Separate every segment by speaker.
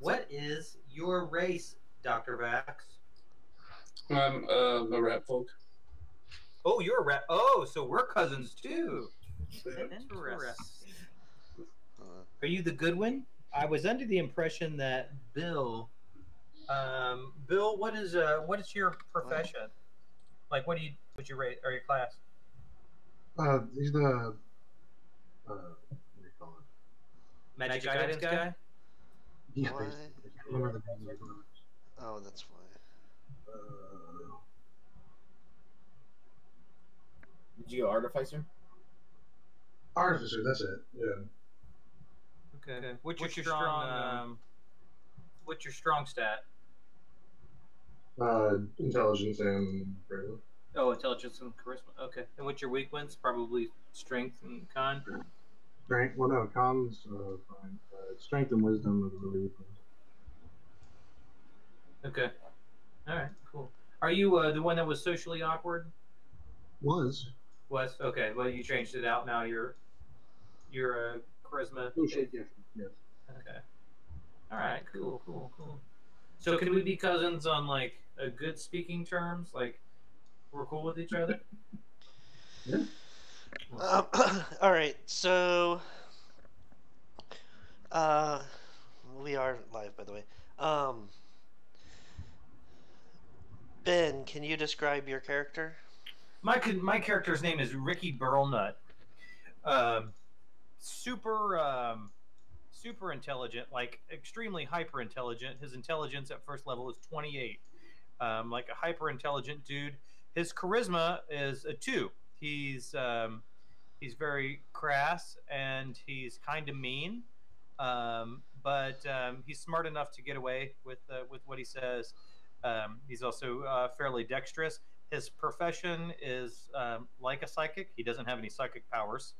Speaker 1: What is your race, Dr. Vax?
Speaker 2: I'm a rat folk.
Speaker 1: Oh, you're a rat. Oh, so we're cousins too. Interesting. Are you the good one? I was under the impression that Bill. Bill, what is your profession? Like, what's your rate or your class?
Speaker 3: He's the what do you call it?
Speaker 1: Magic items guy.
Speaker 3: Yeah,
Speaker 4: Why?
Speaker 3: basically. I can't remember the name of it.
Speaker 4: Oh, that's fine.
Speaker 5: Did you go artificer?
Speaker 3: Artificer, that's it. Yeah.
Speaker 1: Okay. What's your strong? What's your strong stat?
Speaker 3: Intelligence and charisma.
Speaker 1: Oh, intelligence and charisma. Okay. And what's your weak ones? Probably strength and con.
Speaker 3: Strength. Well, no, com's fine. Strength and wisdom are the weak ones.
Speaker 1: Okay. All right. Cool. Are you the one that was socially awkward?
Speaker 3: Was.
Speaker 1: Was okay. Well, you changed it out now. You're charisma.
Speaker 3: Oh shit! Yes. Yes.
Speaker 1: Okay. All right. Cool. So can we be cousins on like a good speaking terms? Like we're cool with each other?
Speaker 3: Yeah.
Speaker 4: All right, so we are live, by the way. Ben, can you describe your character?
Speaker 1: My character's name is Ricky Burlnut. Super intelligent, like extremely hyper intelligent. His intelligence at first level is 28. Like a hyper intelligent dude. His charisma is a 2. He's very crass and he's kind of mean, but he's smart enough to get away with what he says. He's also fairly dexterous. His profession is like a psychic. He doesn't have any psychic powers.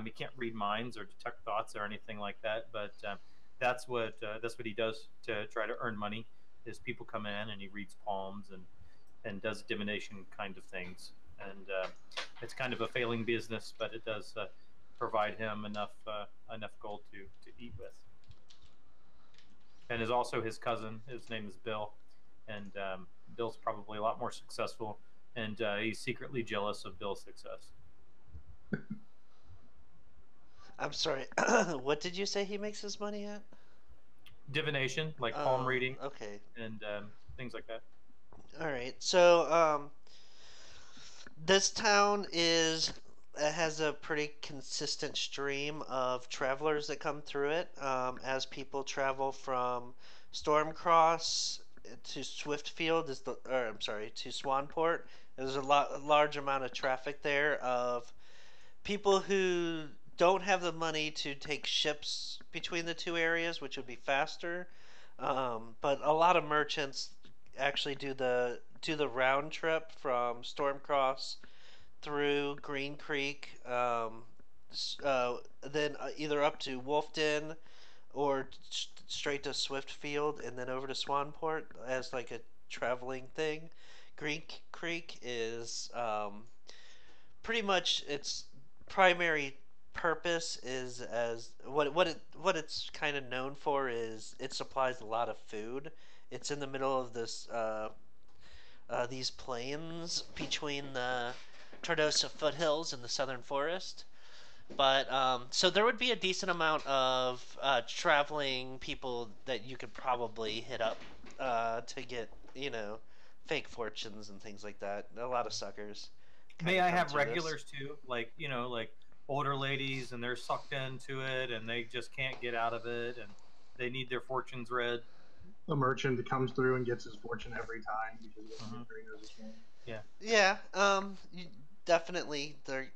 Speaker 1: He can't read minds or detect thoughts or anything like that. But that's what he does to try to earn money. Is people come in and he reads palms and does divination kind of things. And it's kind of a failing business, but it does provide him enough gold to eat with. And is also his cousin. His name is Bill, and Bill's probably a lot more successful, and he's secretly jealous of Bill's success.
Speaker 4: I'm sorry, what did you say he makes his money at?
Speaker 1: Divination, like palm reading,
Speaker 4: okay,
Speaker 1: and things like that.
Speaker 4: All right, so this town has a pretty consistent stream of travelers that come through it as people travel from Stormcross to Swiftfield to Swanport. There's a large amount of traffic there of people who don't have the money to take ships between the two areas, which would be faster. But a lot of merchants actually do the round trip from Stormcross through Green Creek, then either up to Wolfden or straight to Swiftfield and then over to Swanport as like a traveling thing. Green Creek is pretty much its primary purpose is as what it's kind of known for is it supplies a lot of food. It's in the middle of these plains between the Tordosa foothills and the southern forest. But so there would be a decent amount of traveling people that you could probably hit up to get, fake fortunes and things like that. A lot of suckers.
Speaker 1: May I have regulars too? Like, like older ladies and they're sucked into it and they just can't get out of it and they need their fortunes read.
Speaker 3: A merchant that comes through and gets his fortune every time because he doesn't get his game.
Speaker 1: Yeah.
Speaker 4: Yeah. Definitely there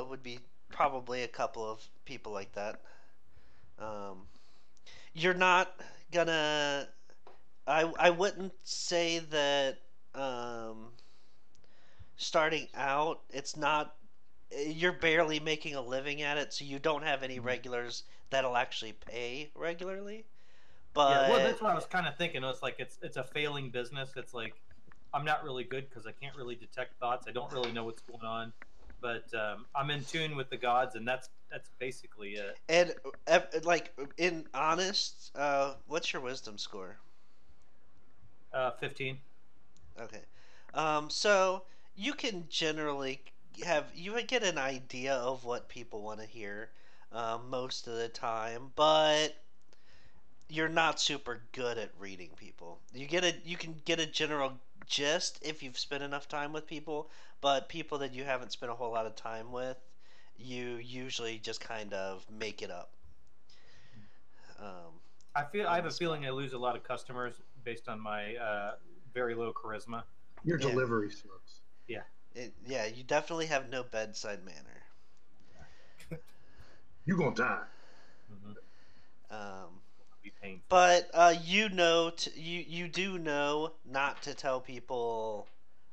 Speaker 4: would be probably a couple of people like that. You're not gonna. I wouldn't say that. Starting out, it's not. You're barely making a living at it, so you don't have any regulars that'll actually pay regularly. But
Speaker 1: yeah, well, that's what I was kind of thinking. It's like it's a failing business. It's like I'm not really good because I can't really detect thoughts. I don't really know what's going on, but I'm in tune with the gods, and that's that's basically it.
Speaker 4: And like in honest, what's your wisdom score?
Speaker 1: 15.
Speaker 4: Okay. So you can generally you would get an idea of what people want to hear most of the time, but you're not super good at reading people. You can get a general gist if you've spent enough time with people, but people that you haven't spent a whole lot of time with, you usually just kind of make it up. Um,
Speaker 1: I
Speaker 4: on
Speaker 1: have
Speaker 4: the
Speaker 1: a feeling
Speaker 4: spot.
Speaker 1: I lose a lot of customers based on my very low charisma.
Speaker 3: Your
Speaker 4: Yeah.
Speaker 3: delivery sucks.
Speaker 1: Yeah.
Speaker 4: Yeah, you definitely have no bedside manner.
Speaker 3: You gonna die.
Speaker 1: Mm-hmm.
Speaker 4: Um,
Speaker 1: Be painful.
Speaker 4: but you do know not to tell people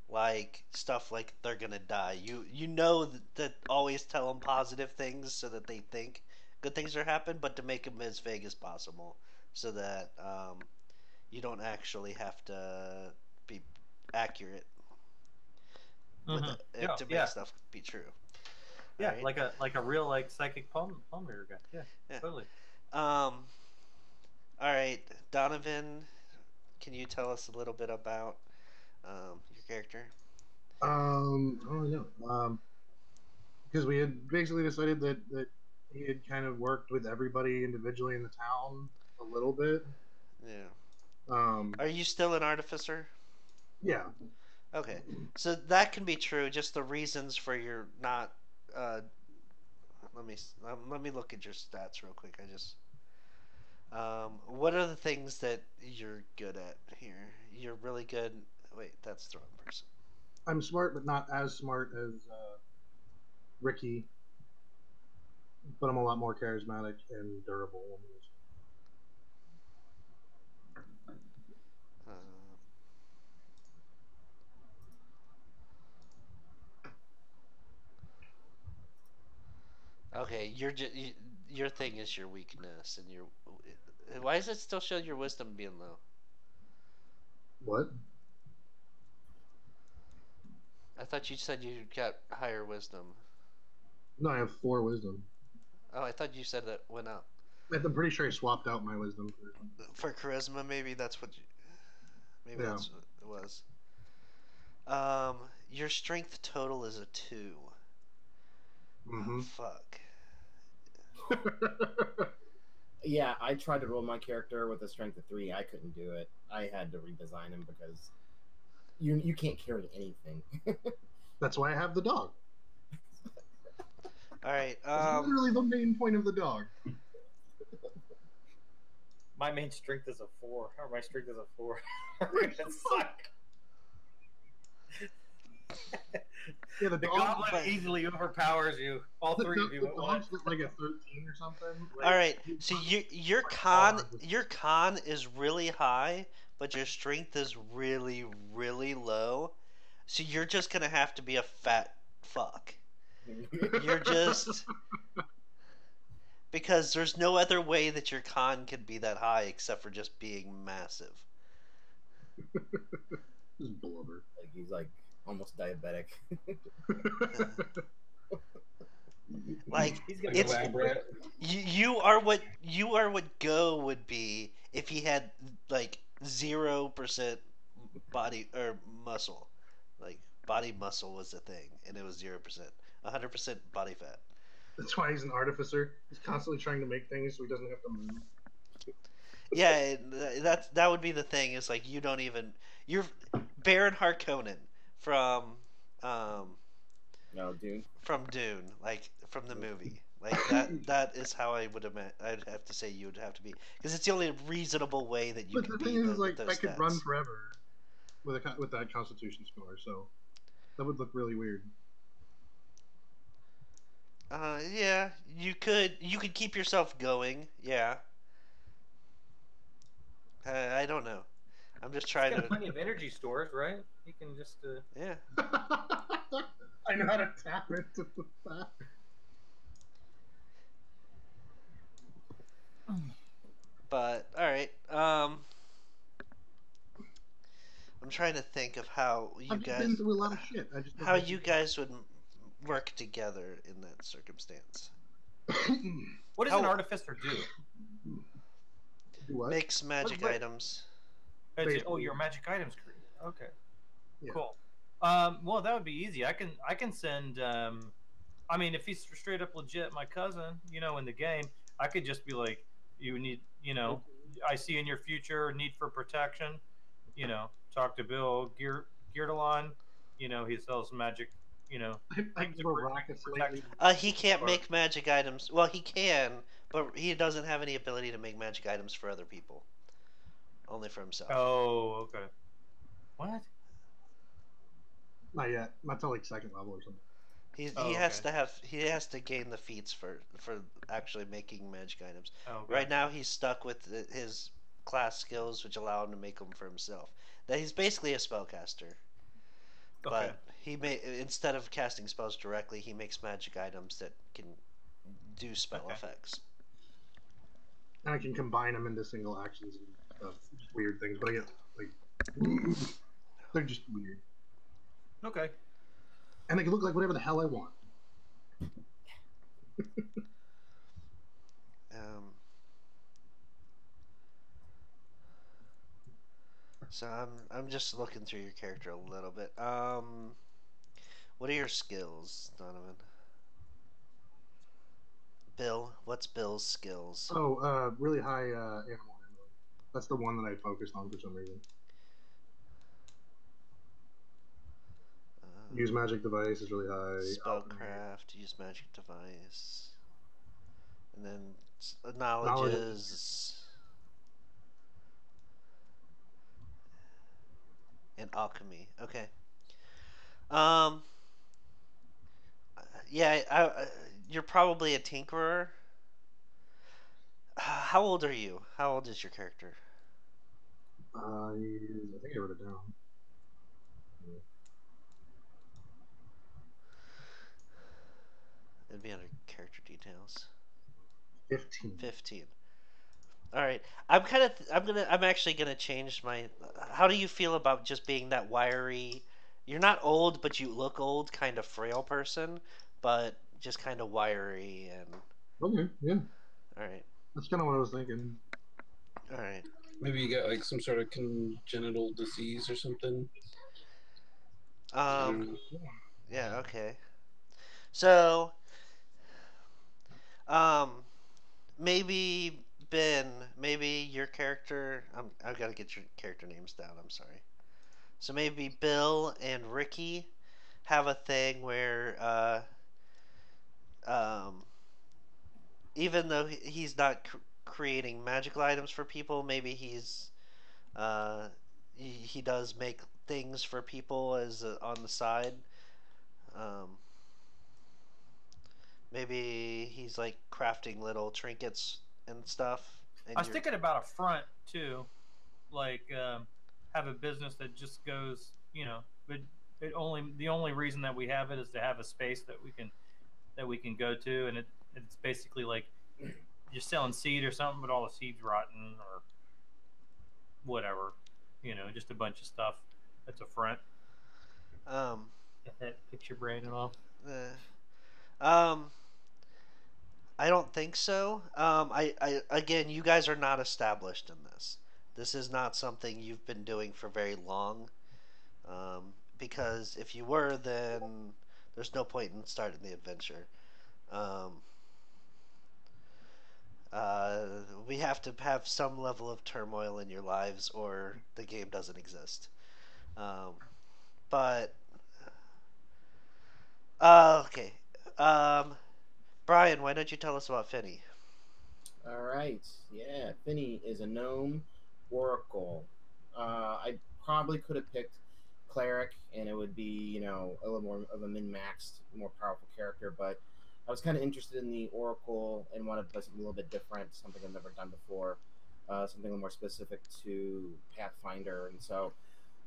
Speaker 4: like stuff like they're gonna die. You know that always tell them positive things so that they think good things are happening, but to make them as vague as possible so that you don't actually have to be accurate with
Speaker 1: Mm-hmm.
Speaker 4: it to make stuff be true.
Speaker 1: Yeah,
Speaker 4: All right.
Speaker 1: like a real like psychic palm reader guy. Yeah,
Speaker 4: Yeah.
Speaker 1: totally.
Speaker 4: All right, Donovan, can you tell us a little bit about your character?
Speaker 3: I don't know. Because we had basically decided that he had kind of worked with everybody individually in the town a little bit.
Speaker 4: Yeah.
Speaker 3: Um,
Speaker 4: Are you still an artificer?
Speaker 3: yeah.
Speaker 4: Okay, so that can be true. Just the reasons for your not. Uh, let me look at your stats real quick. I just. What are the things that you're good at here? You're really good. Wait, that's the wrong person.
Speaker 3: I'm smart, but not as smart as Ricky. But I'm a lot more charismatic and durable.
Speaker 4: Uh, okay, your thing is your weakness, and your. Why does it still show your wisdom being low?
Speaker 3: What?
Speaker 4: I thought you said you got higher wisdom.
Speaker 3: No, I have 4 wisdom.
Speaker 4: Oh, I thought you said that went up.
Speaker 3: I'm pretty sure I swapped out my wisdom
Speaker 4: For charisma, maybe that's what. Maybe
Speaker 3: Yeah.
Speaker 4: that's what it was. Your strength total is a 2.
Speaker 3: Mm-hmm.
Speaker 4: Oh, fuck.
Speaker 5: Yeah, I tried to roll my character with a strength of 3. I couldn't do it. I had to redesign him because you can't carry anything.
Speaker 3: That's why I have the dog.
Speaker 4: All right.
Speaker 3: It's literally the main point of the dog.
Speaker 1: My main strength is a 4, or my strength is a 4. Suck.
Speaker 3: Yeah, the
Speaker 1: The
Speaker 3: dog.
Speaker 1: goblin easily overpowers you. All
Speaker 3: The,
Speaker 1: three
Speaker 3: the,
Speaker 1: of you
Speaker 3: the
Speaker 1: at
Speaker 3: dog's
Speaker 1: once.
Speaker 3: like a 13 or something.
Speaker 4: All right. So your con is really high, but your strength is really really low. So you're just gonna have to be a fat fuck. You're just because there's no other way that your con can be that high except for just being massive.
Speaker 3: Just blubber.
Speaker 5: Like he's like almost diabetic.
Speaker 4: Like
Speaker 1: He's gonna
Speaker 4: it's
Speaker 1: go back, Brett.
Speaker 4: you are what Go would be if he had like 0% body or muscle. Like body muscle was a thing, and it was 0%, 100% body fat.
Speaker 3: That's why he's an artificer. He's constantly trying to make things so he doesn't have to move.
Speaker 4: Yeah, that would be the thing. Is like you don't even you're Baron Harkonnen from
Speaker 5: No, dude.
Speaker 4: from Dune, like from the movie. Like that is how I would imagine. I'd have to say you would have to be because it's the only reasonable way that you
Speaker 3: But
Speaker 4: can
Speaker 3: the
Speaker 4: be
Speaker 3: thing is, like,
Speaker 4: those
Speaker 3: I could
Speaker 4: stats.
Speaker 3: run forever with that Constitution score, so that would look really weird.
Speaker 4: Yeah, you could keep yourself going. Yeah. I don't know. I'm just
Speaker 1: He's
Speaker 4: trying
Speaker 1: got
Speaker 4: to.
Speaker 1: plenty of energy stores, right? He can just.
Speaker 4: Yeah.
Speaker 3: I know how to tap into the fact.
Speaker 4: But all right. I'm trying to think of how you
Speaker 3: I've just
Speaker 4: guys
Speaker 3: been through a lot of shit. I just
Speaker 4: how you guys would work together in that circumstance.
Speaker 1: What does an artificer do?
Speaker 3: Do what?
Speaker 4: Makes magic
Speaker 1: What-
Speaker 4: items.
Speaker 1: Oh, your magic items creator. Okay,
Speaker 3: Yeah.
Speaker 1: cool. Well, that would be easy. I can send. I mean, if he's straight up legit, my cousin, you know, in the game, I could just be like, you need, you know, I see in your future need for protection. You know, talk to Bill Geardalon. You know, he sells magic. You know,
Speaker 3: I
Speaker 1: things
Speaker 3: give a
Speaker 1: for
Speaker 3: rocket
Speaker 1: protection.
Speaker 4: He can't
Speaker 1: Or-
Speaker 4: make magic items. Well, he can, but he doesn't have any ability to make magic items for other people. Only for himself.
Speaker 1: Oh, okay. What?
Speaker 3: Not yet. Not till like second level or something.
Speaker 4: He has to gain the feats for actually making magic items.
Speaker 1: Oh,
Speaker 4: Right
Speaker 1: gotcha.
Speaker 4: now he's stuck with his class skills, which allow him to make them for himself. That he's basically a spellcaster.
Speaker 1: Okay.
Speaker 4: But instead of casting spells directly, he makes magic items that can do spell
Speaker 1: Okay.
Speaker 4: effects.
Speaker 3: And I can combine them into single actions and stuff. Just weird things. But again, like they're just weird.
Speaker 1: Okay.
Speaker 3: And they can look like whatever the hell I want.
Speaker 4: So I'm just looking through your character a little bit. What are your skills, Donovan? Bill, what's Bill's skills?
Speaker 3: Oh, really high animal handling. That's the one that I focused on for some reason. Use magic device is really high.
Speaker 4: Spellcraft, use magic device, and then knowledge is and alchemy. Okay. Yeah, you're probably a tinkerer. How old are you? How old is your character?
Speaker 3: I think I wrote it down. Yeah.
Speaker 4: It'd be under character details.
Speaker 3: 15.
Speaker 4: 15. All right. I'm actually gonna change my. How do you feel about just being that wiry? You're not old, but you look old, kind of frail person, but just kind of wiry and.
Speaker 3: Okay, yeah.
Speaker 4: All right.
Speaker 3: That's kind of what I was thinking.
Speaker 4: All right.
Speaker 2: Maybe you got like some sort of congenital disease or something.
Speaker 4: Yeah. Okay. So. Um. Maybe Ben. Maybe your character. I've got to get your character names down. I'm sorry. So maybe Bill and Ricky have a thing where, even though he's not creating magical items for people, maybe he does make things for people as on the side. Um, Maybe he's like crafting little trinkets and stuff. And
Speaker 1: I was thinking about a front too, like have a business that just goes, you know, but the only reason that we have it is to have a space that we can go to, and it's basically like you're selling seed or something, but all the seeds rotten or whatever, you know, just a bunch of stuff. That's a front. Get that picture brain and all.
Speaker 4: I don't think so. Again, you guys are not established in this. This is not something you've been doing for very long. Because if you were, then there's no point in starting the adventure. We have to have some level of turmoil in your lives, or the game doesn't exist. But okay. Brian, why don't you tell us about Finny?
Speaker 5: All right. Yeah, Finny is a gnome oracle. I probably could have picked cleric, and it would be, you know, a little more of a min-maxed, more powerful character. But I was kind of interested in the oracle and wanted to play something a little bit different, something I've never done before, something a little more specific to Pathfinder. And so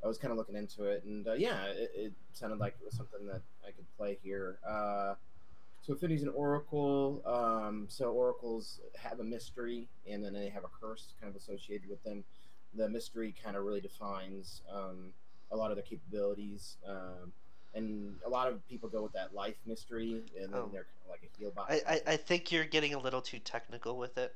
Speaker 5: I was kind of looking into it, and yeah, it sounded like it was something that I could play here. So Finny's an oracle. So oracles have a mystery, and then they have a curse kind of associated with them. The mystery kind of really defines a lot of their capabilities. and a lot of people go with that life mystery, and then
Speaker 4: Oh.
Speaker 5: they're kind of like a heal bot.
Speaker 4: I think you're getting a little too technical with it.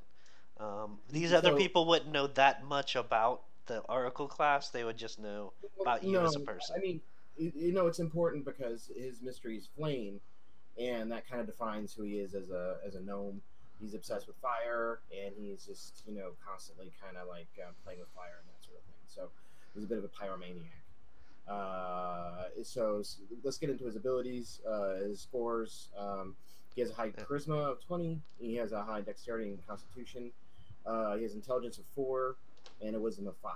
Speaker 4: These other
Speaker 5: So,
Speaker 4: people wouldn't know that much about the Oracle class. They would just know
Speaker 5: well,
Speaker 4: about you
Speaker 5: no,
Speaker 4: as a person.
Speaker 5: I mean, it's important because his mystery is flame, and that kind of defines who he is as a gnome. He's obsessed with fire, and he's just constantly kind of like playing with fire and that sort of thing. So he's a bit of a pyromaniac. So let's get into his abilities, his scores. He has a high charisma of 20. He has a high dexterity and constitution. He has intelligence of 4 and a wisdom of 5.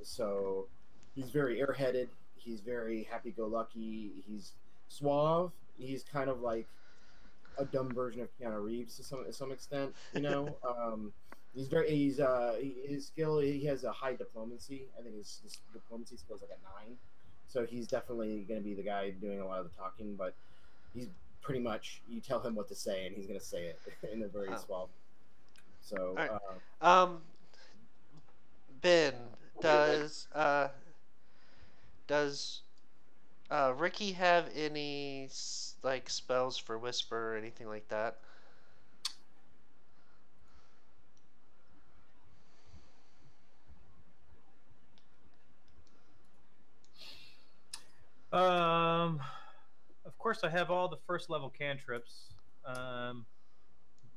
Speaker 5: So he's very airheaded. He's very happy-go-lucky. He's suave. He's kind of like a dumb version of Keanu Reeves to some extent. He's his skill. He has a high diplomacy. I think his diplomacy skill is like a 9. So he's definitely going to be the guy doing a lot of the talking. But he's pretty much, you tell him what to say and he's going to say it in a very suave. So
Speaker 4: right. Ben, does Ricky have any like spells for whisper or anything like that?
Speaker 1: Of course, I have all the first level cantrips.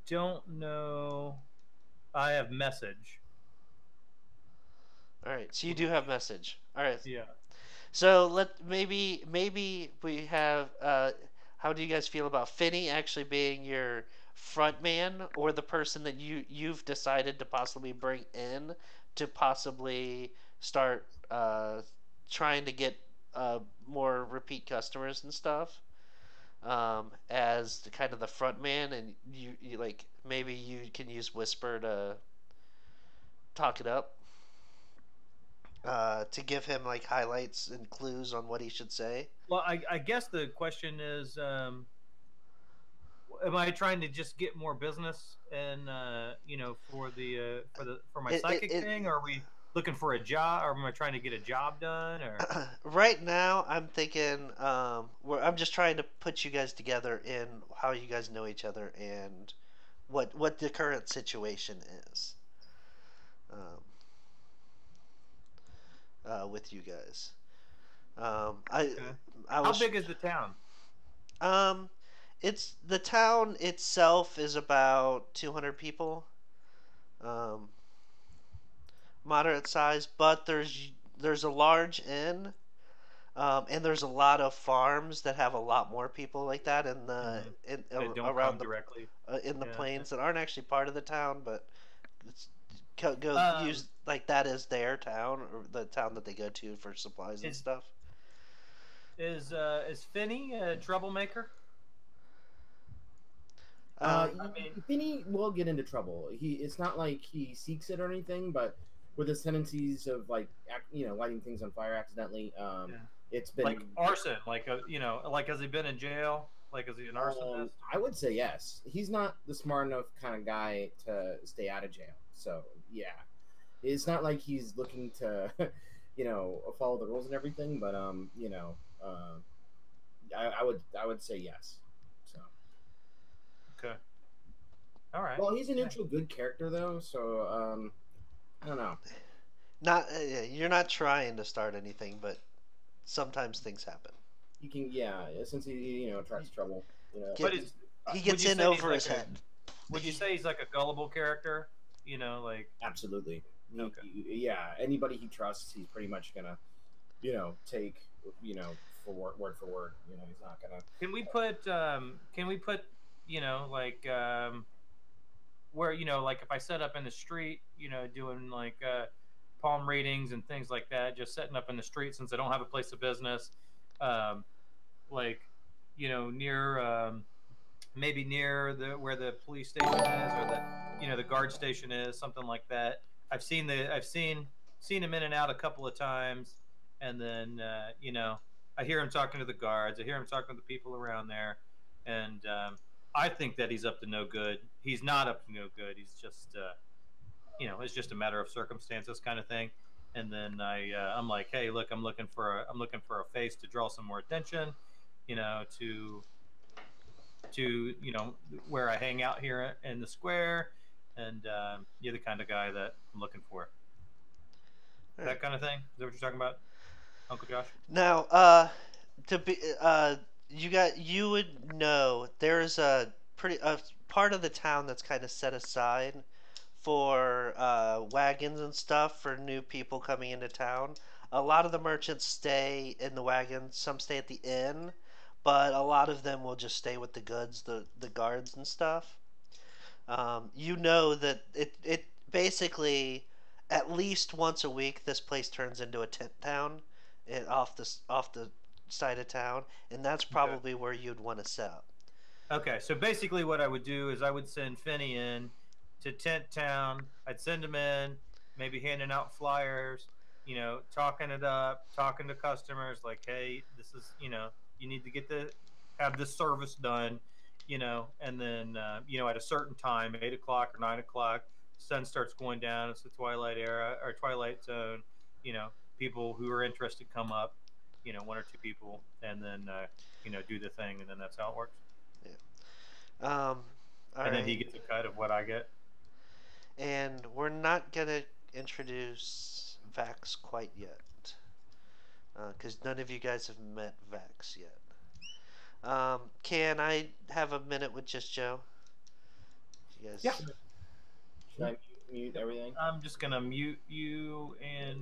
Speaker 1: Don't know. I have message.
Speaker 4: All right, so you do have message. All right.
Speaker 1: Yeah.
Speaker 4: So maybe we have. How do you guys feel about Finney actually being your front man, or the person that you've decided to possibly bring in to possibly start trying to get more repeat customers and stuff, as the kind of the front man, and you like maybe you can use whisper to talk it up. To give him like highlights and clues on what he should say.
Speaker 1: Well, I guess the question is, am I trying to just get more business and for my psychic thing, or are we looking for a job, or am I trying to get a job done? Or
Speaker 4: right now, I'm thinking I'm just trying to put you guys together in how you guys know each other and what the current situation is. With you guys.
Speaker 1: okay. How big is the town?
Speaker 4: It's the town itself is about 200 people, moderate size, but there's a large inn, and there's a lot of farms that have a lot more people like that in the
Speaker 1: That don't
Speaker 4: around
Speaker 1: come
Speaker 4: the
Speaker 1: directly.
Speaker 4: In the
Speaker 1: Yeah.
Speaker 4: plains that aren't actually part of the town, but it's use like that as their town or the town that they go to for supplies and stuff.
Speaker 1: Is Finney a troublemaker?
Speaker 5: Finney will get into trouble. It's not like he seeks it or anything, but with his tendencies of like lighting things on fire accidentally, it's been
Speaker 1: like arson. Like like has he been in jail? Like is he an arsonist?
Speaker 5: I would say yes. He's not the smart enough kind of guy to stay out of jail. So yeah, it's not like he's looking to follow the rules and everything. But I would say yes. So
Speaker 1: okay. All right.
Speaker 5: Well, he's a neutral good character though, so I don't know.
Speaker 4: Not you're not trying to start anything, but sometimes things happen.
Speaker 5: You can since he attracts trouble.
Speaker 1: But
Speaker 4: he gets in over his head.
Speaker 1: Would you say he's like a gullible character? Like
Speaker 5: absolutely.
Speaker 1: Okay.
Speaker 5: Anybody he trusts, he's pretty much gonna take for word for word. He's not gonna.
Speaker 1: Can we put like where like if I set up in the street, doing like palm readings and things like that, just setting up in the street since I don't have a place of business, like near maybe near where the police station is or the guard station is, something like that. I've seen him in and out a couple of times, and then I hear him talking to the guards. I hear him talking to the people around there, and I think that he's up to no good. He's not up to no good. He's just it's just a matter of circumstances kind of thing. And then I'm like, hey, look, I'm looking for a face to draw some more attention. to where I hang out here in the square, and you're the kind of guy that I'm looking for.
Speaker 4: All right.
Speaker 1: That kind of thing. Is that what you're talking about, Uncle Josh?
Speaker 4: Now, to be you would know there's a part of the town that's kind of set aside for wagons and stuff for new people coming into town. A lot of the merchants stay in the wagons. Some stay at the inn, but a lot of them will just stay with the goods, the guards and stuff. You know that it basically at least once a week this place turns into a tent town, off the side of town, and that's
Speaker 1: Okay.
Speaker 4: probably where you'd want to set up.
Speaker 1: Okay, so basically, what I would do is I would send Finney in to Tent Town. I'd send him in, maybe handing out flyers, talking it up, talking to customers, like, hey, this is, you need to have this service done, and then, at a certain time, 8 o'clock or 9 o'clock, sun starts going down. It's the twilight era or twilight zone. People who are interested come up, one or two people, and then, do the thing, and then that's how it works.
Speaker 4: Um, all
Speaker 1: And then he
Speaker 4: right,
Speaker 1: gets a cut of what I get.
Speaker 4: and we're not gonna introduce Vax quite yet, because none of you guys have met Vax yet. Can I have a minute with just Joe? You guys.
Speaker 1: Yeah.
Speaker 5: Should I mute everything?
Speaker 1: I'm just gonna mute you and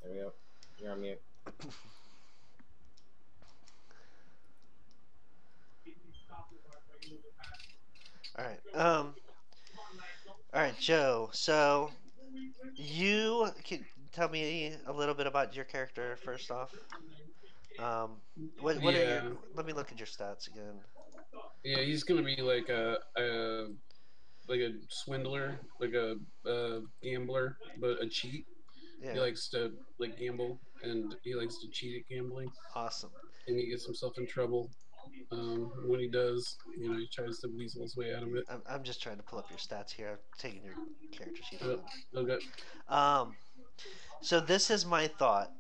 Speaker 5: There we go. You're on mute.
Speaker 4: All right. All right, Joe. So you can tell me a little bit about your character first off. What are your?
Speaker 2: Yeah.
Speaker 4: Let me look at your stats again.
Speaker 2: Yeah, he's gonna be like a swindler, like a gambler, but a cheat. He
Speaker 4: Yeah.
Speaker 2: likes to like gamble, and he likes to cheat at gambling,
Speaker 4: Awesome.
Speaker 2: and he gets himself in trouble. When he does, he tries to weasel his way out of it.
Speaker 4: I'm just trying to pull up your stats here. I'm taking your character sheet.
Speaker 2: Yep. Okay.
Speaker 4: Um. So this is my thought.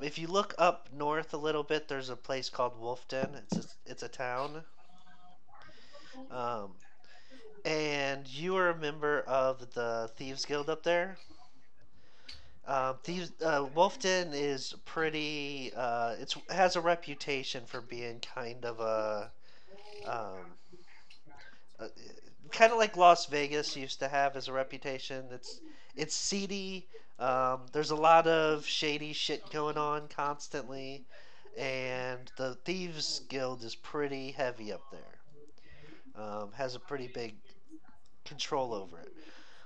Speaker 4: If you look up north a little bit, there's a place called Wolfden. It's a town. Um, and you are a member of the Thieves Guild up there. Wolfden is pretty. It has a reputation for being um, uh, kind of like Las Vegas used to have as a reputation. It's seedy. There's a lot of shady shit going on constantly, and the Thieves Guild is pretty heavy up there. Has a pretty big control over it.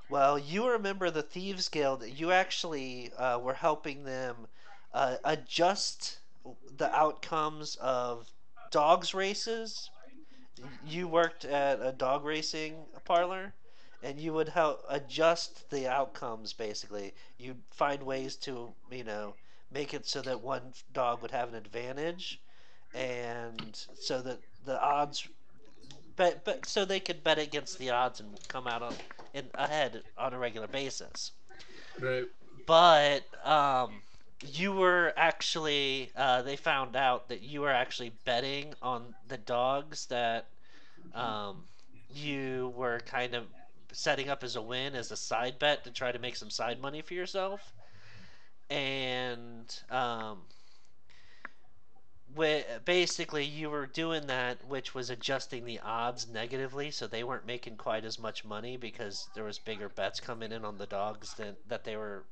Speaker 4: Well, you remember the Thieves Guild. You actually were helping them adjust the outcomes of dogs races. You worked at a dog racing parlor, and you would help adjust the outcomes. Basically, you'd find ways to make it so that one dog would have an advantage, and so that the odds but so they could bet against the odds and come out ahead on a regular basis.
Speaker 2: Right.
Speaker 4: But you were actually they found out that you were actually betting on the dogs that um, you were kind of setting up as a win as a side bet to try to make some side money for yourself. And basically you were doing that, which was adjusting the odds negatively, so they weren't making quite as much money because there was bigger bets coming in on the dogs that they were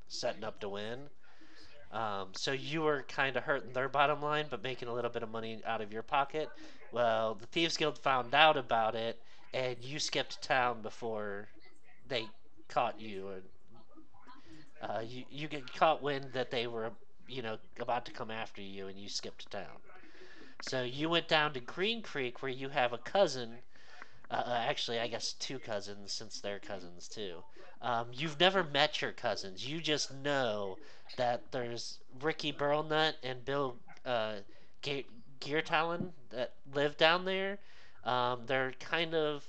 Speaker 4: setting up to win. So you were kind of hurting their bottom line, but making a little bit of money out of your pocket. Well, the Thieves Guild found out about it, and you skipped town before they caught you. And you get caught wind that they were about to come after you, and you skipped town. So you went down to Green Creek where you have a cousin. Actually, I guess two cousins since they're cousins too. You've never met your cousins. You just know that there's Ricky Burlnut and Bill Ge- Geartalon that live down there. They're kind of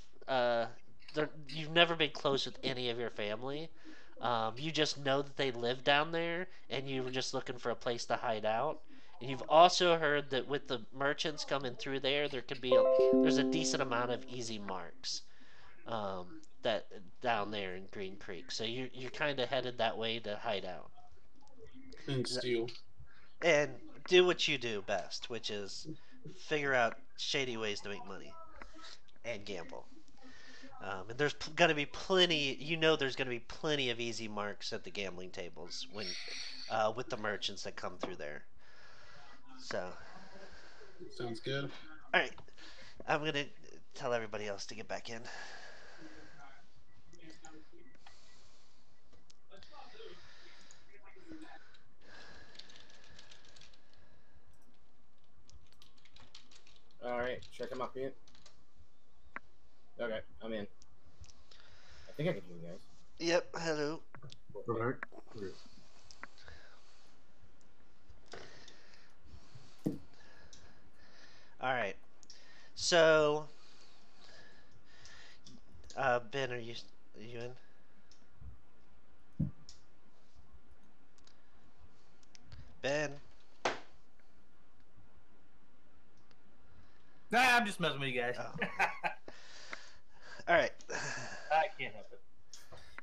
Speaker 4: you've never been close with any of your family. You just know that they live down there, and you were just looking for a place to hide out. You've also heard that with the merchants coming through there, there's a decent amount of easy marks that down there in Green Creek. So you're kind of headed that way to hide out
Speaker 2: And steal.
Speaker 4: and do what you do best, which is figure out shady ways to make money and gamble. And there's going to be plenty. There's going to be plenty of easy marks at the gambling tables with the merchants that come through there. So,
Speaker 2: Sounds good.
Speaker 4: all right, I'm gonna tell everybody else to get back in.
Speaker 5: All right, should I come up here? Okay, I'm in. I think I can hear you guys.
Speaker 4: Yep. Hello.
Speaker 3: Correct.
Speaker 4: All right. So, Ben, are you in? Ben.
Speaker 1: Nah, I'm just messing with you guys.
Speaker 4: Oh. All right.
Speaker 1: I can't help it.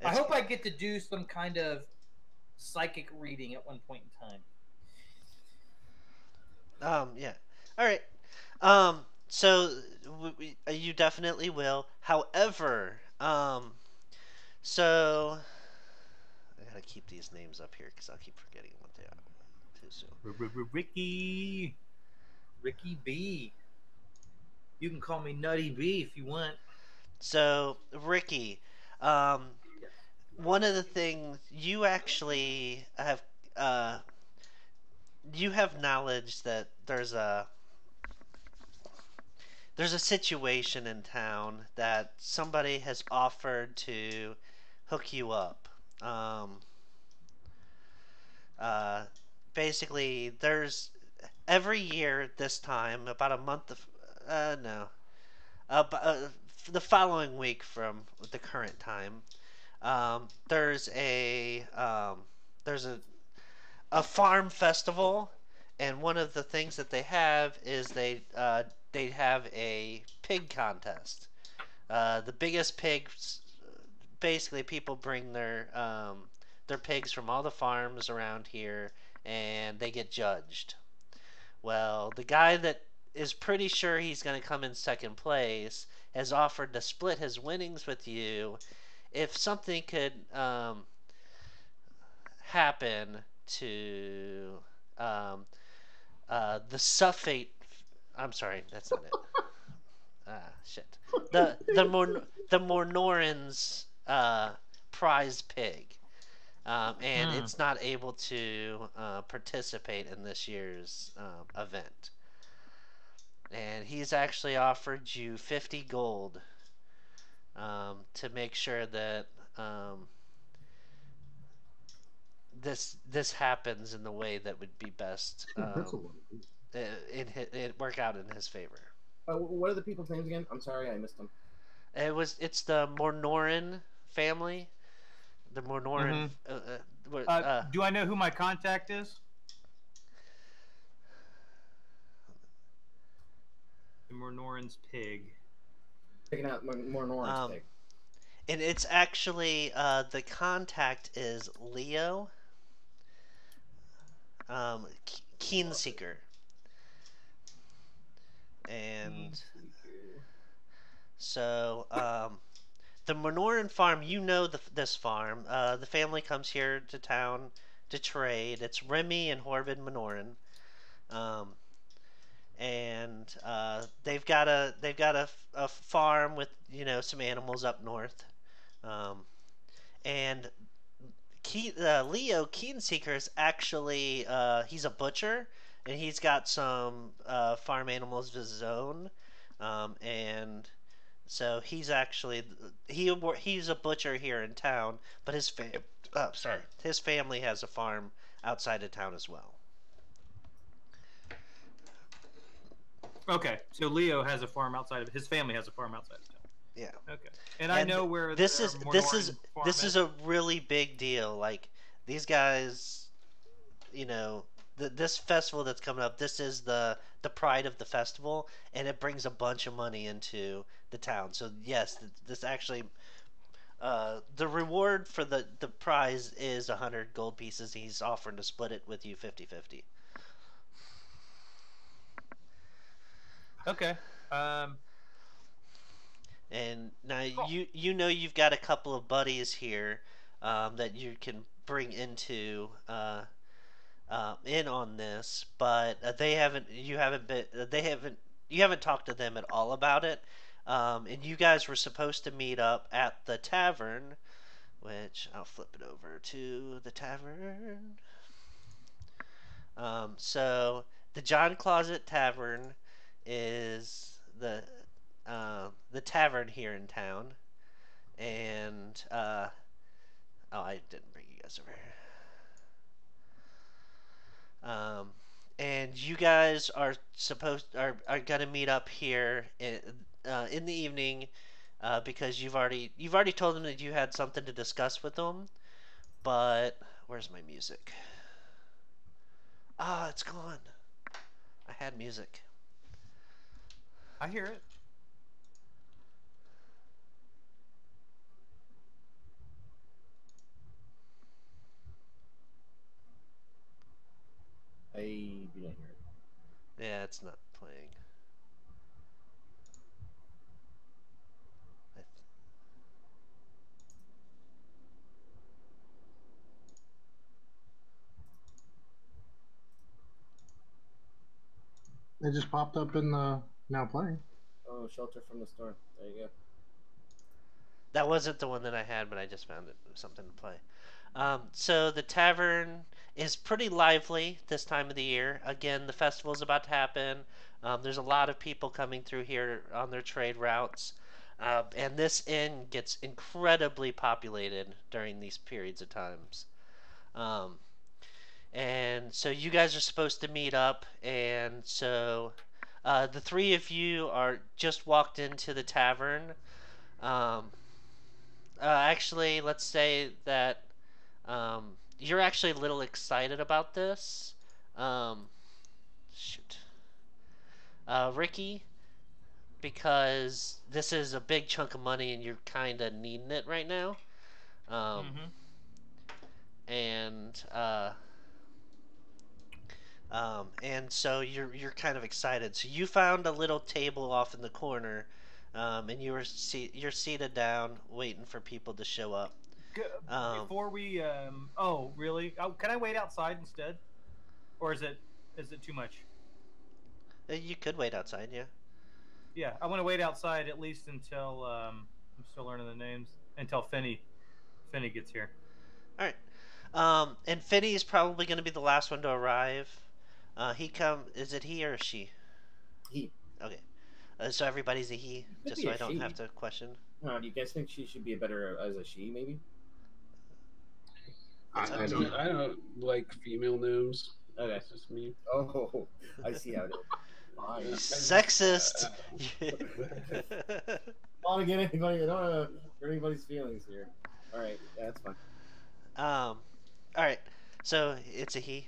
Speaker 1: I hope I get to do some kind of psychic reading at one point in time.
Speaker 4: Yeah. All right. So you definitely will. However, so I gotta keep these names up here because I'll keep forgetting what they are too soon.
Speaker 1: Ricky B. You can call me Nutty B if you want.
Speaker 4: So Ricky, one of the things you actually have, you have knowledge that there's a situation in town that somebody has offered to hook you up. Basically, there's every year this time, about a month of, the following week from the current time, there's a farm festival, and one of the things that they have is they have a pig contest. The biggest pigs, basically, people bring their pigs from all the farms around here, and they get judged. Well, the guy that is pretty sure he's going to come in second place has offered to split his winnings with you if something could happen to the Suffate. I'm sorry, that's not it. Shit. The Mornoran's prized pig, and it's not able to participate in this year's event. And he's actually offered you 50 gold to make sure that this happens in the way that would be best.
Speaker 3: That's a lot.
Speaker 4: It work out in his favor.
Speaker 5: What are the people's names again? I'm sorry, I missed them.
Speaker 4: It's the Mornoran family. The Mornoran.
Speaker 1: Do I know who my contact is? The Mornoran's pig.
Speaker 5: Picking out more Norris pig.
Speaker 4: And it's actually the contact is Leo, Keenseeker, and so the Minoran farm. This farm. The family comes here to town to trade. It's Remy and Horvid Minoran. And they've got a farm with some animals up north, and Leo Keenseeker is actually he's a butcher, and he's got some farm animals of his own, and so he's actually he's a butcher here in town, but his family has a farm outside of town as well.
Speaker 1: Okay, so Leo has a farm outside of his family has a farm outside of town.
Speaker 4: Yeah.
Speaker 1: Okay, and I know where
Speaker 4: this is a really big deal. Like these guys, this festival that's coming up. This is the pride of the festival, and it brings a bunch of money into the town. So yes, this actually the reward for the prize is 100 gold pieces. He's offering to split it with you 50-50.
Speaker 1: Okay.
Speaker 4: And now
Speaker 1: Cool.
Speaker 4: you know you've got a couple of buddies here that you can bring into in on this, but they haven't. You haven't been. They haven't. You haven't talked to them at all about it. And you guys were supposed to meet up at the tavern, which I'll flip it over to the tavern. So the John Closet Tavern is the tavern here in town, and oh, I didn't bring you guys over here. And you guys are are gonna meet up here in the evening because you've already told them that you had something to discuss with them. But where's my music? Ah, it's gone. I had music.
Speaker 1: I hear it.
Speaker 5: I do not hear it.
Speaker 4: Yeah, it's not playing.
Speaker 3: It just popped up in the now playing.
Speaker 5: Oh, Shelter from the Storm. There you go.
Speaker 4: That wasn't the one that I had, but I just found it something to play. So the tavern is pretty lively this time of the year. Again, the festival is about to happen. There's a lot of people coming through here on their trade routes. And this inn gets incredibly populated during these periods of times. And so you guys are supposed to meet up, and so the three of you are just walked into the tavern. Actually, let's say that you're actually a little excited about this. Shoot. Ricky, because this is a big chunk of money and you're kind of needing it right now. And and so you're kind of excited. So you found a little table off in the corner, and you're seated down, waiting for people to show up.
Speaker 1: Before we, oh, really? Oh, can I wait outside instead, or is it too much?
Speaker 4: You could wait outside, yeah.
Speaker 1: Yeah, I want to wait outside at least until I'm still learning the names until Finney gets here.
Speaker 4: All right. And Finney is probably going to be the last one to arrive. Is it he or she?
Speaker 5: He.
Speaker 4: Okay. So everybody's a he, just so I don't have to question.
Speaker 5: Do you guys think she should be a better as a she, maybe?
Speaker 3: I
Speaker 2: don't like female gnomes.
Speaker 5: Okay.
Speaker 2: That's just me.
Speaker 5: Oh, I see how it is. Fine.
Speaker 4: Sexist.
Speaker 5: I don't want to get anybody. I don't want to hurt anybody's feelings here. All right, yeah, that's fine.
Speaker 4: All right. So it's a he.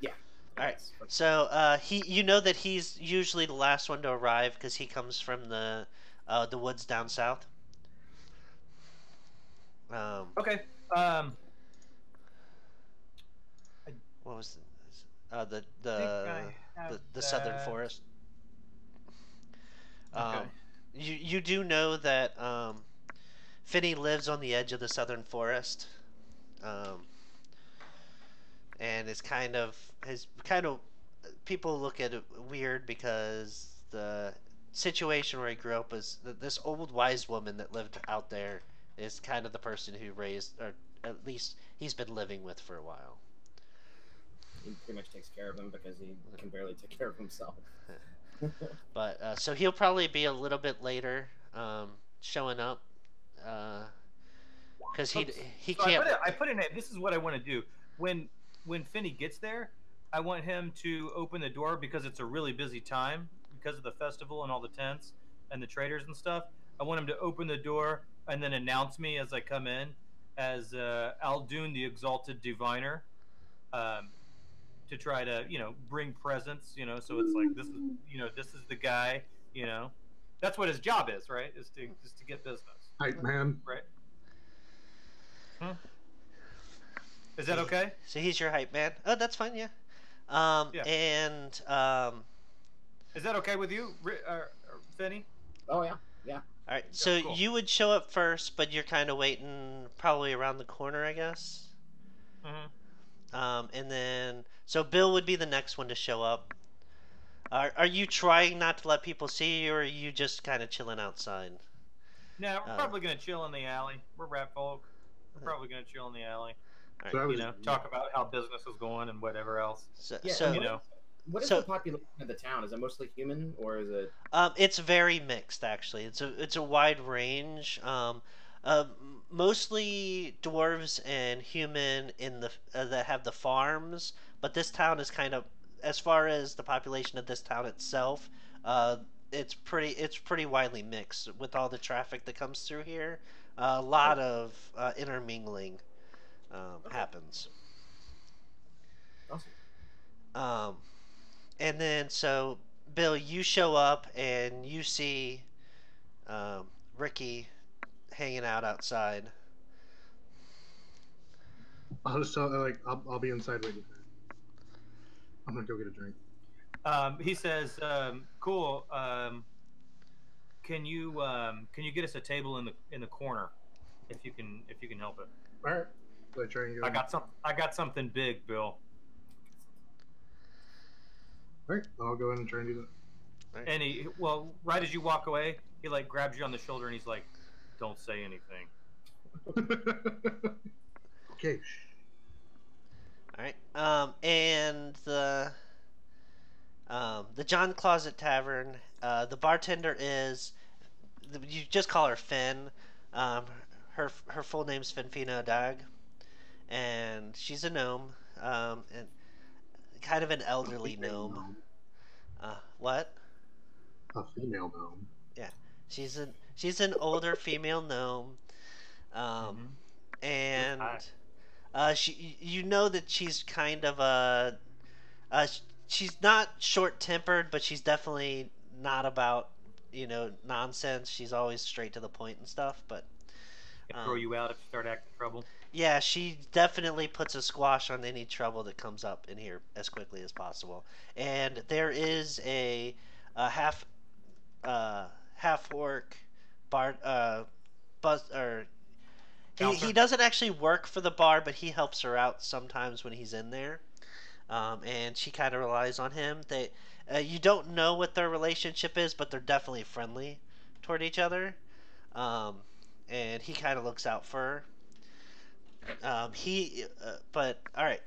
Speaker 5: Yeah.
Speaker 4: All right. So you know that he's usually the last one to arrive because he comes from the woods down south.
Speaker 1: Okay.
Speaker 4: What was the southern forest?
Speaker 1: Okay.
Speaker 4: You do know that Finney lives on the edge of the southern forest, and it's kind of people look at it weird because the situation where he grew up is this old wise woman that lived out there is kind of the person who raised, or at least he's been living with for a while.
Speaker 5: He pretty much takes care of him because he can barely take care of himself.
Speaker 4: But so he'll probably be a little bit later showing up because he
Speaker 1: So
Speaker 4: can't.
Speaker 1: I put in it. This is what I want to do when Finney gets there. I want him to open the door because it's a really busy time because of the festival and all the tents and the traders and stuff. I want him to open the door and then announce me as I come in as Aldun, the Exalted Diviner. to try to bring presents. So it's like this is the guy. That's what his job is, right? Is to get business,
Speaker 3: Hype man.
Speaker 1: right? Hmm? Is that okay?
Speaker 4: So he's your hype man. Oh, that's fine. Yeah.
Speaker 1: Yeah.
Speaker 4: And
Speaker 1: Is that okay with you, Finney?
Speaker 5: Oh yeah, yeah.
Speaker 4: all right. So
Speaker 1: cool.
Speaker 4: you would show up first, but you're kind of waiting probably around the corner, I guess.
Speaker 1: Mm-hmm.
Speaker 4: And then so Bill would be the next one to show up. Are you trying not to let people see you, or are you just kind of chilling outside?
Speaker 1: No, we're probably gonna chill in the alley. We're rat folk. We're probably gonna chill in the alley.
Speaker 4: All
Speaker 3: So I
Speaker 4: right.
Speaker 3: was
Speaker 1: Talk about how business is going and whatever else.
Speaker 4: So,
Speaker 5: Yeah,
Speaker 4: so
Speaker 5: what is
Speaker 4: so-
Speaker 5: the population of the town? Is it mostly human or is it?
Speaker 4: it's very mixed actually. It's a wide range. Uh, Mostly dwarves and human in the that have the farms, but this town is kind of, as far as the population of this town itself, it's pretty widely mixed with all the traffic that comes through here. A lot of intermingling happens.
Speaker 5: Awesome.
Speaker 4: And then so Bill, you show up and you see Ricky hanging out outside.
Speaker 3: I'll just tell I'll be inside waiting for her. I'm gonna go get a drink.
Speaker 1: He says, "Cool. Can you get us a table in the corner, if you can help it?
Speaker 3: All right. So I try and go.
Speaker 1: I got something big, Bill."
Speaker 3: All right. I'll go in and try and do
Speaker 4: Right.
Speaker 1: And right as you walk away, he like grabs you on the shoulder and he's like, "Don't say anything."
Speaker 3: that. Okay.
Speaker 4: All right. And the John Closet Tavern. The bartender is, you just call her Finn. Her full name's Finfina Dag, and she's a gnome. And kind of an elderly gnome. What?
Speaker 3: A female gnome.
Speaker 4: Yeah, she's an older female gnome. And you know that she's kind of she's not short-tempered, but she's definitely not about nonsense. She's always straight to the point and stuff. But
Speaker 1: Throw you out if you start acting trouble.
Speaker 4: yeah, she definitely puts a squash on any trouble that comes up in here as quickly as possible. And there is a half orc he doesn't actually work for the bar, but he helps her out sometimes when he's in there. And she kind of relies on him. You don't know what their relationship is, but they're definitely friendly toward each other. And he kind of looks out for her. But all right.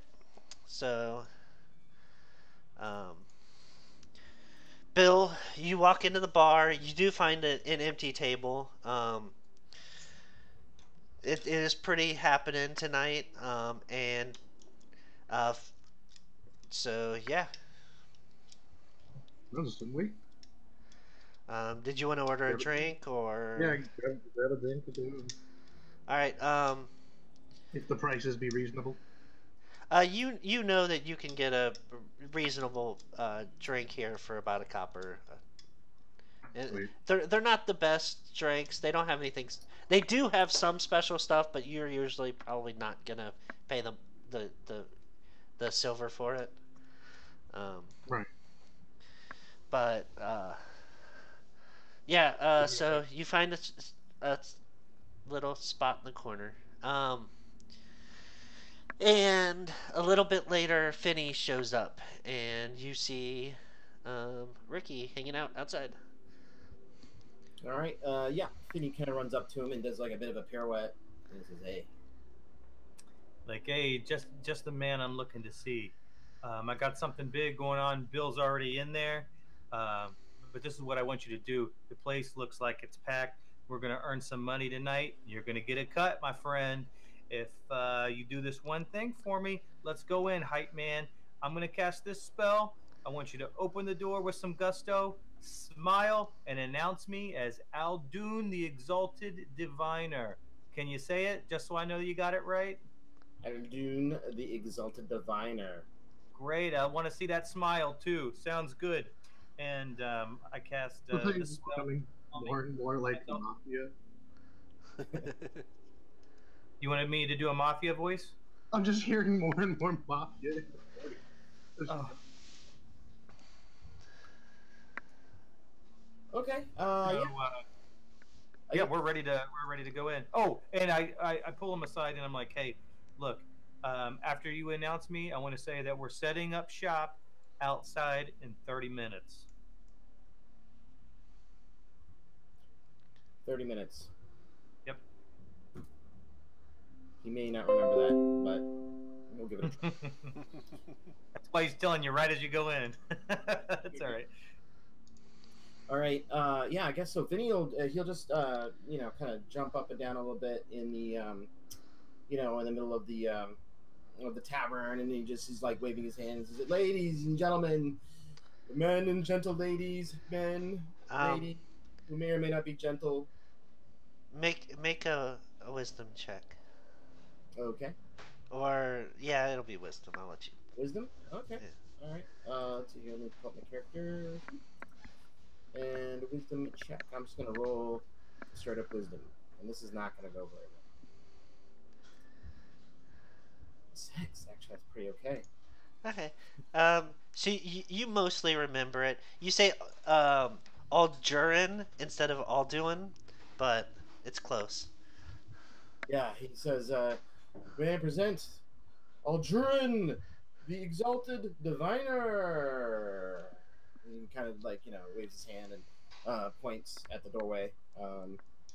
Speaker 4: So, Bill, you walk into the bar. You do find an empty table. It is pretty happening tonight. So yeah.
Speaker 3: No, just wait.
Speaker 4: Did you want to order a drink or?
Speaker 3: Yeah, grab a drink.
Speaker 4: All right.
Speaker 3: If the prices be reasonable.
Speaker 4: You know that you can get a reasonable drink here for about a copper.
Speaker 3: Sweet.
Speaker 4: They're not the best drinks. They don't have anything. They do have some special stuff, but you're usually probably not gonna pay them the silver for it.
Speaker 3: Right.
Speaker 4: But yeah. So you find a little spot in the corner. And a little bit later, Finney shows up, and you see Ricky hanging out outside.
Speaker 5: All right. Yeah. Finny kind of runs up to him and does like a bit of a pirouette and says, "Hey."
Speaker 1: Like, "Hey, just the man I'm looking to see. I got something big going on. Bill's already in there, but this is what I want you to do. The place looks like it's packed. We're gonna earn some money tonight. You're gonna get a cut, my friend. If you do this one thing for me, let's go in, hype man. I'm gonna cast this spell. I want you to open the door with some gusto, smile, and announce me as Aldun the Exalted Diviner. Can you say it, just so I know you got it right?"
Speaker 5: Aldun the Exalted Diviner.
Speaker 1: Great. I want to see that smile too. Sounds good. And I cast
Speaker 3: The
Speaker 1: the
Speaker 3: thing's
Speaker 1: spell.
Speaker 3: becoming more and more like the
Speaker 1: Myself.
Speaker 3: mafia.
Speaker 1: You wanted me to do a mafia voice?
Speaker 3: I'm just hearing more and more mafia.
Speaker 1: Oh.
Speaker 5: Okay.
Speaker 1: So,
Speaker 5: Yeah.
Speaker 1: yeah, we're ready to go in. Oh, and I pull him aside and I'm like, hey, look, after you announce me, I want to say that we're setting up shop outside in 30 minutes.
Speaker 5: 30 minutes.
Speaker 1: Yep.
Speaker 5: He may not remember that, but we'll give it a try.
Speaker 1: That's why he's telling you right as you go in. That's all right.
Speaker 5: All right. Yeah, I guess so. Vinny he'll just kind of jump up and down a little bit in the in the middle of the tavern, and he's like waving his hands. He's like, ladies and gentlemen, men and gentle ladies, men, ladies, who may or may not be gentle.
Speaker 4: Make a wisdom check.
Speaker 5: Okay.
Speaker 4: Or yeah, it'll be wisdom. I'll let you.
Speaker 5: Wisdom. Okay.
Speaker 4: Yeah.
Speaker 5: All right. Let's see here. Let me pull up my character. And wisdom check. I'm just gonna roll straight up wisdom, and this is not gonna go very well. 6. Actually, that's pretty okay.
Speaker 4: Okay. So you mostly remember it. You say Aldurin instead of Alduin, but it's close.
Speaker 5: Yeah, he says, "May I present Aldurin, the exalted diviner." And he kind of waves his hand and points at the doorway.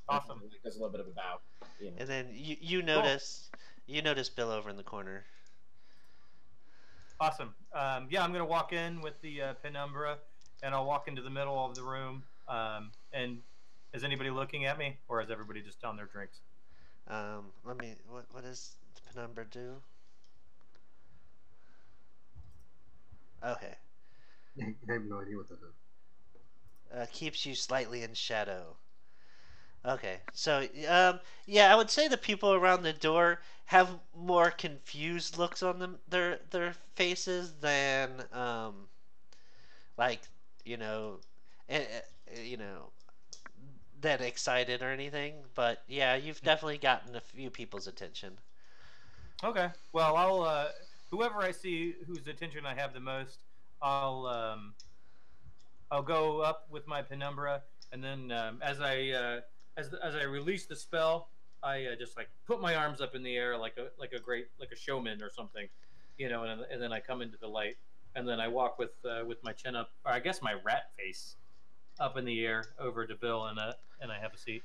Speaker 1: Awesome.
Speaker 5: Does a little bit of a bow.
Speaker 4: And then you notice Bill over in the corner.
Speaker 1: Awesome. Yeah, I'm gonna walk in with the penumbra, and I'll walk into the middle of the room. And is anybody looking at me, or is everybody just down their drinks?
Speaker 4: Let me. What does the penumbra do? Okay.
Speaker 3: I have no idea what that is.
Speaker 4: Keeps you slightly in shadow. Okay, so yeah, I would say the people around the door have more confused looks on their faces than like you know, eh, you know, than excited or anything. But yeah, you've definitely gotten a few people's attention.
Speaker 1: Okay. Well, I'll whoever I see whose attention I have the most, I'll go up with my penumbra, and then as I release the spell, I just like put my arms up in the air like a showman or something, and then I come into the light, and then I walk with my chin up, or I guess my rat face up in the air over to Bill, and I have a seat.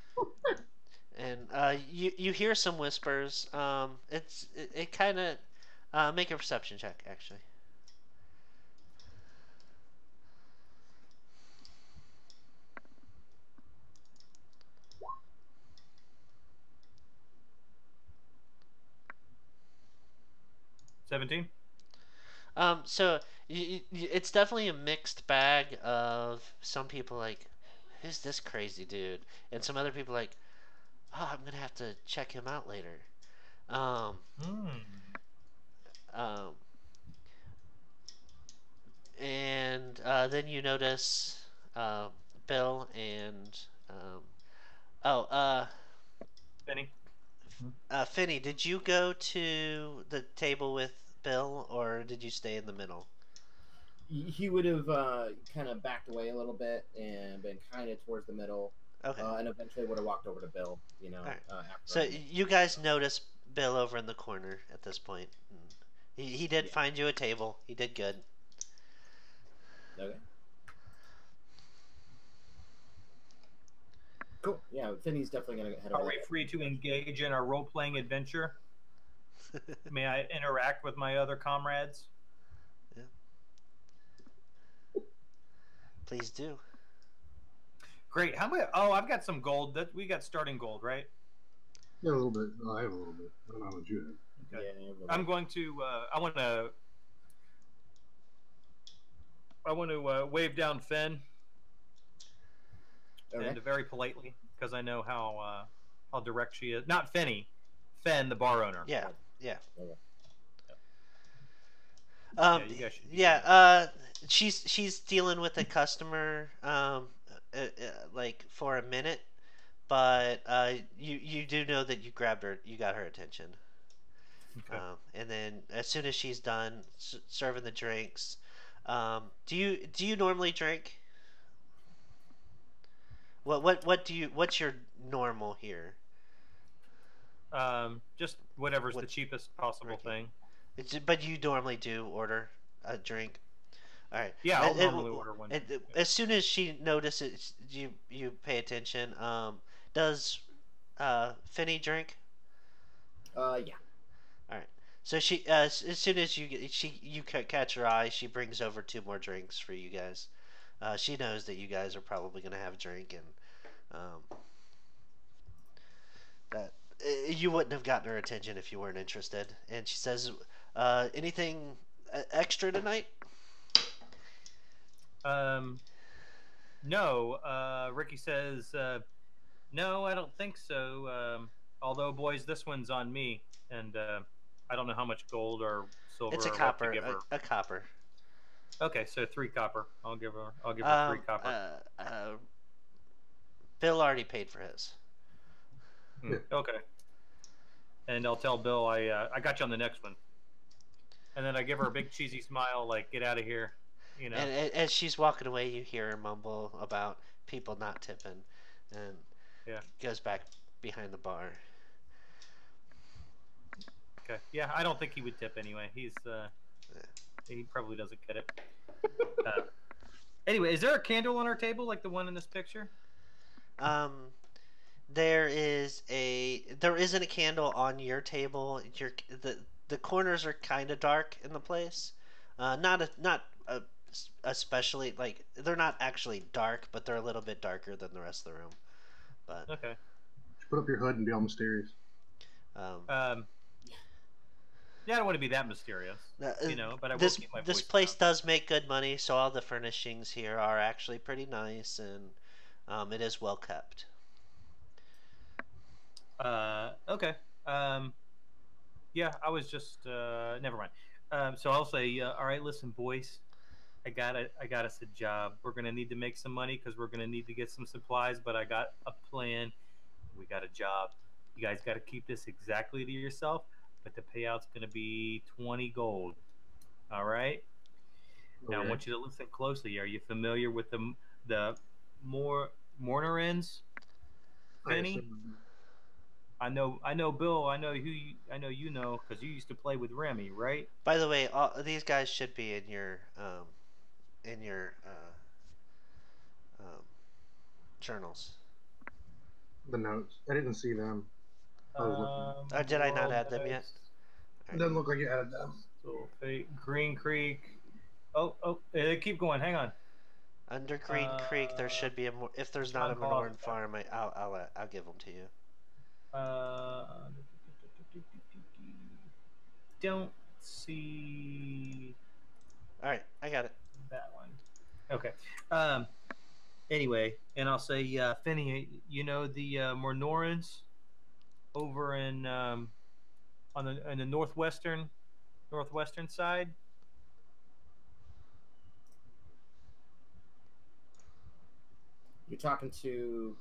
Speaker 4: And you hear some whispers. It kind of make a perception check actually.
Speaker 1: $17.
Speaker 4: So it's definitely a mixed bag of some people like, who's this crazy dude, and some other people like, oh, I'm gonna have to check him out later. Um, um, and then you notice Bill and oh,
Speaker 1: Benny.
Speaker 4: Finney, did you go to the table with Bill, or did you stay in the middle?
Speaker 5: He would have kind of backed away a little bit and been kind of towards the middle.
Speaker 4: Okay.
Speaker 5: And eventually would have walked over to Bill,
Speaker 4: Right.
Speaker 5: after.
Speaker 4: So you guys notice Bill over in the corner at this point. He did find you a table. He did good.
Speaker 5: Okay. Cool. Yeah, Finney's definitely going to head over.
Speaker 1: Are we free to engage in our role-playing adventure? May I interact with my other comrades?
Speaker 4: Yeah. Please do.
Speaker 1: Great. How much? Oh, I've got some gold. That we got starting gold, right?
Speaker 3: Yeah, a little bit. No, I have a little bit. I don't know how much you have.
Speaker 1: Okay.
Speaker 5: Yeah,
Speaker 1: I'm going to. I want to wave down Finn,
Speaker 5: Okay.
Speaker 1: and very politely, because I know how direct she is. Not Fenny, Fen, the bar owner.
Speaker 4: Yeah. Yeah.
Speaker 5: Okay.
Speaker 1: Yeah, you guys should.
Speaker 4: Yeah. She's dealing with a customer. Like for a minute, but you do know that you grabbed her. You got her attention.
Speaker 1: Okay.
Speaker 4: And then as soon as she's done serving the drinks, do you normally drink? What do you what's your normal here?
Speaker 1: Just whatever's the
Speaker 4: What's
Speaker 1: cheapest possible
Speaker 4: drinking?
Speaker 1: thing.
Speaker 4: But you normally do order a drink. All right.
Speaker 1: Yeah, I'll normally order one.
Speaker 4: As soon as she notices you pay attention. Does Finny drink?
Speaker 5: Yeah.
Speaker 4: All right. So she as soon as you catch her eye, she brings over two more drinks for you guys. She knows that you guys are probably gonna have a drink, and that you wouldn't have gotten her attention if you weren't interested. And she says, "Anything extra tonight?"
Speaker 1: No. Ricky says, no, I don't think so. Although, boys, this one's on me, and I don't know how much gold or silver
Speaker 4: It's a
Speaker 1: or what
Speaker 4: copper.
Speaker 1: to give her.
Speaker 4: A copper.
Speaker 1: Okay, so 3 copper. I'll give her 3 copper.
Speaker 4: Bill already paid for his.
Speaker 1: Okay. And I'll tell Bill I got you on the next one. And then I give her a big cheesy smile, like, get out of here. You know.
Speaker 4: And as she's walking away, you hear her mumble about people not tipping, and goes back behind the bar.
Speaker 1: Okay. Yeah, I don't think he would tip anyway. He probably doesn't get it. Anyway, is there a candle on our table like the one in this picture?
Speaker 4: There isn't a candle on your table. The corners are kind of dark in the place. Not especially, like, they're not actually dark, but they're a little bit darker than the rest of the room. But
Speaker 1: okay.
Speaker 3: Put up your hood and be all mysterious.
Speaker 1: Yeah, I don't want to be that mysterious, but I will keep my voice
Speaker 4: This place
Speaker 1: down.
Speaker 4: does make good money, so all the furnishings here are actually pretty nice, and it is well kept.
Speaker 1: Okay. Yeah, I was just never mind. So I'll say, all right, listen, boys, I got us a job. We're gonna need to make some money because we're gonna need to get some supplies. But I got a plan. We got a job. You guys got to keep this exactly to yourself. But the payout's gonna be 20 gold. All right. Now I want you to listen closely. Are you familiar with the Mourner Inns, Penny? I know, Bill. I know you know because you used to play with Remy, right?
Speaker 4: By the way, these guys should be in your journals.
Speaker 3: The notes. I didn't see them.
Speaker 4: Did I not add them yet?
Speaker 3: It doesn't look like you added them.
Speaker 1: So, Green Creek. Oh, keep going. Hang on.
Speaker 4: Under Green Creek, there should be if there's not a Minoran farm, I'll give them to you.
Speaker 1: Don't see.
Speaker 4: All right, I got it.
Speaker 1: That one. Okay. Anyway, and I'll say, Finny, you know the Mornorans over in the northwestern side.
Speaker 5: You're talking to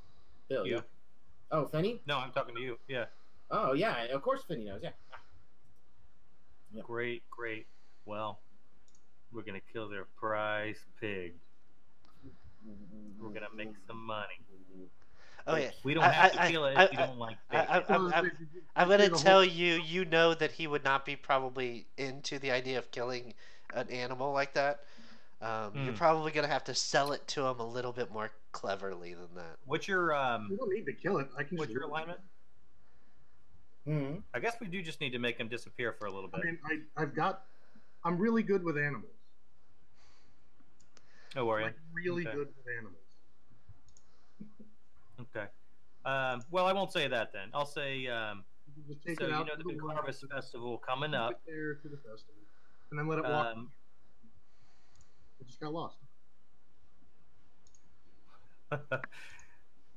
Speaker 5: Bill.
Speaker 1: Yeah.
Speaker 5: Oh, Finny?
Speaker 1: No, I'm talking to you. Yeah.
Speaker 5: Oh, yeah. Of course, Finny knows. Yeah. Yep.
Speaker 1: Great. Well, we're gonna kill their prize pig. We're gonna make some money.
Speaker 4: Oh yeah.
Speaker 1: We don't have to kill it if you don't like bacon.
Speaker 4: I'm gonna tell you. You know that he would not be probably into the idea of killing an animal like that. You're probably gonna have to sell it to him a little bit more cleverly than that.
Speaker 1: What's your
Speaker 3: You don't need to kill it. I can.
Speaker 1: What's your alignment? I guess we do just need to make him disappear for a little bit.
Speaker 3: I mean, I'm really good with animals.
Speaker 1: Oh, are you?
Speaker 3: Like, really good with animals.
Speaker 1: Okay. Well, I won't say that then. I'll say,
Speaker 3: just take
Speaker 1: so
Speaker 3: it out
Speaker 1: the big harvest festival coming up.
Speaker 3: There to the festival, and then let it walk. It just got lost.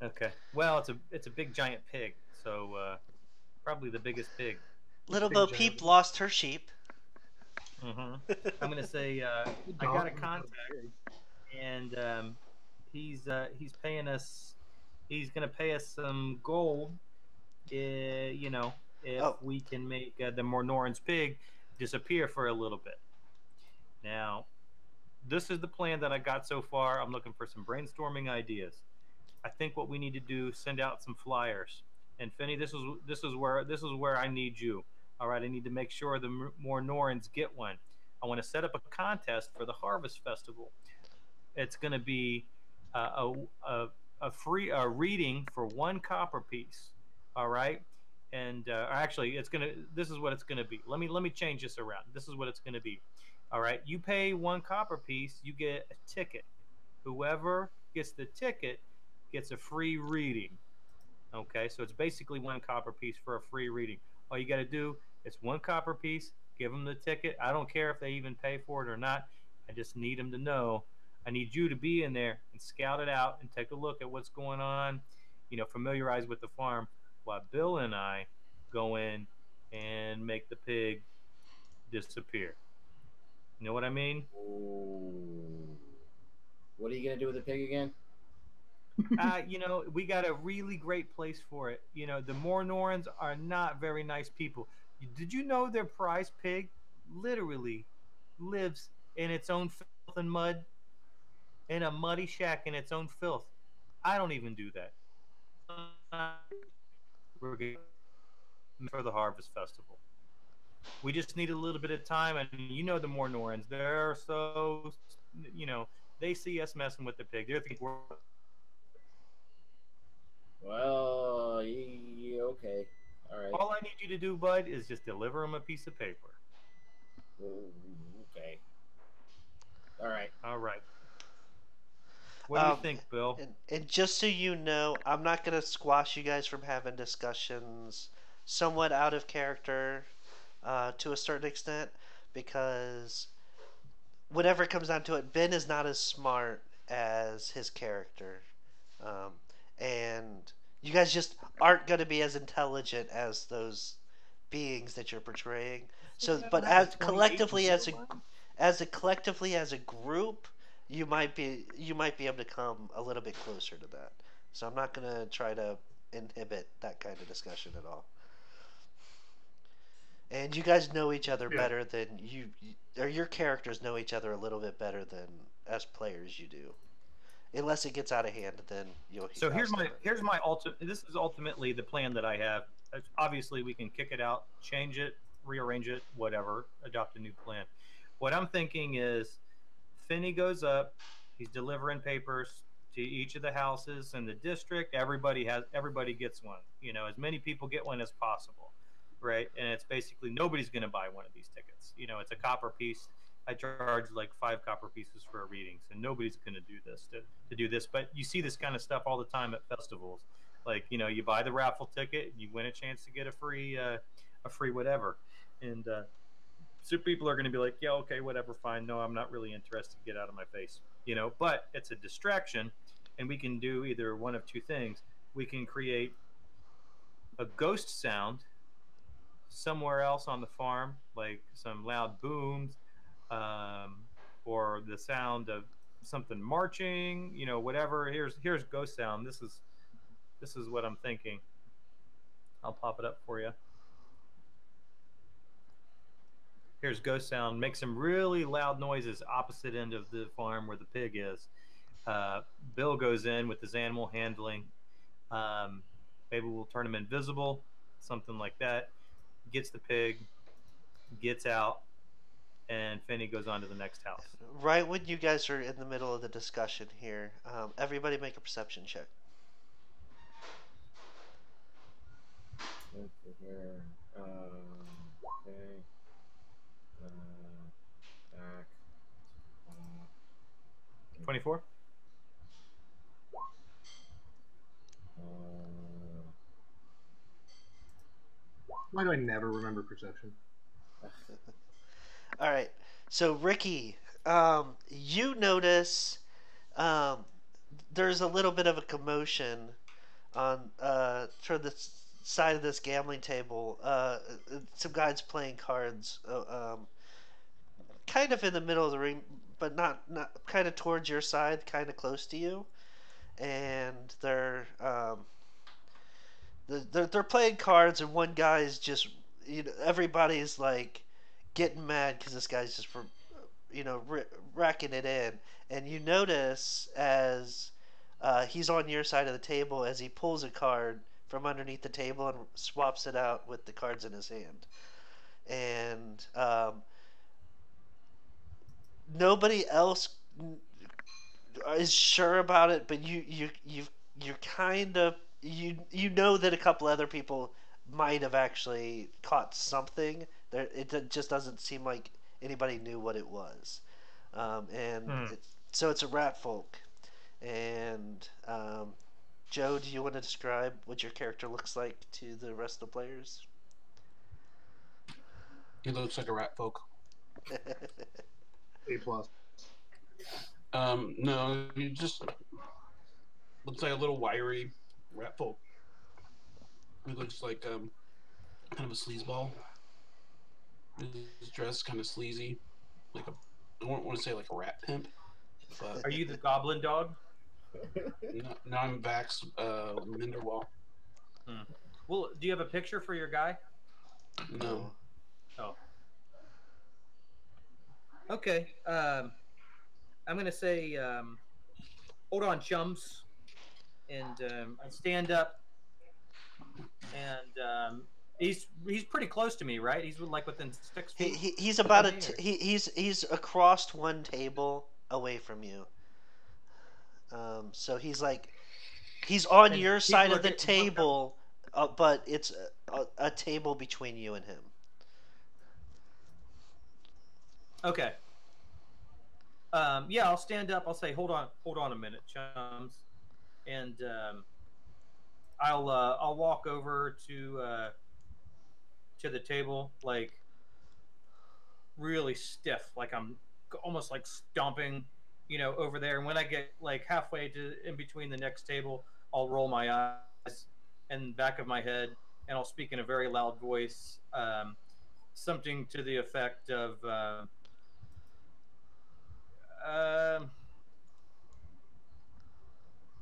Speaker 1: Okay. Well, it's a big giant pig, so probably the biggest pig.
Speaker 4: Little Bo Peep lost her sheep.
Speaker 1: hmm I'm gonna say
Speaker 3: The
Speaker 1: I got
Speaker 3: dog
Speaker 1: a
Speaker 3: went for the
Speaker 1: contact,
Speaker 3: pig.
Speaker 1: and he's paying us. He's gonna pay us some gold. You know, if
Speaker 4: Oh,
Speaker 1: we can make the Mornoran's pig disappear for a little bit. Now, this is the plan that I got so far. I'm looking for some brainstorming ideas. I think what we need to do send out some flyers. And Finney, this is where I need you. All right, I need to make sure the more Norans get one. I want to set up a contest for the Harvest Festival. It's going to be a free reading for one copper piece. All right, and actually, it's gonna. This is what it's going to be. Let me change this around. This is what it's going to be. All right, you pay one copper piece, you get a ticket. Whoever gets the ticket gets a free reading. Okay, so it's basically one copper piece for a free reading. All you got to do is one copper piece, give them the ticket. I don't care if they even pay for it or not. I just need them to know. I need you to be in there and scout it out and take a look at what's going on, familiarize with the farm while Bill and I go in and make the pig disappear. You know what I mean?
Speaker 5: Ooh. What are you gonna do with the pig again?
Speaker 1: We got a really great place for it. The Mornorans are not very nice people. Did you know their prize pig literally lives in its own filth and mud, in a muddy shack in its own filth? I don't even do that. We're going for the Harvest Festival. We just need a little bit of time, and the Mornorans, they're so, you know, they see us messing with the pig. They're thinking we're
Speaker 5: Well, okay. All right.
Speaker 1: all I need you to do, bud, is just deliver them a piece of paper.
Speaker 5: Ooh, okay. All right.
Speaker 1: All right. What do you
Speaker 4: um,
Speaker 1: think, Bill?
Speaker 4: and just so you know, I'm not gonna squash you guys from having discussions somewhat out of character, to a certain extent, because whenever it comes down to it, Ben is not as smart as his character, um, and you guys just aren't going to be as intelligent as those beings that you're portraying.
Speaker 1: Say
Speaker 4: So,
Speaker 1: I
Speaker 4: but
Speaker 1: don't have a
Speaker 4: as
Speaker 1: 28 and
Speaker 4: collectively
Speaker 1: 0,
Speaker 4: as a
Speaker 1: bud?
Speaker 4: collectively as a group, you might be able to come a little bit closer to that. So I'm not going to try to inhibit that kind of discussion at all. And you guys know each other
Speaker 3: Yeah.
Speaker 4: better than or your characters know each other a little bit better than as players you do. Unless it gets out of hand, then you'll
Speaker 1: So
Speaker 4: I'll
Speaker 1: here's
Speaker 4: step
Speaker 1: my
Speaker 4: in.
Speaker 1: here's my ultimate. This is ultimately the plan that I have. Obviously, we can kick it out, change it, rearrange it, whatever, adopt a new plan. What I'm thinking is, Finney goes up. He's delivering papers to each of the houses in the district. Everybody gets one. As many people get one as possible, right? And it's basically nobody's going to buy one of these tickets. It's a copper piece. I charge like 5 copper pieces for a readings, and nobody's going to do this to do this. But you see this kind of stuff all the time at festivals. Like you buy the raffle ticket, you win a chance to get a free whatever, and so people are going to be like, yeah, okay, whatever, fine. No, I'm not really interested. Get out of my face. But it's a distraction, and we can do either one of two things. We can create a ghost sound somewhere else on the farm, like some loud booms, um, or the sound of something marching. Whatever. Here's ghost sound. This is what I'm thinking. I'll pop it up for you. Here's ghost sound. Make some really loud noises opposite end of the farm where the pig is. Uh, Bill goes in with his animal handling. Um, Maybe we'll turn him invisible, something like that. Gets the pig, gets out, and Finney goes on to the next house.
Speaker 4: Right when you guys are in the middle of the discussion here, everybody make a perception check.
Speaker 5: Let's see here. Okay. Back. Uh,
Speaker 1: 24.
Speaker 5: uh,
Speaker 3: Why do I never remember perception?
Speaker 4: All right. So Ricky, you notice um, there's a little bit of a commotion on toward the side of this gambling table. Some guys playing cards. kind of in the middle of the ring, but not kind of towards your side, kind of close to you, and they're playing cards, and one guy's just, everybody's like getting mad because this guy's just racking it in, and you notice as he's on your side of the table as he pulls a card from underneath the table and swaps it out with the cards in his hand, and nobody else is sure about it, but you kind of you know that a couple other people might have actually caught something. There, it just doesn't seem like anybody knew what it was, and so it's a rat folk. And Joe, do you want to describe what your character looks like to the rest of the players?
Speaker 2: He looks like a rat folk.
Speaker 3: A plus.
Speaker 2: No, he just looks like a little wiry rat folk. He looks like kind of a sleazeball. His dress kind of sleazy, like a, I don't want to say like a rat pimp. But
Speaker 1: Are you the goblin dog?
Speaker 2: no, I'm Vax Minderwall.
Speaker 1: Well, do you have a picture for your guy?
Speaker 2: No.
Speaker 1: Oh. Okay. I'm gonna say, hold on, chums, and I stand up, and he's pretty close to me, right? He's like within 6 feet.
Speaker 4: He's about he's across one table away from you. So he's on
Speaker 1: And
Speaker 4: your
Speaker 1: he's
Speaker 4: side of the
Speaker 1: looking-
Speaker 4: table, but it's a table between you and him.
Speaker 1: Okay. Yeah, I'll stand up. I'll say, hold on a minute, chums, and I'll walk over to the table, like really stiff, like I'm almost like stomping, over there. And when I get like halfway to in between the next table, I'll roll my eyes and back of my head, and I'll speak in a very loud voice, something to the effect of.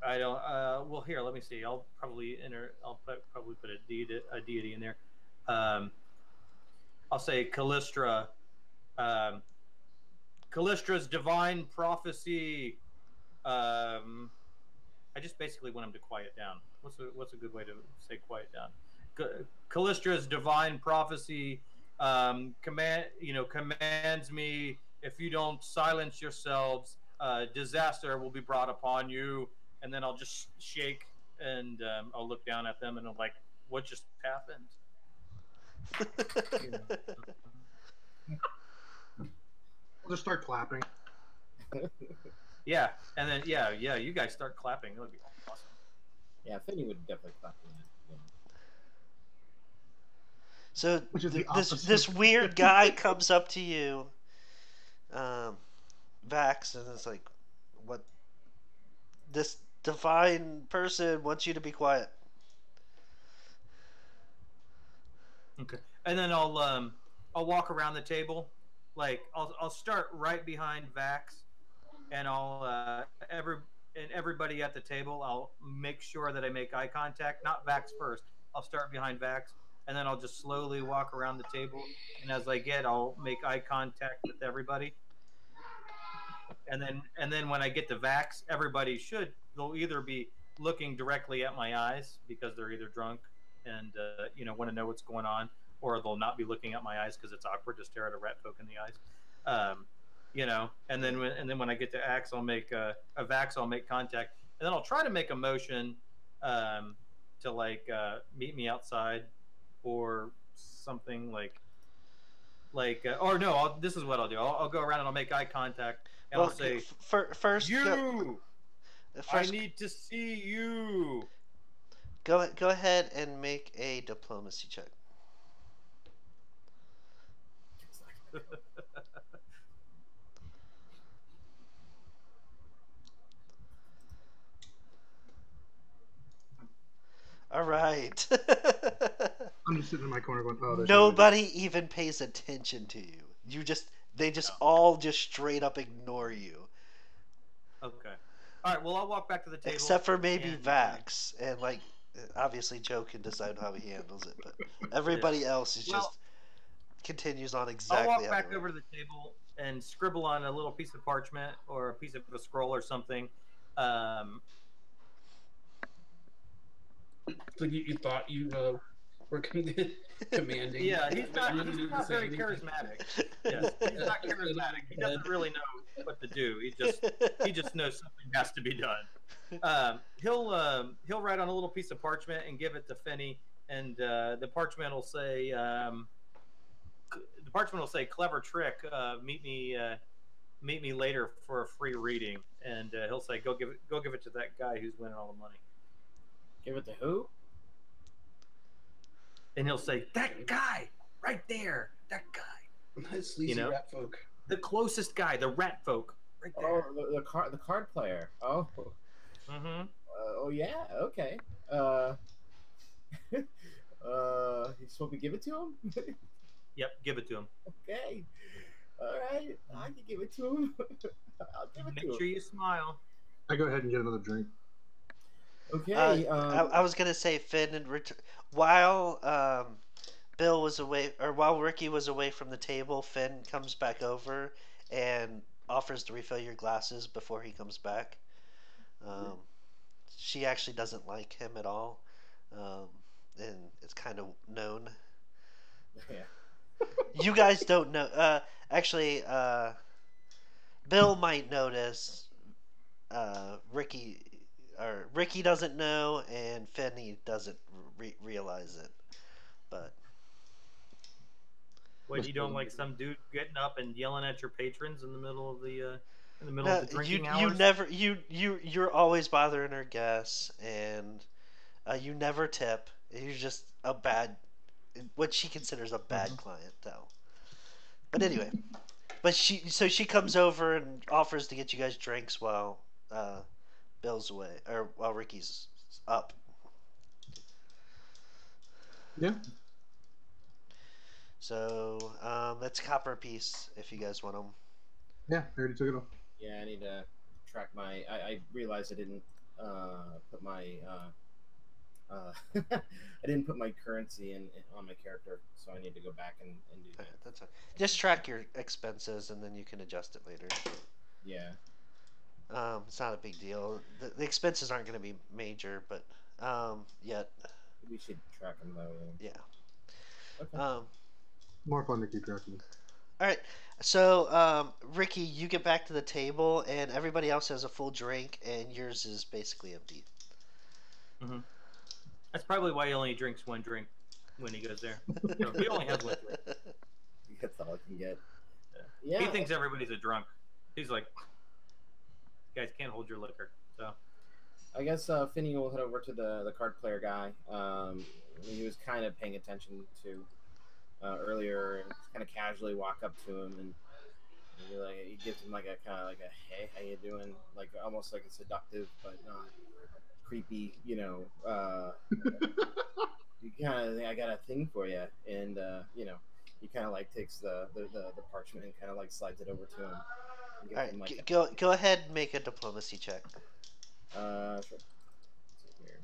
Speaker 1: I don't. Well, here, let me see. I'll probably put a deity in there. I'll say Callistra. Callistra's divine prophecy. I just basically want him to quiet down. What's a good way to say quiet down? Callistra's divine prophecy commands me, if you don't silence yourselves, disaster will be brought upon you. And then I'll just shake, and I'll look down at them, and I'm like, what just happened?
Speaker 3: We'll just start clapping.
Speaker 1: Yeah, and then yeah, you guys start clapping. That would be awesome.
Speaker 5: Yeah, Finny would definitely clap for that. Yeah.
Speaker 4: So
Speaker 3: Which is the
Speaker 4: this
Speaker 3: opposite.
Speaker 4: weird guy comes up to you, Vax, and it's like, what? This divine person wants you to be quiet.
Speaker 1: Okay, and then I'll walk around the table, like I'll start right behind Vax, and I'll everybody at the table. I'll make sure that I make eye contact. Not Vax first. I'll start behind Vax, and then I'll just slowly walk around the table. And as I I'll make eye contact with everybody. And then when I get to Vax, they'll either be looking directly at my eyes because they're either drunk and want to know what's going on, or they'll not be looking at my eyes because it's awkward to stare at a rat folk in the eyes. And then when I get to Vax, I'll make I'll make contact, and then I'll try to make a motion to meet me outside or something or no, this is what I'll do. I'll go around and I'll make eye contact, and I'll say,
Speaker 4: first
Speaker 1: you. I need to see you.
Speaker 4: Go ahead and make a diplomacy check. All right.
Speaker 3: I'm just sitting in my corner going, oh, there's
Speaker 4: Nobody even pays attention to you. You just They just
Speaker 1: No.
Speaker 4: all just straight up ignore you.
Speaker 1: Okay. All right. Well, I'll walk back to the table.
Speaker 4: Except for maybe
Speaker 1: and,
Speaker 4: Vax. And, like, obviously Joe can decide how he handles it. But everybody else is
Speaker 1: Well,
Speaker 4: just continues on
Speaker 1: I'll
Speaker 4: exactly
Speaker 1: walk
Speaker 4: how
Speaker 1: back
Speaker 4: they
Speaker 1: over
Speaker 4: were.
Speaker 1: to the table and scribble on a little piece of parchment or a piece of a scroll or something.
Speaker 2: So you thought you were commanding.
Speaker 1: Yeah, he's
Speaker 2: but you
Speaker 1: not.
Speaker 2: really
Speaker 1: He's
Speaker 2: didn't
Speaker 1: not
Speaker 2: say
Speaker 1: very
Speaker 2: anything.
Speaker 1: charismatic. Yes, he's not charismatic. He doesn't really know what to do. He just knows something has to be done. He'll write on a little piece of parchment and give it to Finney, and the parchment will say "clever trick. Meet me later for a free reading." And he'll say, go give it to that guy who's winning all the money."
Speaker 5: Give it to who?
Speaker 1: And he'll say, "That guy right there, that guy,
Speaker 2: Sleazy rat folk.
Speaker 1: the closest guy, the rat folk, right
Speaker 5: Oh,
Speaker 1: there."
Speaker 5: the card player. Oh.
Speaker 1: Mm-hmm.
Speaker 5: Oh yeah. Okay. He's supposed to give it to him.
Speaker 1: Yep, give it to him.
Speaker 5: Okay. All right. I can give it to him. I'll give it
Speaker 1: Make
Speaker 5: to him.
Speaker 1: sure you smile.
Speaker 3: I go ahead and get another drink.
Speaker 5: Okay.
Speaker 4: I was gonna say Finn and while Bill was away, or while Ricky was away from the table, Finn comes back over and offers to refill your glasses before he comes back. She actually doesn't like him at all, and it's kind of known.
Speaker 5: Yeah.
Speaker 4: You guys don't know. Actually, Bill might notice. Ricky doesn't know, and Finney doesn't realize it. But
Speaker 1: What, you don't like some dude getting up and yelling at your patrons in the middle of the drinking hours?
Speaker 4: you're always bothering her guests, and you never tip. You're just what she considers a bad clientele. But anyway, she comes over and offers to get you guys drinks while Bill's away, or while Ricky's up.
Speaker 3: Yeah.
Speaker 4: So that's copper a piece if you guys want them.
Speaker 3: Yeah, I already took it off.
Speaker 5: Yeah, I need to track my. I realized I didn't put my. I didn't put my currency in on my character, so I need to go back and do that.
Speaker 4: That's fine. Just track your expenses, and then you can adjust it later.
Speaker 5: Yeah.
Speaker 4: It's not a big deal. The expenses aren't going to be major, but yet.
Speaker 5: We should track them though.
Speaker 4: Yeah.
Speaker 5: Okay.
Speaker 3: More fun to keep track of.
Speaker 4: All right. So, Ricky, you get back to the table, and everybody else has a full drink, and yours is basically empty.
Speaker 1: Mm-hmm. That's probably why he only drinks one drink when he goes there. So he only has one drink.
Speaker 5: That's all I can get.
Speaker 1: Yeah.
Speaker 5: Yeah.
Speaker 1: He thinks everybody's a drunk. He's like, "You guys can't hold your liquor." So
Speaker 5: I guess Finney will head over to the card player guy. He was kind of paying attention to earlier, and kind of casually walk up to him, and he gives him like a kind of like a "Hey, how you doing?" Like almost like a seductive but not creepy, you kind of, "I got a thing for you," and he kind of like takes the parchment and kind of like slides it over to him.
Speaker 4: All right, go ahead and make a diplomacy check.
Speaker 5: Sure. Let's see here.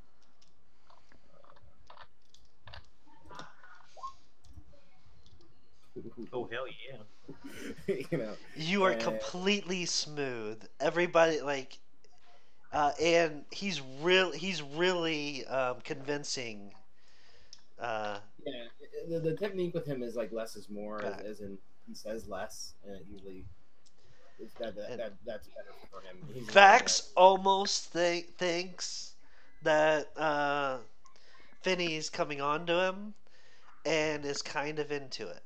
Speaker 1: oh hell yeah!
Speaker 4: You are completely smooth. Everybody and he's really convincing.
Speaker 5: Yeah, the technique with him is like less is more, as in he says less, and it usually that's better for him.
Speaker 4: Vax almost thinks that Finney's coming on to him, and is kind of into it.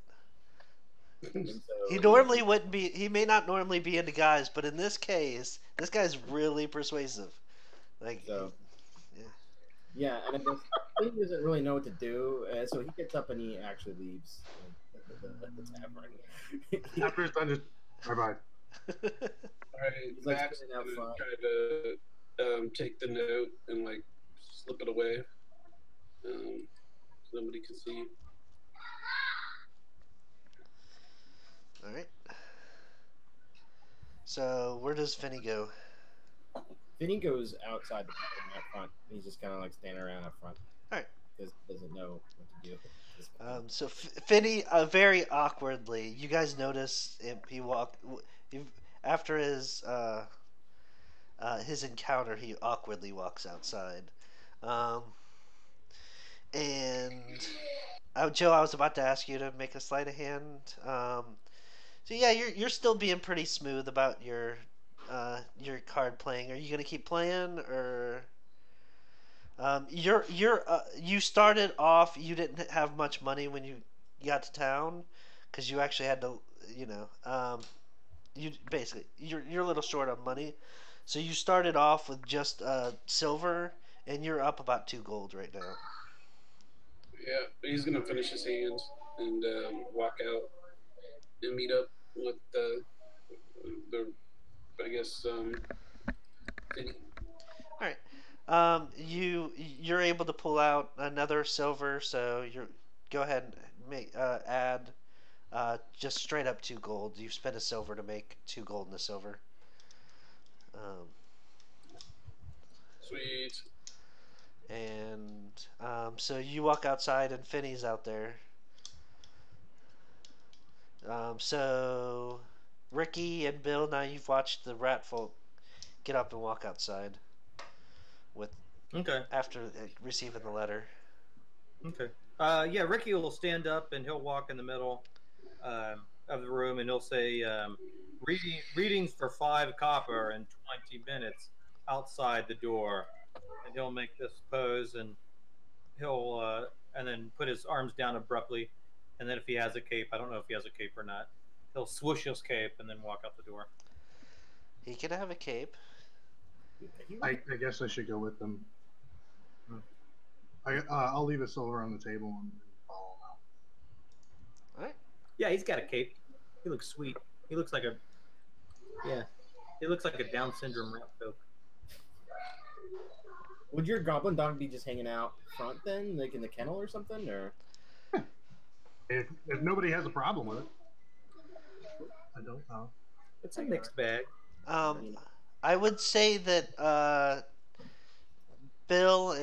Speaker 4: He normally wouldn't be. He may not normally be into guys, but in this case, this guy's really persuasive.
Speaker 5: Yeah, and I guess he doesn't really know what to do, so he gets up and he actually leaves the tavern.
Speaker 3: After it's done, just bye-bye.
Speaker 2: Alright,
Speaker 5: like
Speaker 2: Max
Speaker 5: sitting out
Speaker 2: gonna
Speaker 5: front.
Speaker 2: try to take the note and like slip it away. So nobody can see.
Speaker 4: All right. So where does Finny go?
Speaker 5: Vinny goes outside the building out front. He's just kind of like standing around out front.
Speaker 4: All right.
Speaker 5: Because he doesn't know what to do at this point.
Speaker 4: So Finny, very awkwardly, you guys notice he walked after his encounter. He awkwardly walks outside, um, and Joe, I was about to ask you to make a sleight of hand. So yeah, you're still being pretty smooth about your card playing. Are you gonna keep playing or? You started off. You didn't have much money when you got to town, because you actually had to, you basically you're a little short on money, so you started off with just silver, and you're up about 2 gold right now.
Speaker 2: Yeah, he's gonna finish his hand and walk out and meet up with the I guess Vinny.
Speaker 4: All right. You're able to pull out another silver, so you go ahead and make add just straight up 2 gold. You spent a silver to make 2 gold in the silver. Um,
Speaker 2: Sweet.
Speaker 4: and so you walk outside, and Finney's out there. So Ricky and Bill, now you've watched the rat folk get up and walk outside with
Speaker 1: Okay.
Speaker 4: after receiving the letter.
Speaker 1: Okay. Yeah, Ricky will stand up and he'll walk in the middle of the room and he'll say, readings for 5 copper in 20 minutes outside the door. And he'll make this pose and he'll and then put his arms down abruptly. And then if he has a cape, I don't know if he has a cape or not, he'll swoosh his cape and then walk out the door.
Speaker 4: He can have a cape.
Speaker 3: I guess I should go with them. I'll leave a silver on the table and follow him out.
Speaker 4: All right.
Speaker 1: Yeah, he's got a cape. He looks sweet. He looks like a he looks like a Down syndrome rat folk.
Speaker 5: Would your goblin dog be just hanging out front then, like in the kennel or something, or?
Speaker 3: If nobody has a problem with it, I don't know.
Speaker 1: It's a mixed bag.
Speaker 4: I would say that Bill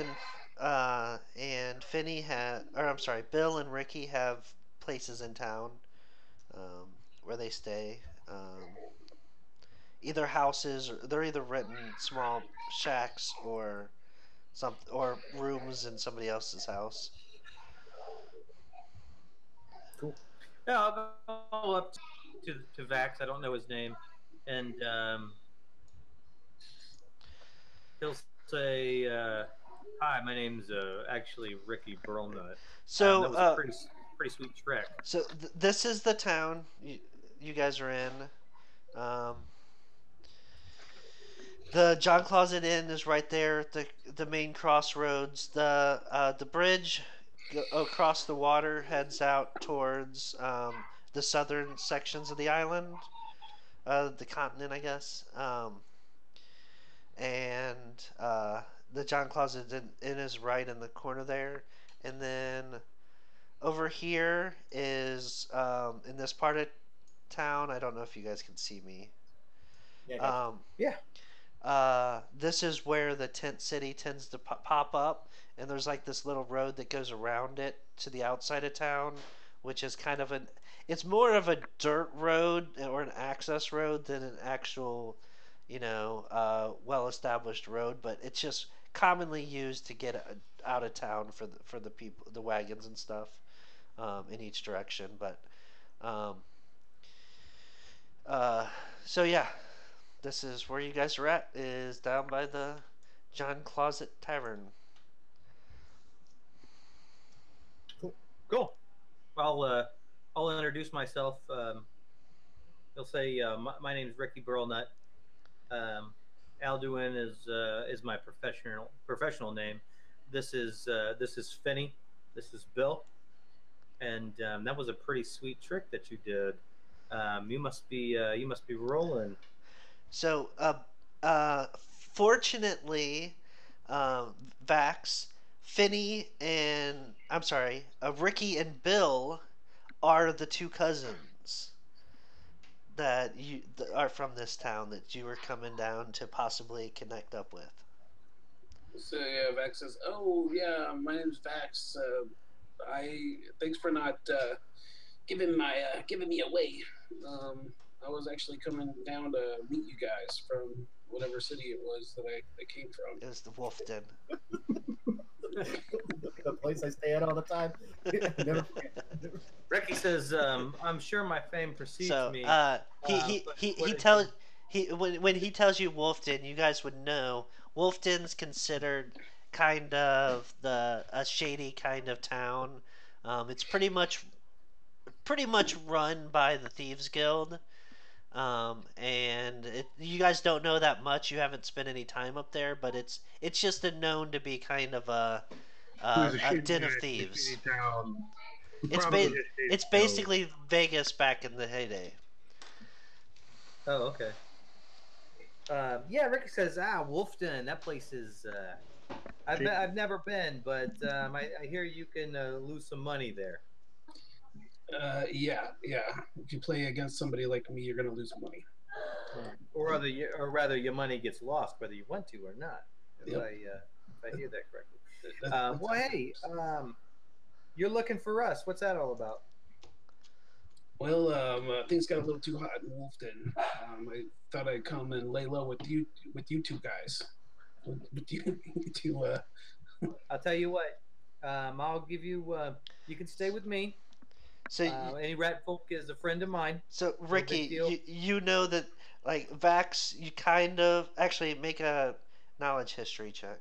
Speaker 4: and Finney have, or I'm sorry, Bill and Ricky have places in town where they stay. Either houses, or they're either renting small shacks or rooms in somebody else's house.
Speaker 1: Cool. Yeah, I'll go up to Vax. I don't know his name, and he'll say, "Hi, my name's actually Ricky Burlnut."
Speaker 4: So
Speaker 1: that was a pretty sweet trick.
Speaker 4: So this is the town you guys are in. The John Closet Inn is right there at the main crossroads. The bridge across the water heads out towards the southern sections of the island, the continent, I guess. And the John Closet Inn is right in the corner there. And then over here is in this part of town. I don't know if you guys can see me.
Speaker 5: Yeah.
Speaker 1: Yeah.
Speaker 4: This is where the tent city tends to pop up, and there's like this little road that goes around it to the outside of town, which is kind of it's more of a dirt road or an access road than an actual, well-established road, but it's just commonly used to get out of town for the people, the wagons and stuff, in each direction. But so yeah. This is where you guys are at, is down by the John Closet Tavern.
Speaker 1: Cool. I'll introduce myself. He'll say, "My name's Ricky Burlnut. Alduin is my professional name. This is Finney. This is Bill. And that was a pretty sweet trick that you did. You must be rolling."
Speaker 4: So, fortunately, Vax, Finney, and Ricky and Bill are the 2 cousins. that are from this town that you were coming down to possibly connect up with?
Speaker 2: So yeah, Vax says, "Oh yeah, my name's Vax. I thanks for not giving me away. I was actually coming down to meet you guys from whatever city it was that I came from."
Speaker 4: It was the Wolf Den.
Speaker 5: The place I stay at all the time. Never forget.
Speaker 1: Ricky says, "I'm sure my fame precedes
Speaker 4: So
Speaker 1: me."
Speaker 4: he tells when he tells you Wolfden, you guys would know Wolfden's considered kind of a shady kind of town. It's pretty much run by the Thieves Guild. And you guys don't know that much. You haven't spent any time up there, but it's just known to be kind of
Speaker 3: Who's a
Speaker 4: a
Speaker 3: shitty
Speaker 4: den
Speaker 3: guy
Speaker 4: of
Speaker 3: in a
Speaker 4: thieves.
Speaker 3: shitty town.
Speaker 4: It's
Speaker 3: Probably
Speaker 4: ba-
Speaker 3: a shitty
Speaker 4: it's
Speaker 3: town.
Speaker 4: basically Vegas back in the heyday.
Speaker 1: Oh, okay. Yeah, Ricky says, Wolfden. That place is. I've never been, but I hear you can lose some money there.
Speaker 2: Yeah. If you play against somebody like me, you're gonna lose money.
Speaker 1: Or rather, your money gets lost whether you want to or not. If
Speaker 2: Yep.
Speaker 1: I hear that correctly.
Speaker 2: That's
Speaker 1: Well, hey, you're looking for us. What's that all about?
Speaker 2: Well, things got a little too hot in Wolfden. I thought I'd come and lay low with you two guys. With you two.
Speaker 1: I'll tell you what. I'll give you. You can stay with me.
Speaker 4: So
Speaker 1: Any rat folk is a friend of mine.
Speaker 4: so
Speaker 1: No big
Speaker 4: Ricky,
Speaker 1: deal.
Speaker 4: you know that like Vax, you kind of actually make a knowledge history check.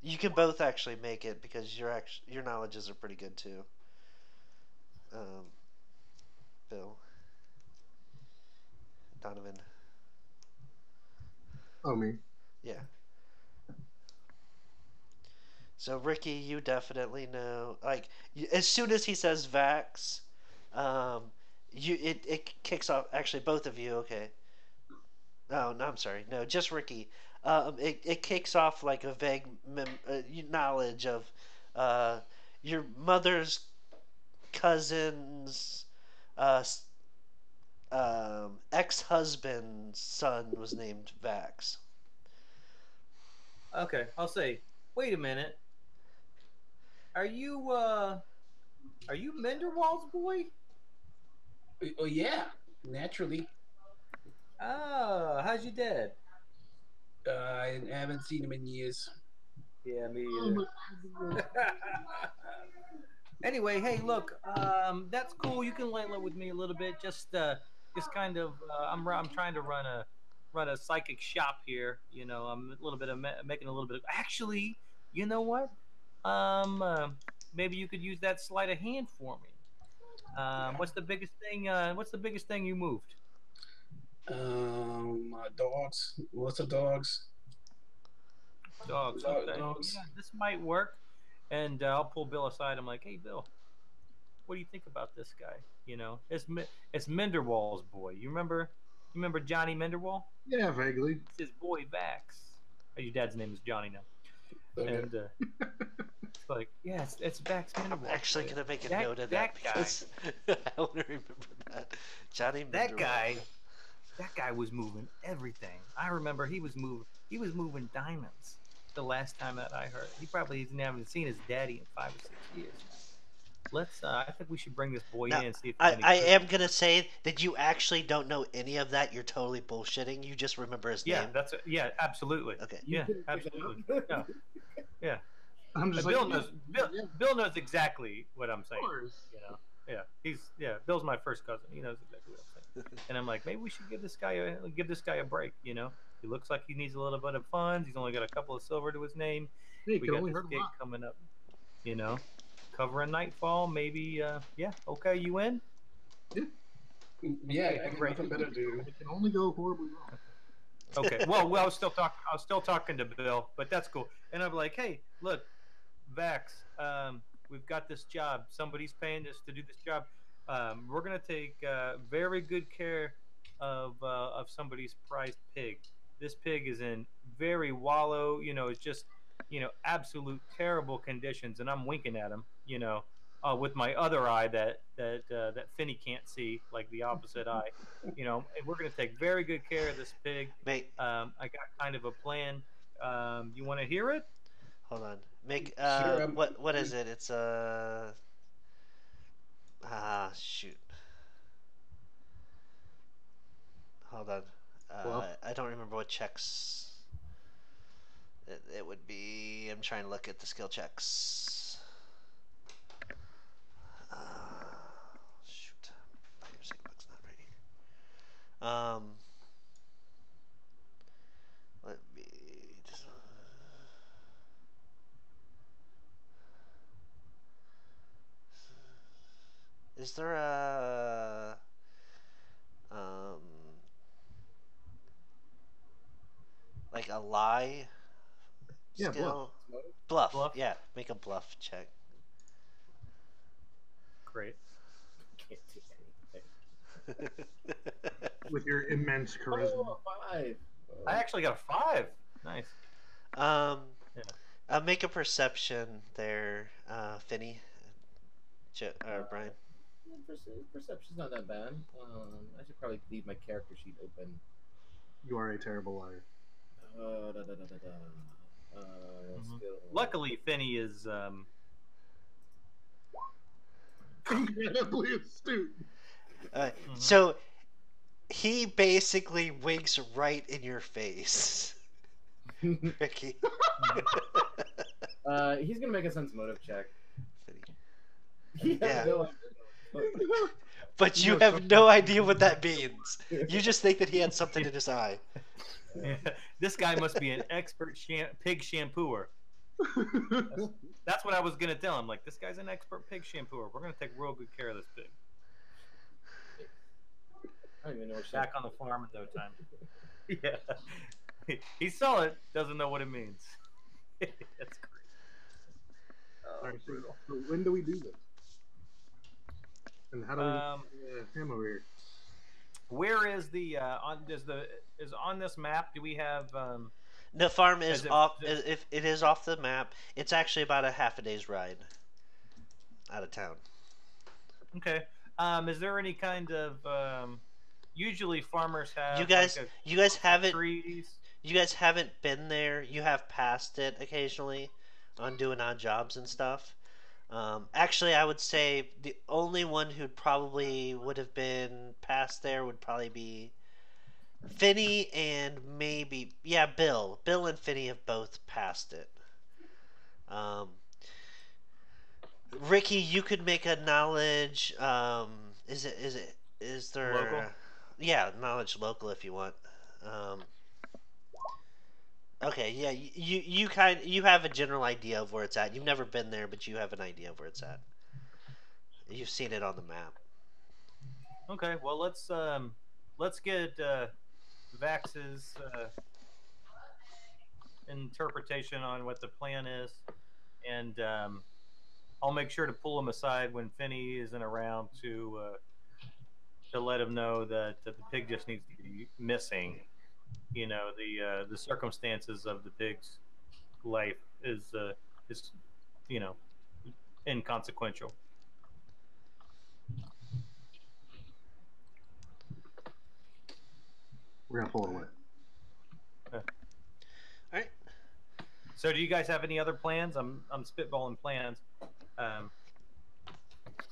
Speaker 4: You can both actually make it because your knowledges are pretty good too. Bill, Donovan,
Speaker 3: Oh, me.
Speaker 4: yeah. So Ricky, you definitely know. Like as soon as he says Vax, it kicks off. Actually, both of you. Okay. Oh no, I'm sorry. No, just Ricky. It kicks off like a vague knowledge of uh, your mother's cousin's uh, ex-husband's son was named Vax.
Speaker 1: Okay, I'll say. Wait a minute. Are you Menderwald's boy?
Speaker 2: Oh yeah, naturally.
Speaker 1: Oh, how's your dad?
Speaker 2: I haven't seen him in years.
Speaker 1: Yeah, me
Speaker 3: Oh,
Speaker 1: either. Anyway, hey, look, that's cool. You can lay low with me a little bit. Just kind of, I'm trying to run a psychic shop here. You know, I'm a little bit of making a little bit of. Actually, you know what? Maybe you could use that sleight of hand for me. What's the biggest thing? What's the biggest thing you moved?
Speaker 2: Dogs. Lots of dogs.
Speaker 1: Dogs. Okay.
Speaker 2: Dogs.
Speaker 1: Yeah, this might work. And I'll pull Bill aside. I'm like, hey, Bill, what do you think about this guy? You know, it's Menderwall's boy. You remember Johnny Menderwall?
Speaker 3: Yeah, vaguely.
Speaker 1: It's his boy Vax. Your dad's name is Johnny now.
Speaker 2: Okay.
Speaker 1: And it's like, yeah, it's Vax Menderwall.
Speaker 4: I'm actually gonna make a
Speaker 1: That-
Speaker 4: note of
Speaker 1: that
Speaker 4: that
Speaker 1: guy.
Speaker 4: because I want to remember that. Johnny
Speaker 1: That
Speaker 4: Menderwall.
Speaker 1: guy was moving everything. I remember he was moving diamonds the last time that I heard. He probably hasn't seen his daddy in 5 or 6 years. Let's. I think we should bring this boy
Speaker 4: Now,
Speaker 1: in and see if
Speaker 4: I am gonna say that you actually don't know any of that. You're totally bullshitting. You just remember his
Speaker 1: Yeah,
Speaker 4: name.
Speaker 1: yeah, absolutely.
Speaker 4: Okay.
Speaker 1: Yeah, absolutely. Yeah, yeah.
Speaker 3: I'm just
Speaker 1: Bill
Speaker 3: like,
Speaker 1: knows. Bill knows exactly what I'm
Speaker 3: of
Speaker 1: saying.
Speaker 3: course.
Speaker 1: You know. Yeah. Bill's my first cousin. He knows exactly what I'm saying. And I'm like, maybe we should give this guy a break. You know, he looks like he needs a little bit of funds. He's only got a couple of silver to his name.
Speaker 3: Hey, you
Speaker 1: We
Speaker 3: can
Speaker 1: got
Speaker 3: only
Speaker 1: this
Speaker 3: hurt
Speaker 1: gig
Speaker 3: one.
Speaker 1: coming up. You know, covering Nightfall. Maybe. Yeah. Okay, you in?
Speaker 2: Yeah, I got nothing better to do.
Speaker 3: It can only go horribly wrong.
Speaker 1: Okay. Well, I was still talking to Bill, but that's cool. And I'm like, hey, look, Vax, we've got this job. Somebody's paying us to do this job. We're gonna take very good care of somebody's prized pig. This pig is in very wallow, it's just, absolute terrible conditions. And I'm winking at him, with my other eye that Finny can't see, like the opposite eye. And we're going to take very good care of this pig.
Speaker 4: Make
Speaker 1: I got kind of a plan. You want to hear it?
Speaker 4: hold on. Make
Speaker 2: Sure.
Speaker 4: what is it? It's shoot. Hold on.
Speaker 3: Bluff.
Speaker 4: I don't remember what checks. It would be. I'm trying to look at the skill checks. Shoot. Here's book's not right here. Let me. Is there a like a lie
Speaker 3: Yeah,
Speaker 4: skill?
Speaker 3: bluff.
Speaker 4: Bluff.
Speaker 1: Bluff?
Speaker 4: Yeah, make a bluff check.
Speaker 1: Great.
Speaker 5: Can't do anything.
Speaker 3: With your immense charisma.
Speaker 5: Oh, 5.
Speaker 1: I actually got a 5. Nice.
Speaker 4: um,
Speaker 1: Yeah.
Speaker 4: make a perception there, Finny, or Brian.
Speaker 5: Perception's not that bad. I should probably leave my character sheet open.
Speaker 3: You are a terrible liar.
Speaker 5: Skill.
Speaker 1: Luckily, Finny is
Speaker 3: Incredibly astute.
Speaker 4: So he basically winks right in your face, Ricky.
Speaker 5: He's gonna make a sense motive check.
Speaker 4: Yeah.
Speaker 5: No,
Speaker 4: But you have no idea what that means. You just think that he had something in his eye.
Speaker 1: This guy must be an expert pig shampooer. That's what I was gonna tell him. Like, this guy's an expert pig shampooer. We're gonna take real good care of this pig.
Speaker 5: I don't even know what
Speaker 1: Back on the farm in no time. Yeah, he saw it. Doesn't know what it means. That's great.
Speaker 3: All right, so when do we do this? And how do we get him over here?
Speaker 1: Where is the is on this map? Do we have?
Speaker 4: The farm is
Speaker 1: As if-
Speaker 4: off. If it is off the map, it's actually about a half a day's ride out of town.
Speaker 1: Okay. Is there any kind of usually farmers have
Speaker 4: You guys,
Speaker 1: like
Speaker 4: you guys haven't,
Speaker 1: trees?
Speaker 4: you guys haven't been there. You have passed it occasionally, on doing odd jobs and stuff. Actually, I would say the only one who probably would have been past there would probably be Finny and maybe Bill. Bill and Finny have both passed it. Ricky, you could make a knowledge. Is there
Speaker 1: Local?
Speaker 4: Yeah, knowledge local if you want. Okay, yeah, you have a general idea of where it's at. You've never been there, but you have an idea of where it's at. You've seen it on the map.
Speaker 1: Okay. Well, let's get Vax's interpretation on what the plan is, and I'll make sure to pull him aside when Finny isn't around to let him know that the pig just needs to be missing. The circumstances of the pig's life is inconsequential.
Speaker 3: We're gonna pull it away.
Speaker 4: All right.
Speaker 1: So, do you guys have any other plans? I'm spitballing plans.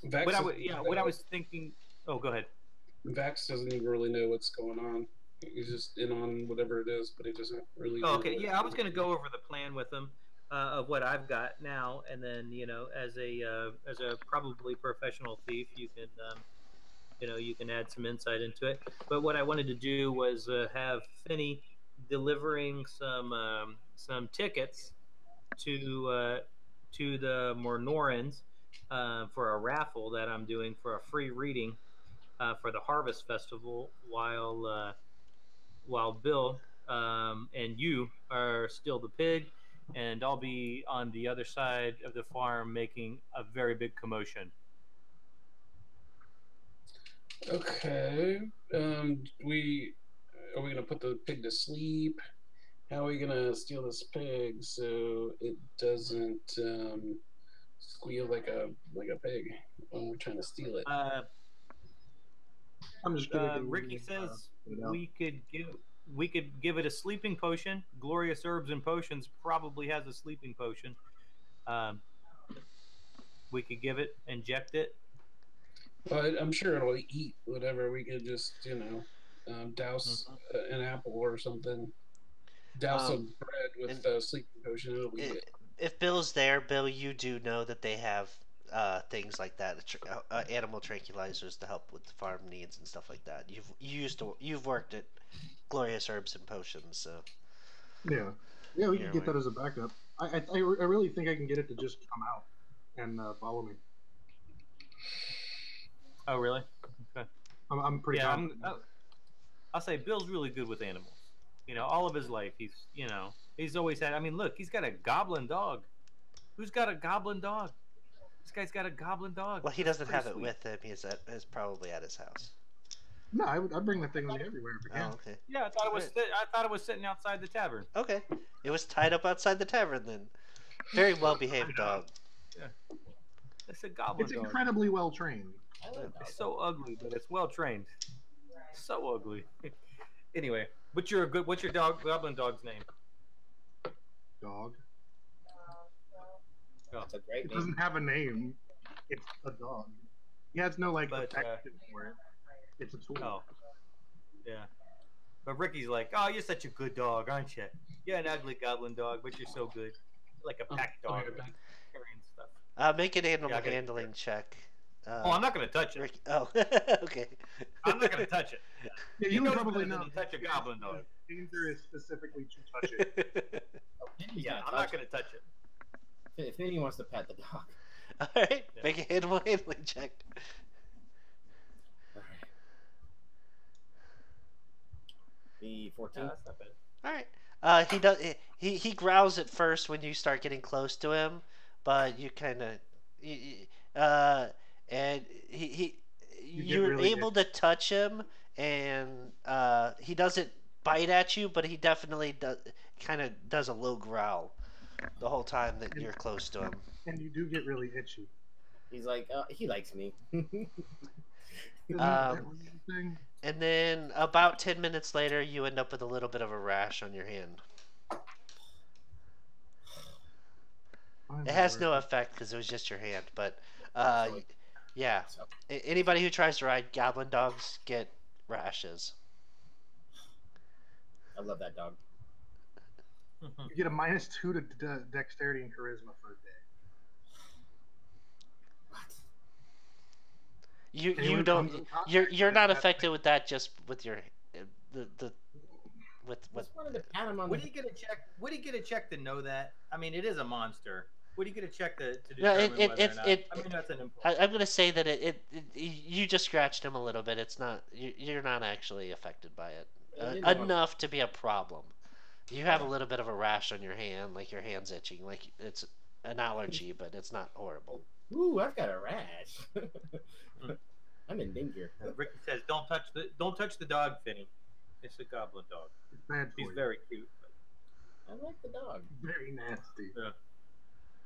Speaker 2: Vex,
Speaker 1: What I was thinking. Oh, go ahead.
Speaker 2: Vex doesn't even really know what's going on. He's just in on whatever it is, but he doesn't really.
Speaker 1: Oh, okay. Yeah, I was going to go over the plan with him of what I've got now, and then as a probably professional thief, you can add some insight into it. But what I wanted to do was have Finny delivering some tickets to the Mornorans for a raffle that I'm doing for a free reading for the Harvest Festival, while Bill and you are still the pig, and I'll be on the other side of the farm making a very big commotion.
Speaker 2: Okay. We are we gonna put the pig to sleep? How are we gonna steal this pig so it doesn't squeal like a pig when we're trying to steal it.
Speaker 3: I'm just kidding.
Speaker 1: Ricky says
Speaker 3: you know.
Speaker 1: we could give it a sleeping potion. Glorious Herbs and Potions probably has a sleeping potion. Um, we could give it, inject it.
Speaker 2: Well, I'm sure it'll eat whatever. We could just, douse an apple or something. Douse some bread with sleeping potion. It'll eat it.
Speaker 4: If Bill's there, Bill, you do know that they have things like that, animal tranquilizers to help with the farm needs and stuff like that. You've worked at Glorious Herbs and Potions, so
Speaker 3: yeah, we can get that as a backup. I really think I can get it to just come out and follow me.
Speaker 1: Oh, really? Okay.
Speaker 3: I'm pretty.
Speaker 1: Yeah, I'll say Bill's really good with animals. All of his life, he's always had. I mean, look, he's got a goblin dog. Who's got a goblin dog? This guy's got a goblin dog.
Speaker 4: Well, he doesn't have it with him. He's probably at his house.
Speaker 3: No, I'd bring that thing with me everywhere if I can.
Speaker 4: Oh, okay.
Speaker 1: Yeah, I thought it was sitting outside the tavern.
Speaker 4: Okay, it was tied up outside the tavern then. Very well behaved dog.
Speaker 1: Yeah, it's a goblin dog.
Speaker 3: It's incredibly well trained.
Speaker 1: It's so ugly, but it's well trained. So ugly. Anyway, what's your goblin dog's name?
Speaker 3: Dog.
Speaker 5: That's a great
Speaker 3: It
Speaker 5: name.
Speaker 3: doesn't have a name. It's a dog. He has no affection for it. It's a tool.
Speaker 1: Oh, yeah. But Ricky's like, "Oh, you're such a good dog, aren't you? You're an ugly goblin dog, but you're so good. You're like a pack dog, carrying stuff."
Speaker 4: Make an animal handling check.
Speaker 1: I'm not gonna touch it.
Speaker 4: Ricky, okay.
Speaker 1: I'm not gonna touch it.
Speaker 3: Yeah, you probably know.
Speaker 1: Touch a goblin dog.
Speaker 3: Danger is specifically to touch it.
Speaker 1: Yeah, I'm not gonna touch it.
Speaker 5: If Finny wants to pet the dog.
Speaker 4: All right, make a animal handling check.
Speaker 5: All right. The 14.
Speaker 1: That's not bad.
Speaker 4: All right. He does. He growls at first when you start getting close to him, but you kind of, and you're
Speaker 3: really
Speaker 4: able to touch him, and he doesn't bite at you, but he definitely does a low growl the whole time that you're close to him.
Speaker 3: And you do get really itchy.
Speaker 5: He's like, he likes me.
Speaker 4: And then about 10 minutes later, you end up with a little bit of a rash on your hand. It has no effect because it was just your hand, but yeah. Anybody who tries to ride goblin dogs get rashes.
Speaker 5: I love that dog.
Speaker 3: You get a -2 to dexterity and charisma for a day.
Speaker 4: You're not affected with that, just with your with.
Speaker 1: Would he get a check? Would he get a check to know that? I mean, it is a monster. Would he get a check to determine whether or not? I mean, that's an impulse.
Speaker 4: I'm gonna say that you just scratched him a little bit. It's not you're not actually affected by it enough to be a problem. You have a little bit of a rash on your hand, like your hand's itching, like it's an allergy, but it's not horrible.
Speaker 5: Ooh, I've got a rash. I'm in danger.
Speaker 1: Ricky says, "Don't touch the dog, Finny. It's a goblin dog.
Speaker 3: It's bad for
Speaker 1: He's
Speaker 3: you.
Speaker 1: very cute.
Speaker 5: I like the dog.
Speaker 3: Very nasty.
Speaker 1: Yeah,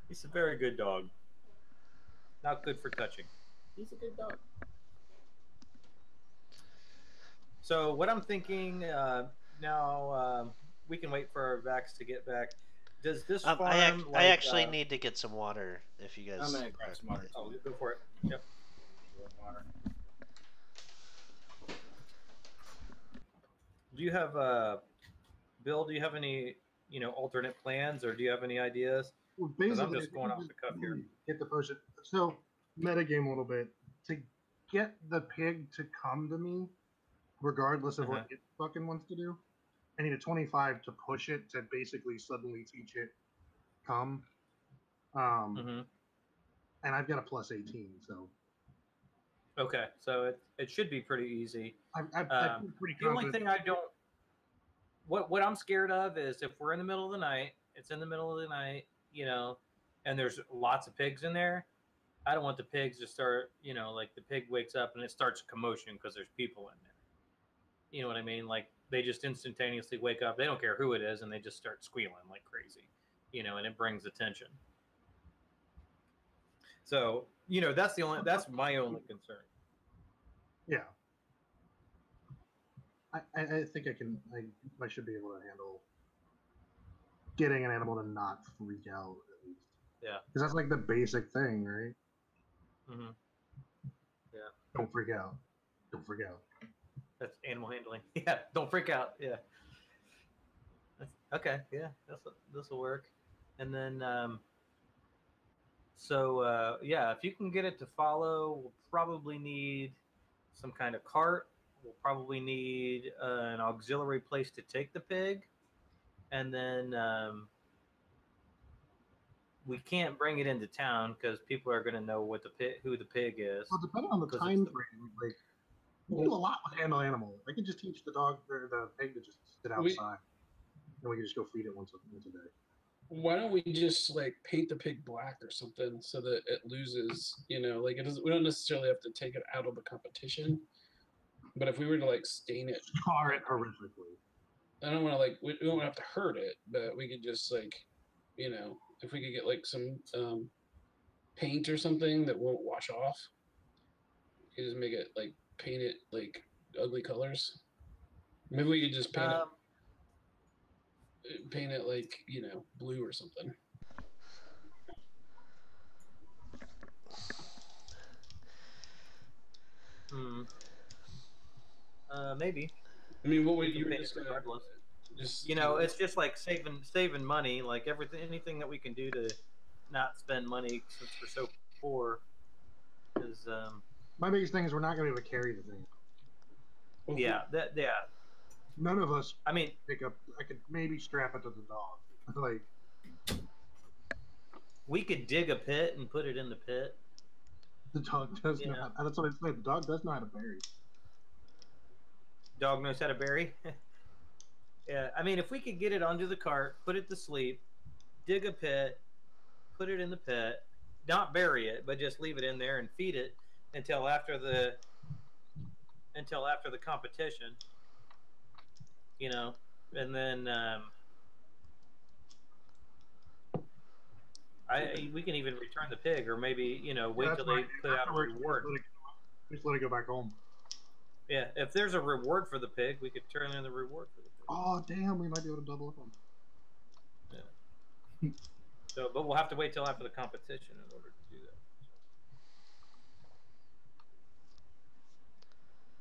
Speaker 1: he's a very good dog. Not good for touching.
Speaker 5: He's a good dog.
Speaker 1: So what I'm thinking now, we can wait for our Vax to get back. Does this farm?
Speaker 4: I actually need to get some water. If you guys,
Speaker 5: I'm gonna grab some water.
Speaker 1: Oh, go for it. Yep.
Speaker 5: Water.
Speaker 1: Do you have Bill? Do you have any alternate plans, or do you have any ideas?
Speaker 3: Well,
Speaker 1: 'Cause
Speaker 3: basically,
Speaker 1: I'm just going off the cuff here.
Speaker 3: Get the potion. So, metagame a little bit. To get the pig to come to me, regardless of what it fucking wants to do, I need a 25 to push it to basically suddenly teach it come. And I've got a +18, so.
Speaker 1: Okay, so it should be pretty easy.
Speaker 3: I feel pretty
Speaker 1: The only
Speaker 3: confident.
Speaker 1: thing I don't, what I'm scared of is if we're in the middle of the night, it's in the middle of the night, and there's lots of pigs in there. I don't want the pigs to start, like the pig wakes up and it starts a commotion because there's people in there. You know what I mean? Like they just instantaneously wake up. They don't care who it is, and they just start squealing like crazy, and it brings attention. So that's my only concern.
Speaker 3: Yeah. I think I should be able to handle getting an animal to not freak out at least.
Speaker 1: Yeah.
Speaker 3: Because that's like the basic thing, right?
Speaker 1: Mm-hmm. Yeah.
Speaker 3: Don't freak out. Don't freak out.
Speaker 1: That's animal handling. Yeah. Don't freak out. Yeah. Okay. Yeah. This will work. And then, yeah, if you can get it to follow, we'll probably need some kind of cart. We'll probably need an auxiliary place to take the pig, and then we can't bring it into town because people are going to know who the pig is.
Speaker 3: Well, depending on the time frame, like we do a lot with handle animal. I can just teach the dog or the pig to just sit outside, and we can just go feed it once a day.
Speaker 2: Why don't we just like paint the pig black or something so that it loses? Like it doesn't. We don't necessarily have to take it out of the competition, but if we were to like stain it,
Speaker 3: scar it horrifically.
Speaker 2: I don't want to we don't have to hurt it, but we could just if we could get like some paint or something that won't wash off, you just make it like paint it like ugly colors. Maybe we could just paint it like blue or something.
Speaker 1: Maybe.
Speaker 2: I mean, what would you
Speaker 1: just regardless? It's just like saving money. Like anything that we can do to not spend money since we're so poor is.
Speaker 3: My biggest thing is we're not going to be able to carry the thing.
Speaker 1: Yeah.
Speaker 3: None of us.
Speaker 1: I mean,
Speaker 3: pick up. I could maybe strap it to the dog. Like
Speaker 1: we could dig a pit and put it in the pit.
Speaker 3: The dog does not. That's what I said. The dog does know how to bury.
Speaker 1: Dog knows how to bury. Yeah, I mean, if we could get it onto the cart, put it to sleep, dig a pit, put it in the pit, not bury it, but just leave it in there and feed it until after the competition, and then we can even return the pig, or maybe wait till they put out a reward.
Speaker 3: Just let it go back home.
Speaker 1: Yeah, if there's a reward for the pig, we could turn in the reward for the pig.
Speaker 3: Oh damn, we might be able to double up on
Speaker 1: that. Yeah. So, but we'll have to wait till after the competition in order to do that.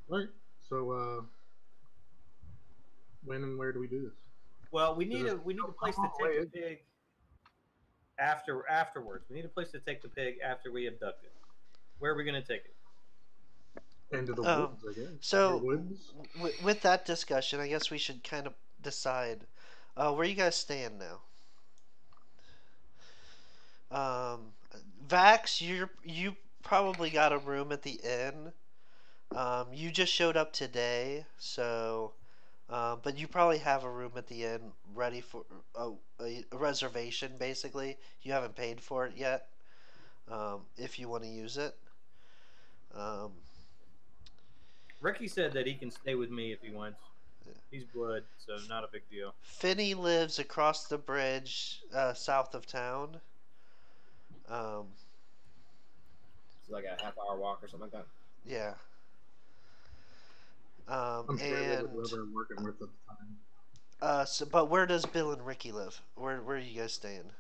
Speaker 3: All right. So, when and where do we do this?
Speaker 1: Well, we need a place to take the pig afterwards. We need a place to take the pig after we abduct it. Where are we going to take it?
Speaker 3: Into the woods, I guess.
Speaker 4: So, with that discussion, I guess we should kind of decide where you guys stand now. Vax, you probably got a room at the inn. You just showed up today, so but you probably have a room at the inn ready for a reservation. Basically, you haven't paid for it yet. If you want to use it.
Speaker 1: Ricky said that he can stay with me if he wants. Yeah. He's blood, so not a big deal.
Speaker 4: Finney lives across the bridge, south of town.
Speaker 5: It's like a half-hour walk or something like that.
Speaker 4: Yeah.
Speaker 3: I'm sure and whoever I'm working with at the time.
Speaker 4: But where does Bill and Ricky live? Where are you guys staying?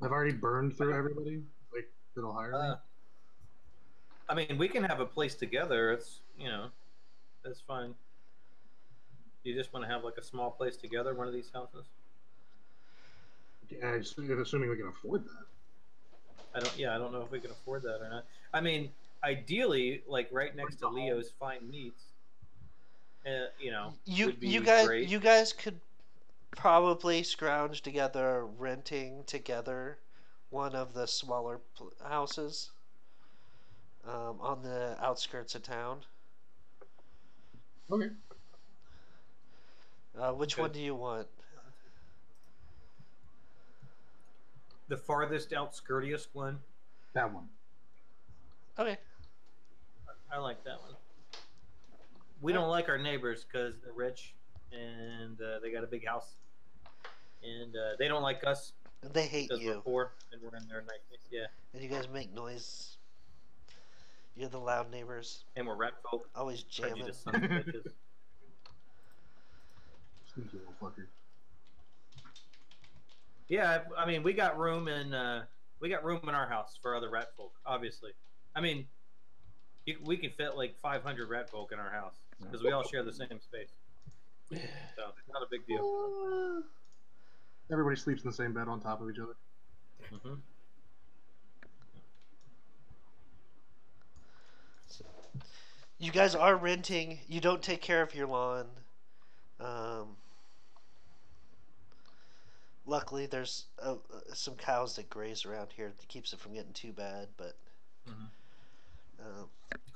Speaker 3: I've already burned through everybody. Like, that'll hire me.
Speaker 1: I mean, we can have a place together. It's that's fine. You just want to have like a small place together, one of these houses.
Speaker 3: Yeah, assuming we can afford that.
Speaker 1: I don't know if we can afford that or not. I mean, ideally, like right next to Leo's Fine Meats.
Speaker 4: You guys could probably scrounge together renting together one of the smaller houses. On the outskirts of town.
Speaker 3: Okay.
Speaker 4: Which one do you want?
Speaker 1: The farthest outskirtiest one.
Speaker 3: That one.
Speaker 4: Okay.
Speaker 1: I like that one. We don't like our neighbors because they're rich and they got a big house, and they don't like us
Speaker 4: They hate
Speaker 1: because we're
Speaker 4: you.
Speaker 1: poor and we're in their nice. Yeah,
Speaker 4: And you guys make noise. You're the loud neighbors.
Speaker 1: and we're rat folk.
Speaker 4: Always jamming.
Speaker 1: Prejudiced sons of bitches.
Speaker 3: Sneaky little fucker.
Speaker 1: Yeah, I mean, we got room in our house for other rat folk. Obviously, I mean, we can fit like 500 rat folk in our house because we all share the same space. So it's not a big deal.
Speaker 3: Everybody sleeps in the same bed on top of each other.
Speaker 1: Mm-hmm.
Speaker 4: You guys are renting. You don't take care of your lawn. Um, luckily, there's some cows that graze around here that keeps it from getting too bad. But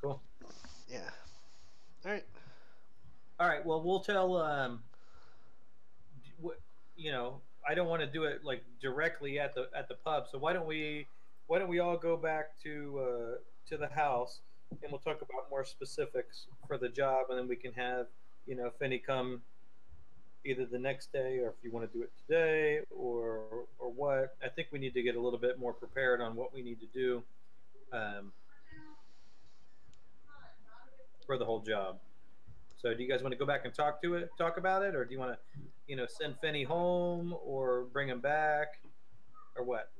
Speaker 1: Cool.
Speaker 4: yeah. All right.
Speaker 1: All right. Well, we'll tell. I don't want to do it like directly at the pub. So why don't we all go back to the house and we'll talk about more specifics for the job, and then we can have Finney come either the next day or if you want to do it today or what. I think we need to get a little bit more prepared on what we need to do for the whole job. So do you guys want to go back and talk about it, or do you want to, send Finney home or bring him back, or what?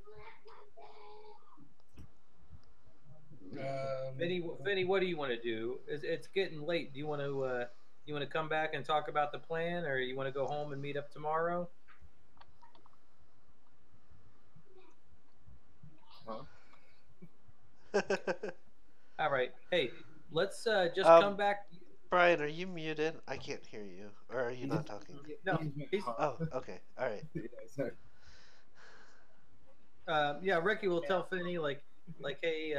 Speaker 1: Finney, what do you want to do? It's getting late. Do you want to come back and talk about the plan, or you want to go home and meet up tomorrow? All right. Hey, let's just come back.
Speaker 4: Brian, are you muted? I can't hear you. Or are you not talking?
Speaker 1: No.
Speaker 4: Oh, okay. All right.
Speaker 1: Yeah, Ricky will tell Finney like, hey,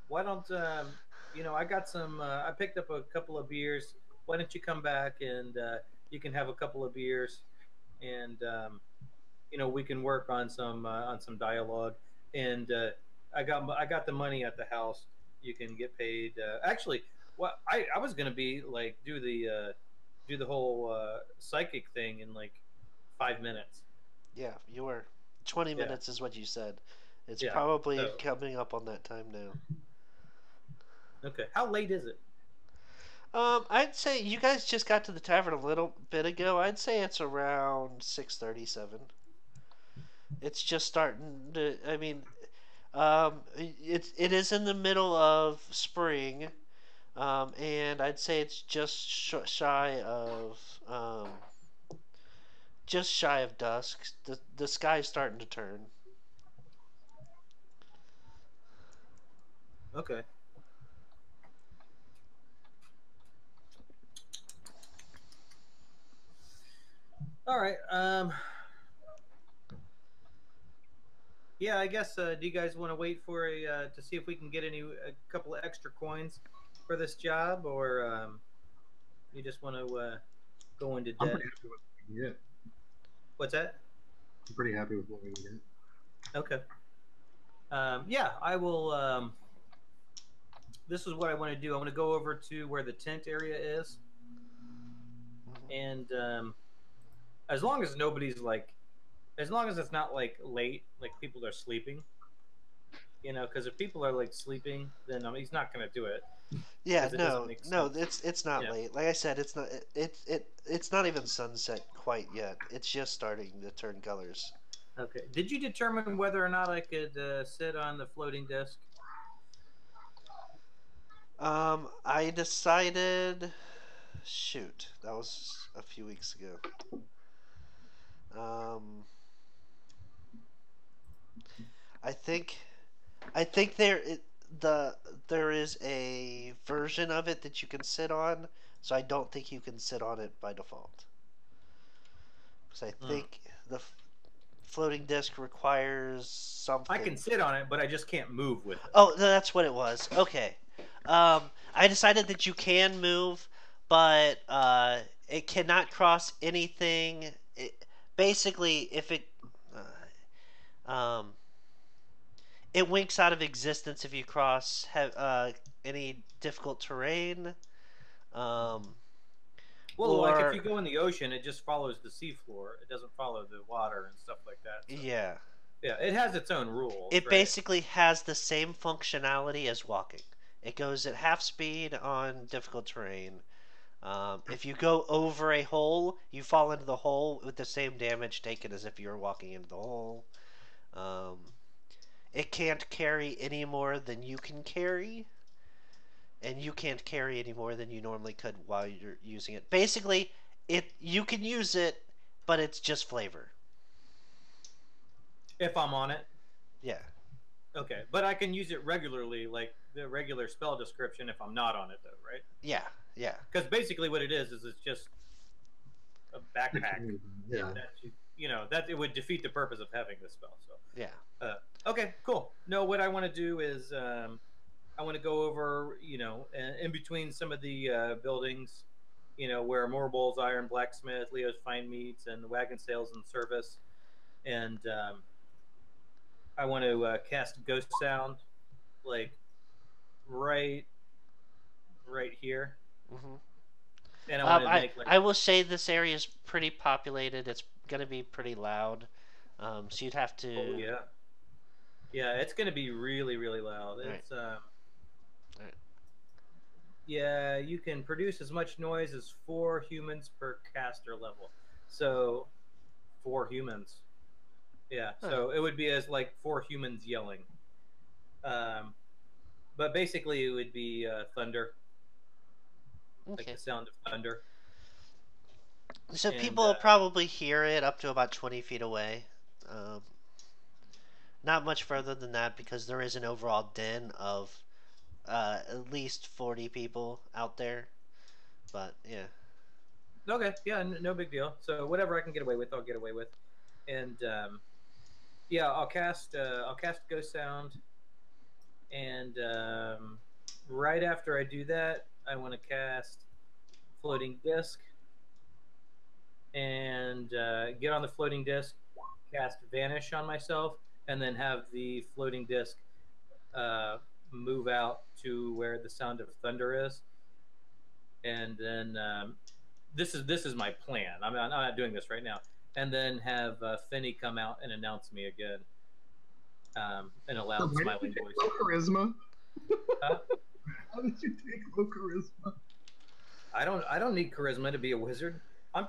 Speaker 1: why don't I got some. I picked up a couple of beers. Why don't you come back and you can have a couple of beers, and we can work on some dialogue. And I got the money at the house. You can get paid. Actually, well, I was gonna be like do the whole psychic thing in like 5 minutes.
Speaker 4: Yeah, you were. 20 minutes is what you said. It's
Speaker 1: Yeah,
Speaker 4: probably
Speaker 1: so-
Speaker 4: coming up on that time now.
Speaker 1: Okay. How late is it?
Speaker 4: I'd say you guys just got to the tavern a little bit ago. I'd say it's around 6:37. It's just starting to. I mean, it is in the middle of spring, and I'd say it's shy of dusk. The sky's starting to turn.
Speaker 1: Okay. All right. Yeah, I guess. Do you guys want to wait for to see if we can get a couple of extra coins for this job, or you just want to go into
Speaker 3: I'm
Speaker 1: debt?
Speaker 3: pretty happy with what we can get.
Speaker 1: What's that?
Speaker 3: I'm pretty happy with what we can get.
Speaker 1: Okay. Yeah, I will. This is what I want to do. I want to go over to where the tent area is, and as long as nobody's like, as long as it's not like late, like people are sleeping, because if people are like sleeping, then he's not going to do it.
Speaker 4: Yeah,
Speaker 1: 'Cause it doesn't make
Speaker 4: no,
Speaker 1: sense.
Speaker 4: it's not
Speaker 1: Yeah.
Speaker 4: late. Like I said, it's not it's not even sunset quite yet. It's just starting to turn colors.
Speaker 1: Okay. Did you determine whether or not I could sit on the floating disc?
Speaker 4: I decided. Shoot, that was a few weeks ago. I think, there is a version of it that you can sit on, so I don't think you can sit on it by default. Because I think the floating disc requires something.
Speaker 1: I can sit on it, but I just can't move with it.
Speaker 4: Oh, that's what it was. Okay. I decided that you can move, but it cannot cross anything. Basically, if it winks out of existence if you cross any difficult terrain,
Speaker 1: Well, like if you go in the ocean, it just follows the seafloor. It doesn't follow the water and stuff like that. So.
Speaker 4: Yeah.
Speaker 1: Yeah, it has its own rules.
Speaker 4: It
Speaker 1: right?
Speaker 4: basically has the same functionality as walking. It goes at half speed on difficult terrain. If you go over a hole, you fall into the hole with the same damage taken as if you were walking into the hole. It can't carry any more than you can carry, and you can't carry any more than you normally could while you're using it. Basically, you can use it, but it's just flavor.
Speaker 1: If I'm on it.
Speaker 4: Yeah.
Speaker 1: Okay, but I can use it regularly, like the regular spell description, if I'm not on it, though, right?
Speaker 4: Yeah, yeah.
Speaker 1: Because basically, what it is it's just a backpack.
Speaker 3: Yeah.
Speaker 1: That it would defeat the purpose of having this spell. So
Speaker 4: yeah.
Speaker 1: Okay, cool. No, what I want to do is I want to go over, in between some of the buildings, where Morbowl's Iron Blacksmith, Leo's Fine Meats, and the Wagon Sales and Service, and I want to cast Ghost Sound, like right here.
Speaker 4: Mm-hmm.
Speaker 1: And I want to make
Speaker 4: I will say this area is pretty populated. It's going to be pretty loud, so you'd have to.
Speaker 1: Oh yeah. Yeah, it's going to be really, really loud. It's
Speaker 4: Right.
Speaker 1: Yeah, you can produce as much noise as 4 humans per caster level. So 4 humans. Yeah, so it would be as like 4 humans yelling. But basically it would be thunder.
Speaker 4: Okay.
Speaker 1: Like the sound of thunder.
Speaker 4: So people will probably hear it up to about 20 feet away. Not much further than that because there is an overall den of at least 40 people out there. But yeah.
Speaker 1: Okay, yeah, no big deal. So whatever I can get away with, I'll get away with. And yeah, I'll cast Ghost Sound. And right after I do that, I want to cast Floating Disc. And get on the Floating Disc, cast Vanish on myself, and then have the Floating Disc move out to where the sound of thunder is. And then this is my plan. I'm not doing this right now. And then have Finney come out and announce me again in a loud, smiling voice.
Speaker 3: Low charisma.
Speaker 1: Huh?
Speaker 3: How did you take low charisma?
Speaker 1: I don't need charisma to be a wizard. I'm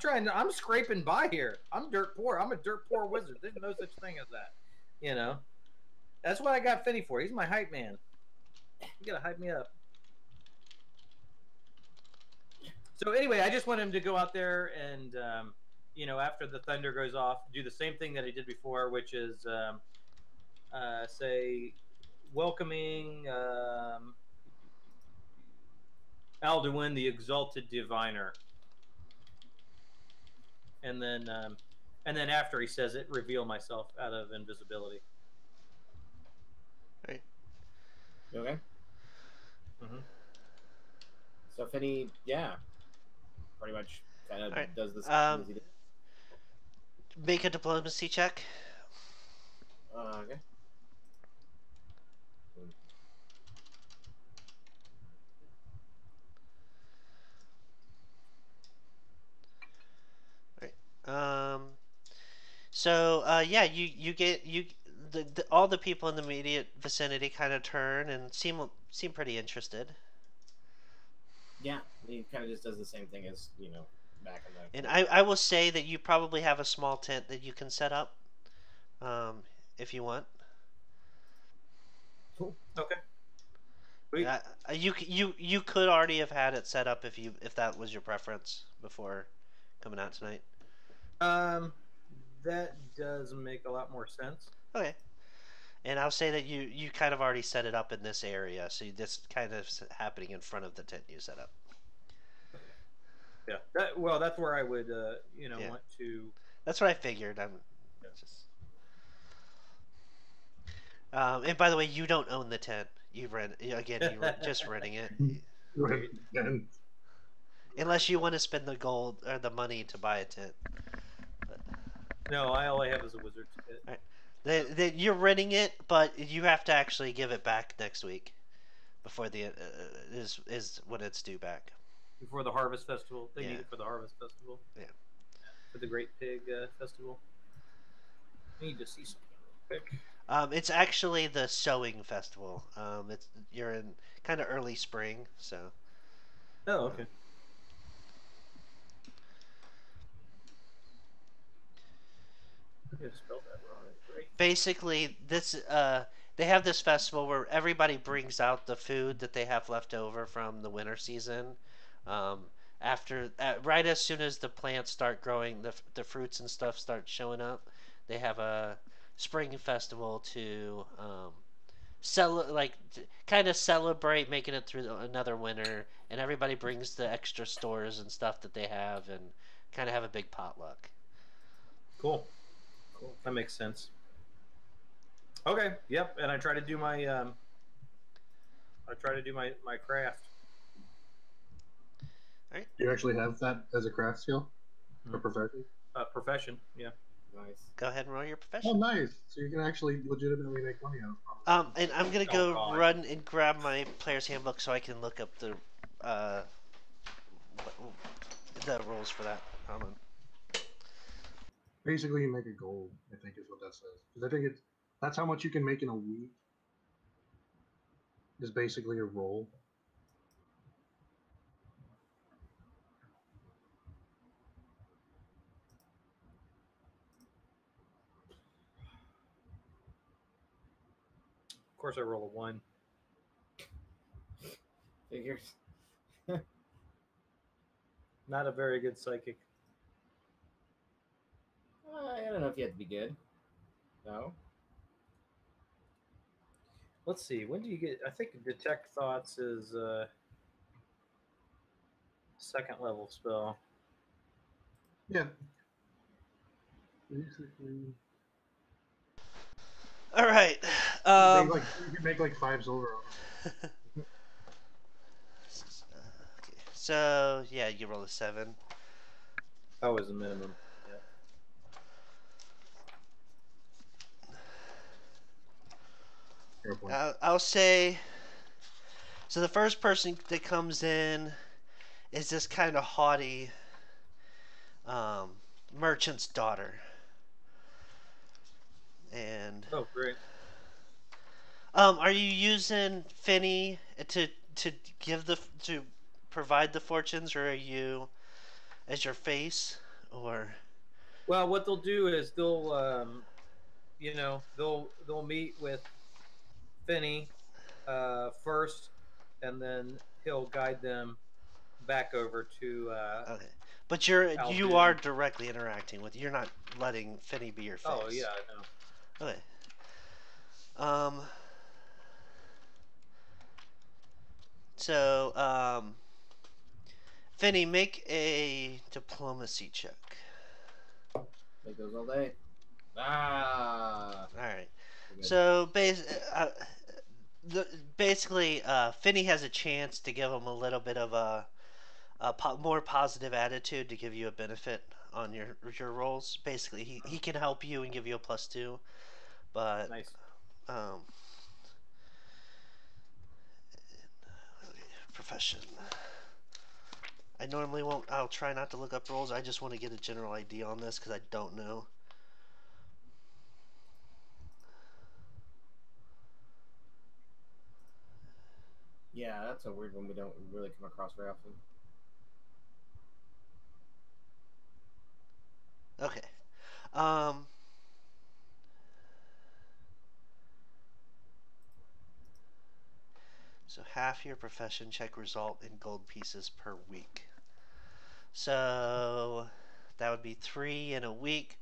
Speaker 1: scraping by here. I'm dirt poor. I'm a dirt poor wizard. There's no such thing as that. That's what I got Finney for. He's my hype man. You gotta hype me up. So anyway, I just want him to go out there and, after the thunder goes off, do the same thing that he did before, which is say, welcoming Alduin, the Exalted Diviner. And then after he says it, reveal myself out of invisibility.
Speaker 4: Right.
Speaker 5: Okay.
Speaker 1: Mm-hmm.
Speaker 5: So Finney, yeah, pretty much kind of
Speaker 4: Right.
Speaker 5: does the same thing as he did.
Speaker 4: Make a diplomacy check.
Speaker 5: Okay.
Speaker 4: So yeah, you get all the people in the immediate vicinity kind of turn and seem pretty interested.
Speaker 5: Yeah, he kind of just does the same thing as back in the.
Speaker 4: And I will say that you probably have a small tent that you can set up, if you want.
Speaker 5: Cool.
Speaker 1: Okay.
Speaker 4: You could already have had it set up if that was your preference before coming out tonight.
Speaker 1: That does make a lot more sense.
Speaker 4: Okay. And I'll say that you kind of already set it up in this area, so this kind of happening in front of the tent you set up.
Speaker 1: Yeah. That's where I would, want to.
Speaker 4: That's what I figured. And by the way, you don't own the tent. You rent again. You were just renting it.
Speaker 3: Right. And
Speaker 4: Unless you want to spend the gold or the money to buy a tent.
Speaker 1: No, all I have is a wizard's kit.
Speaker 4: Right. You're renting it, but you have to actually give it back next week, before the is when it's due back.
Speaker 1: before the Harvest Festival. They
Speaker 4: Yeah.
Speaker 1: need it for the Harvest Festival.
Speaker 4: Yeah.
Speaker 1: For the Great Pig Festival. I need to see something real quick.
Speaker 4: It's actually the sowing festival. You're in kind of early spring, so.
Speaker 1: Oh, okay. I spelled that wrong. Great.
Speaker 4: Basically, they have this festival where everybody brings out the food that they have left over from the winter season. Um, right as soon as the plants start growing, the fruits and stuff start showing up, they have a spring festival to kind of celebrate making it through another winter, and everybody brings the extra stores and stuff that they have, and kind of have a big potluck.
Speaker 1: Cool. That makes sense. Okay. Yep. And I try to do my my craft.
Speaker 3: Do you actually have that as a craft skill or profession?
Speaker 1: Profession. Yeah.
Speaker 5: Nice.
Speaker 4: Go ahead and roll your
Speaker 3: Oh,
Speaker 4: profession.
Speaker 3: nice! So you can actually legitimately make money out of it.
Speaker 4: And I'm gonna go run and grab my player's handbook so I can look up the rules for that. Hold on.
Speaker 3: Basically, you make a goal. I think is what that says. Because I think that's how much you can make in a week. Is basically a roll.
Speaker 1: Of course, I roll a 1.
Speaker 5: Figures.
Speaker 1: Not a very good psychic.
Speaker 5: I don't know if you have to be good. No.
Speaker 1: Let's see. When do you get? I think Detect Thoughts is second level spell.
Speaker 3: Yeah. Basically.
Speaker 4: All right.
Speaker 3: You can make like 5 silver.
Speaker 4: Okay. So yeah, you roll a 7.
Speaker 1: That was the minimum.
Speaker 4: I'll say. So the first person that comes in is this kind of haughty merchant's daughter, and
Speaker 1: Oh, great.
Speaker 4: are you using Finny to to provide the fortunes, or are you as your face, or?
Speaker 1: Well, what they'll do is they'll they'll meet with Finney first, and then he'll guide them back over to.
Speaker 4: Okay, but you
Speaker 1: Alvin.
Speaker 4: are directly interacting with. You're not letting Finney be your face.
Speaker 1: Oh yeah, I know.
Speaker 4: Okay. So, Finney, make a diplomacy check.
Speaker 5: Make those all day. Ah.
Speaker 4: All right.
Speaker 5: Good.
Speaker 4: So, basically, Finney has a chance to give him a little bit of a more positive attitude to give you a benefit on your rolls. Basically, he can help you and give you a +2, but
Speaker 1: Nice.
Speaker 4: Profession. I normally won't. I'll try not to look up rolls. I just want to get a general idea on this because I don't know.
Speaker 5: Yeah, that's a weird one we don't really come across very often.
Speaker 4: Okay. So half your profession check result in gold pieces per week. So that would be 3 in a week.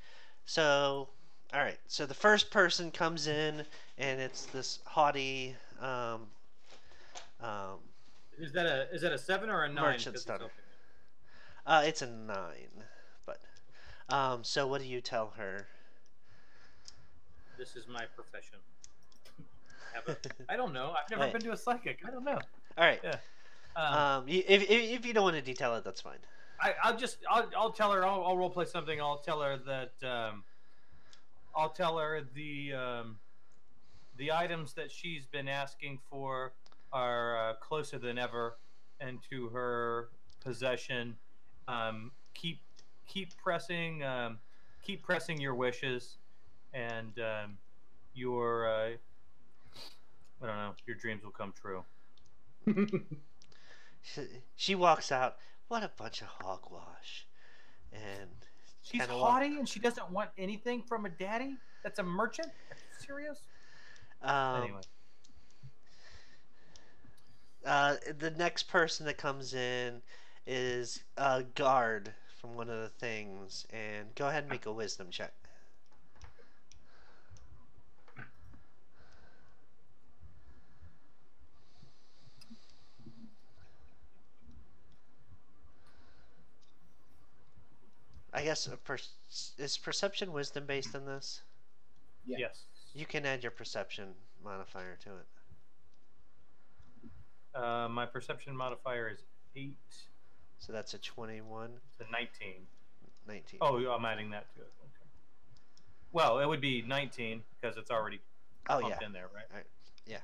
Speaker 4: So, all right. So the first person comes in, and it's this haughty.
Speaker 1: Is that a 7 or a 9?
Speaker 4: Merchant starter. It's a 9, but so what do you tell her?
Speaker 1: This is my profession. I don't know. I've never been to a psychic. I don't know.
Speaker 4: All right.
Speaker 1: Yeah.
Speaker 4: If you don't want to detail it, that's fine.
Speaker 1: I'll tell her. I'll role play something. I'll tell her that. I'll tell her the items that she's been asking for are closer than ever, and to her possession. Keep keep pressing your wishes, and your I don't know, your dreams will come true.
Speaker 4: She walks out. What a bunch of hogwash. And
Speaker 1: She's
Speaker 4: kind of
Speaker 1: haughty and she doesn't want anything from a daddy that's a merchant. Are you serious? Anyway.
Speaker 4: The next person that comes in is a guard from one of the things, and go ahead and make a wisdom check. I guess is perception wisdom based on this?
Speaker 5: Yeah.
Speaker 1: Yes.
Speaker 4: You can add your perception modifier to it.
Speaker 1: My perception modifier is 8.
Speaker 4: So that's a 21.
Speaker 1: It's a 19.
Speaker 4: 19.
Speaker 1: Oh, I'm adding that to it. Okay. Well, it would be 19 because it's already pumped in there, right?
Speaker 4: All right. Yeah.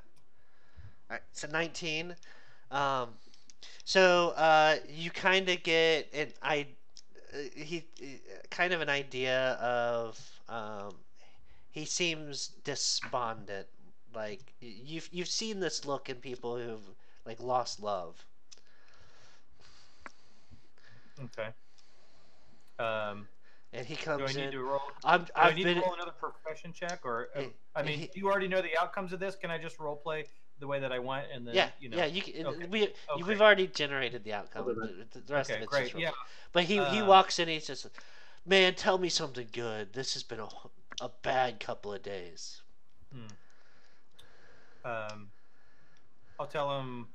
Speaker 4: All right. So 19. So you kind of get kind of an idea of he seems despondent. Like you've seen this look in people who've like lost love.
Speaker 1: Okay.
Speaker 4: And he comes
Speaker 1: do I need
Speaker 4: in.
Speaker 1: to roll?
Speaker 4: Do
Speaker 1: I need to roll another profession check, or I mean, do you already know the outcomes of this? Can I just role play the way that I want, and then you know?
Speaker 4: Yeah, you can,
Speaker 1: Okay.
Speaker 4: we've already generated the outcome. The rest of it's
Speaker 1: great.
Speaker 4: just role.
Speaker 1: Yeah.
Speaker 4: But he walks in. He's just, man, tell me something good. This has been a bad couple of days.
Speaker 1: I'll tell him.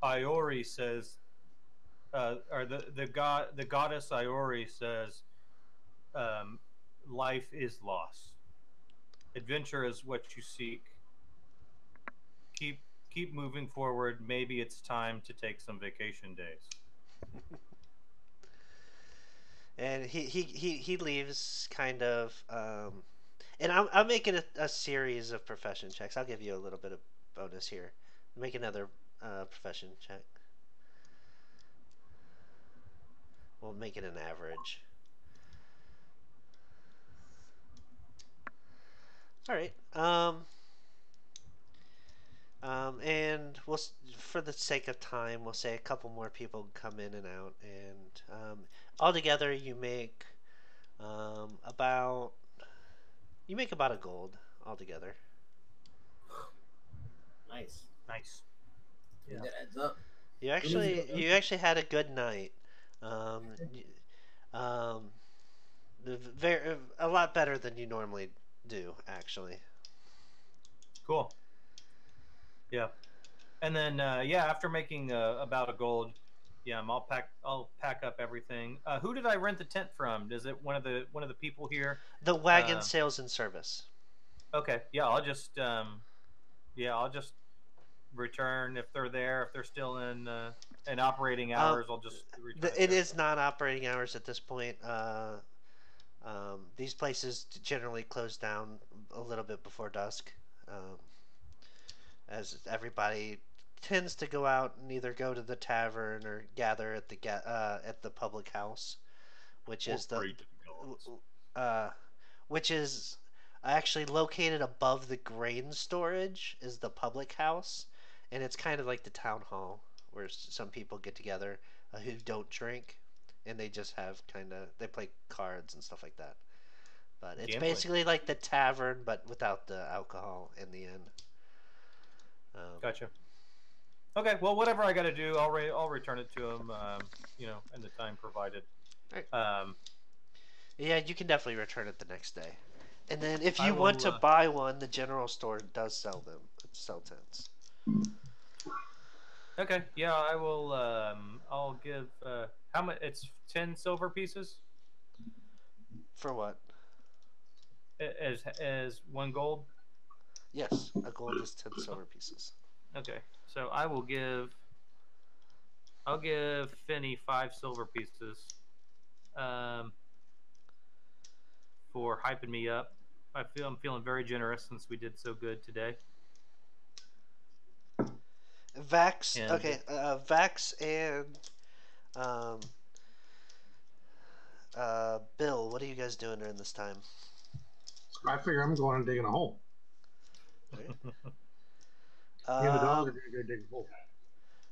Speaker 1: Iori says, or the goddess Iori says, life is lost. Adventure is what you seek. Keep moving forward. Maybe it's time to take some vacation days.
Speaker 4: And he leaves kind of, and I'm making a series of profession checks. I'll give you a little bit of bonus here. Make another profession check. We'll make it an average. All right. And we'll, for the sake of time, we'll say a couple more people come in and out, and altogether you make about a gold altogether.
Speaker 5: Nice.
Speaker 1: Yeah.
Speaker 5: That adds up.
Speaker 4: You actually had a good night. A lot better than you normally do, actually.
Speaker 1: Cool. Yeah, and then after making about a gold, I'll pack up everything. Who did I rent the tent from? Is it one of the people here?
Speaker 4: The wagon sales and service.
Speaker 1: Okay, I'll just return if they're there. If they're still in operating hours, I'll just return.
Speaker 4: It is not operating hours at this point. These places generally close down a little bit before dusk, as everybody tends to go out and either go to the tavern or gather at the public house, which is which is actually located above the grain storage. Is the public house, and it's kind of like the town hall where some people get together who don't drink, and they just have they play cards and stuff like that. But it's basically like the tavern, but without the alcohol in the end.
Speaker 1: Gotcha. Okay, well, whatever I got to do, I'll return it to him, in the time provided.
Speaker 4: Right. Yeah, you can definitely return it the next day. And then if you
Speaker 1: will,
Speaker 4: want to buy one, the general store does sell them. Sell tents.
Speaker 1: Okay, yeah, I will. I'll give how much? It's 10 silver pieces.
Speaker 4: For what?
Speaker 1: As 1 gold.
Speaker 4: Yes, a gold is 10 silver pieces.
Speaker 1: Okay, so I'll give Finney 5 silver pieces, for hyping me up. I'm feeling very generous since we did so good today.
Speaker 4: Vax.
Speaker 1: And
Speaker 4: Okay. Vax and um, Bill. What are you guys doing during this time?
Speaker 3: I figure I'm going and digging a hole.
Speaker 4: Right.
Speaker 3: Me and the dog are gonna go dig a hole.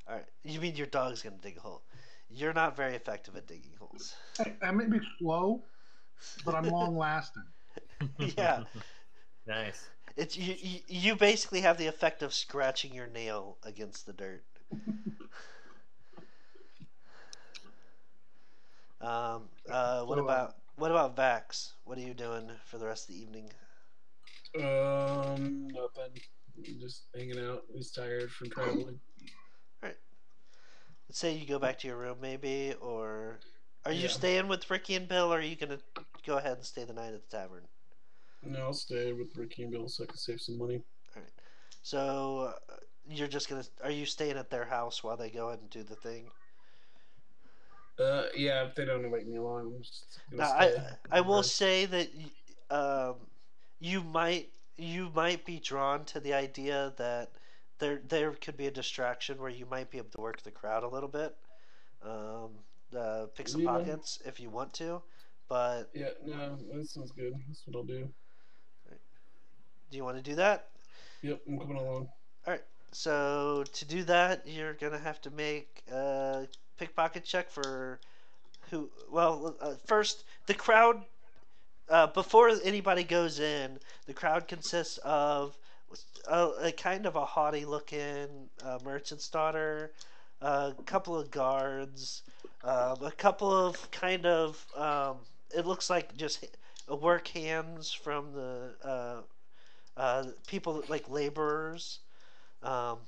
Speaker 4: All right. You mean your dog's gonna dig a hole? You're not very effective at digging holes.
Speaker 3: I may be slow, but I'm long lasting.
Speaker 4: Yeah.
Speaker 1: nice.
Speaker 4: It's you basically have the effect of scratching your nail against the dirt. What about Vax? What are you doing for the rest of the evening?
Speaker 2: Nothing. Just hanging out. He's tired from traveling.
Speaker 4: All right. Let's say you go back to your room, maybe, or are you
Speaker 2: Yeah.
Speaker 4: staying with Ricky and Bill, or are you gonna go ahead and stay the night at the tavern?
Speaker 2: No, I'll stay with Ricky and Bill so I can save some money.
Speaker 4: All right. So you're just gonna? Are you staying at their house while they go ahead and do the thing?
Speaker 2: Yeah, if they don't invite me along, I'm just gonna
Speaker 4: Now,
Speaker 2: stay.
Speaker 4: I will say that um, you might be drawn to the idea that there could be a distraction where you might be able to work the crowd a little bit, um, pick some
Speaker 2: Yeah.
Speaker 4: pockets if you want to, but
Speaker 2: Yeah, no, that sounds good. That's what I'll do.
Speaker 4: do you want to do that?
Speaker 2: Yep, I'm coming along.
Speaker 4: All right. So to do that, you're gonna have to make a pickpocket check for who. Well, first the crowd. Before anybody goes in, the crowd consists of a kind of a haughty-looking merchant's daughter, a couple of guards, a couple of kind of it looks like just work hands from the people like laborers. Um,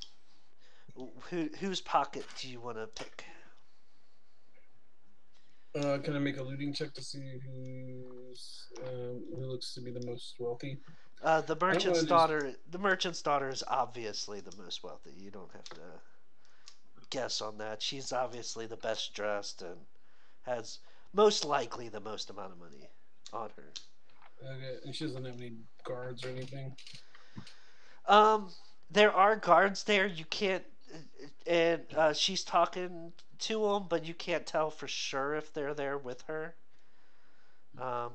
Speaker 4: whose pocket do you want to pick?
Speaker 2: Can I make a looting check to see who looks to be the most wealthy?
Speaker 4: The merchant's daughter. The merchant's daughter is obviously the most wealthy. You don't have to guess on that. She's obviously the best dressed and has most likely the most amount of money on her.
Speaker 2: Okay, and she doesn't have any guards or anything.
Speaker 4: There are guards there. You can't, and she's talking to them, but you can't tell for sure if they're there with her.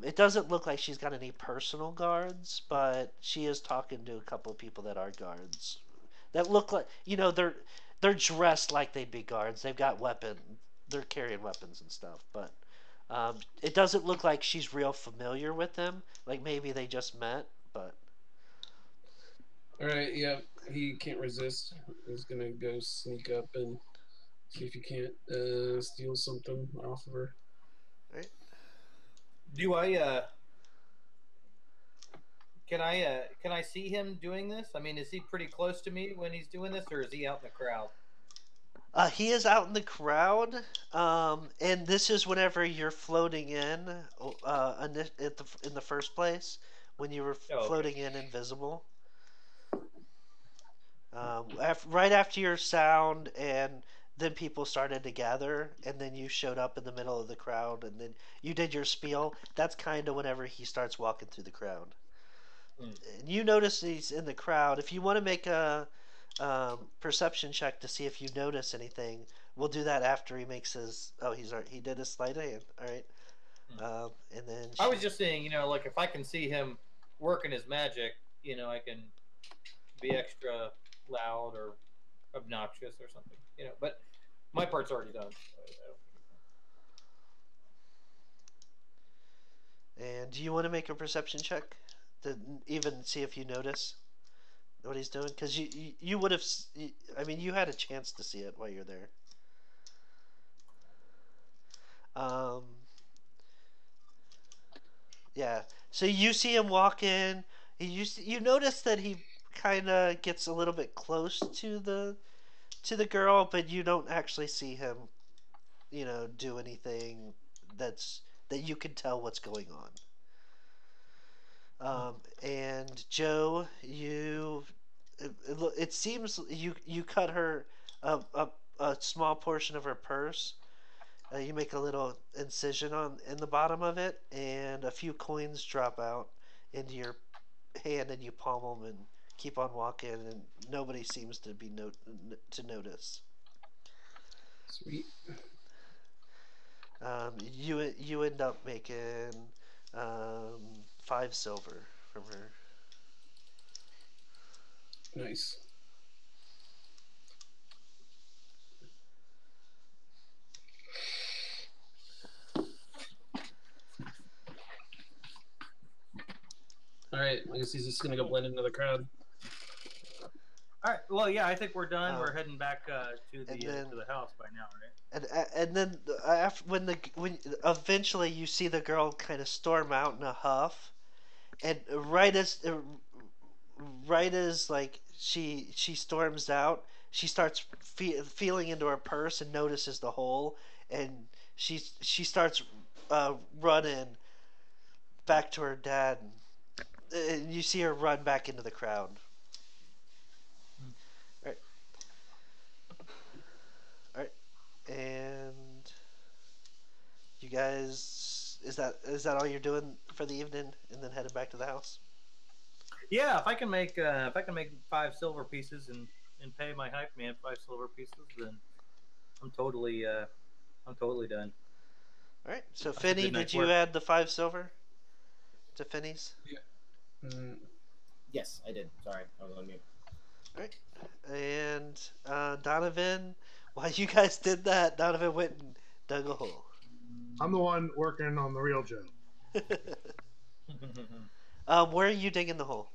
Speaker 4: It doesn't look like she's got any personal guards, but she is talking to a couple of people that are guards. That look like they're dressed like they'd be guards. They've got weapons. They're carrying weapons and stuff, but it doesn't look like she's real familiar with them. Like maybe they just met, but.
Speaker 2: All right, yeah, he can't resist. He's gonna go sneak up and see if he can't steal something off of her.
Speaker 4: Right.
Speaker 1: Do I can I see him doing this? I mean, is he pretty close to me when he's doing this, or is he out in the crowd?
Speaker 4: He is out in the crowd, and this is whenever you're floating in, in the first place, when you were floating in invisible. Right after your sound, and then people started to gather, and then you showed up in the middle of the crowd, and then you did your spiel. That's kind of whenever he starts walking through the crowd. And you notice he's in the crowd. If you want to make a perception check to see if you notice anything, we'll do that after he makes his. Oh, he did his sleight of hand. All right. And then
Speaker 1: I was just saying, like if I can see him working his magic, I can be extra loud or obnoxious or something, But my part's already done.
Speaker 4: And do you want to make a perception check to even see if you notice what he's doing? Because you would have. I mean, you had a chance to see it while you're there. Yeah. So you see him walk in. You notice that he kind of gets a little bit close to the girl, but you don't actually see him, do anything that you can tell what's going on. And Joe, it seems you cut her a small portion of her purse. You make a little incision in the bottom of it, and a few coins drop out into your hand, and you palm them and keep on walking, and nobody seems to be to notice.
Speaker 2: Sweet.
Speaker 4: You end up making 5 silver from her.
Speaker 2: Nice. All right, I guess he's just gonna go blend into the crowd.
Speaker 1: All right. Well, yeah, I think we're done. We're
Speaker 4: Um,
Speaker 1: heading back to
Speaker 4: and
Speaker 1: the
Speaker 4: then-
Speaker 1: to the house by now, right?
Speaker 4: And then after when eventually you see the girl kind of storm out in a huff, and right as like she storms out, she starts feeling into her purse and notices the hole, and she starts running back to her dad. And you see her run back into the crowd. All right, all right, and you guys, is that all you're doing for the evening, and then headed back to the house?
Speaker 1: Yeah, if I can make 5 silver pieces and pay my hype man 5 silver pieces, then I'm totally done.
Speaker 4: All right. So
Speaker 1: That's a
Speaker 4: Finney,
Speaker 1: good
Speaker 4: did
Speaker 1: night's
Speaker 4: you
Speaker 1: work.
Speaker 4: add the 5 silver to Finney's?
Speaker 2: Mm,
Speaker 5: Yes, I did. Sorry, I was on mute.
Speaker 4: All right. And Donovan, while you guys did that, Donovan went and dug a hole.
Speaker 3: I'm the one working on the real Joe.
Speaker 4: Where are you digging the hole?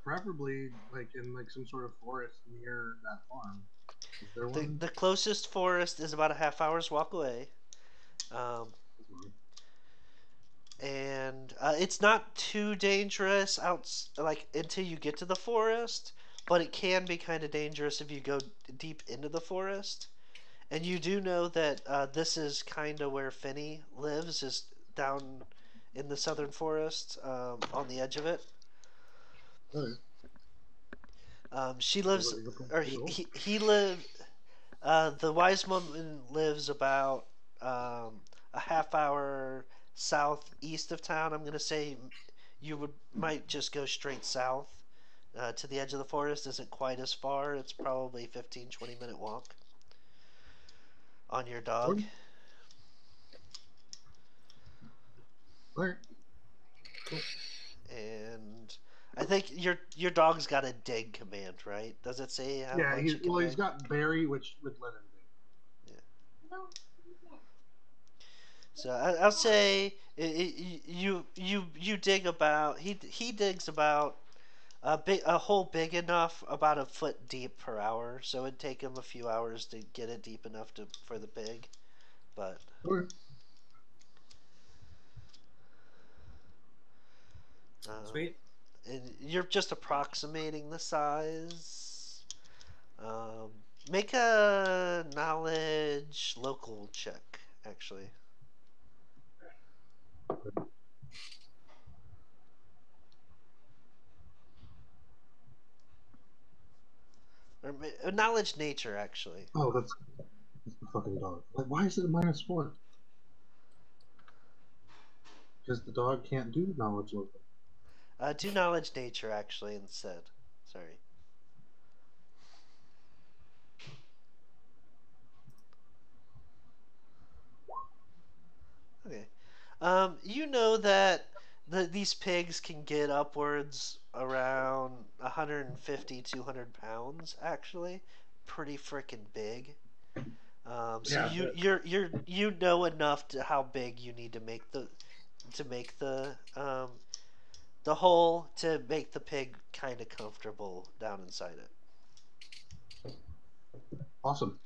Speaker 3: Preferably like in like some sort of forest near that farm. Is there one?
Speaker 4: The closest forest is about a half hour's walk away. And it's not too dangerous like until you get to the forest, but it can be kind of dangerous if you go deep into the forest. And you do know that this is kind of where Finney lives, is down in the southern forest, on the edge of it.
Speaker 3: Okay.
Speaker 4: She lives, or he live. The wise woman lives about a half hour southeast of town. I'm gonna say you might just go straight south to the edge of the forest. Isn't quite as far. It's probably 15-20 minute walk on your dog.
Speaker 3: Alright.
Speaker 4: And I think your dog's got a dig command, right? Does it say how
Speaker 3: Yeah,
Speaker 4: much
Speaker 3: he's
Speaker 4: it can
Speaker 3: well, he's
Speaker 4: dig?
Speaker 3: got berry, which would let him do.
Speaker 4: So I'll say you dig about he digs about a hole big enough, about a foot deep per hour. So it'd take him a few hours to get it deep enough for the pig, but
Speaker 3: Okay.
Speaker 1: Sweet.
Speaker 4: and you're just approximating the size. Um, Make a knowledge local check, actually. Or knowledge nature, actually.
Speaker 3: Oh, that's the fucking dog. Like, why is it a -4? Because the dog can't do knowledge local.
Speaker 4: Do knowledge nature, actually, instead. Sorry. Okay. You know that these pigs can get upwards around 150, 200 pounds, actually. Pretty freaking big. So
Speaker 3: Yeah,
Speaker 4: you know enough to how big you need to make the hole to make the pig kind of comfortable down inside it.
Speaker 3: awesome.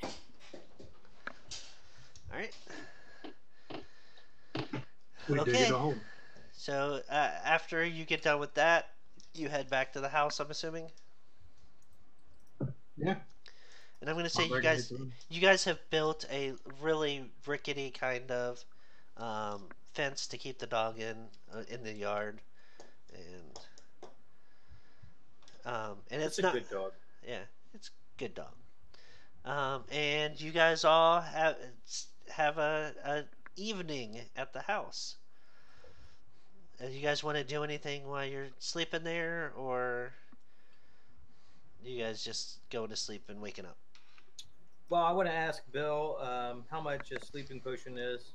Speaker 4: All right.
Speaker 3: We dig
Speaker 4: Okay.
Speaker 3: it a hole.
Speaker 4: So after you get done with that, you head back to the house, I'm assuming.
Speaker 3: Yeah.
Speaker 4: And I'm going to say
Speaker 3: I'll bring it to him.
Speaker 4: you guys have built a really rickety kind of fence to keep the dog in the yard, and
Speaker 1: It's
Speaker 4: it's
Speaker 1: a
Speaker 4: not
Speaker 1: good dog.
Speaker 4: yeah, it's a good dog. And you guys all have a evening at the house. You guys want to do anything while you're sleeping there, or you guys just going to sleep and waking up?
Speaker 1: Well, I want to ask Bill how much a sleeping potion is.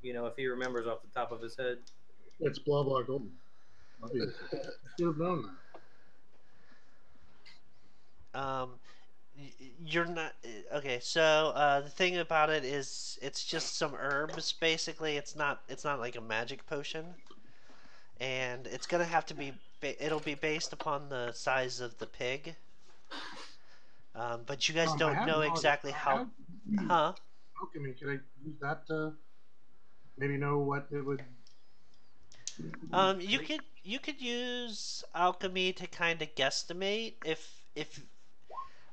Speaker 1: You know, if he remembers off the top of his head.
Speaker 3: It's blah blah golden. Obviously, should have known that.
Speaker 4: You're not okay. So the thing about it is, it's just some herbs. Basically, it's not like a magic potion, and it's gonna have to be. It'll be based upon the size of the pig. But you guys
Speaker 3: I
Speaker 4: don't
Speaker 3: have
Speaker 4: know
Speaker 3: knowledge.
Speaker 4: exactly
Speaker 3: I
Speaker 4: how,
Speaker 3: have
Speaker 4: huh?
Speaker 3: alchemy. Could I use that to maybe know what it would?
Speaker 4: You could use alchemy to kind of guesstimate if,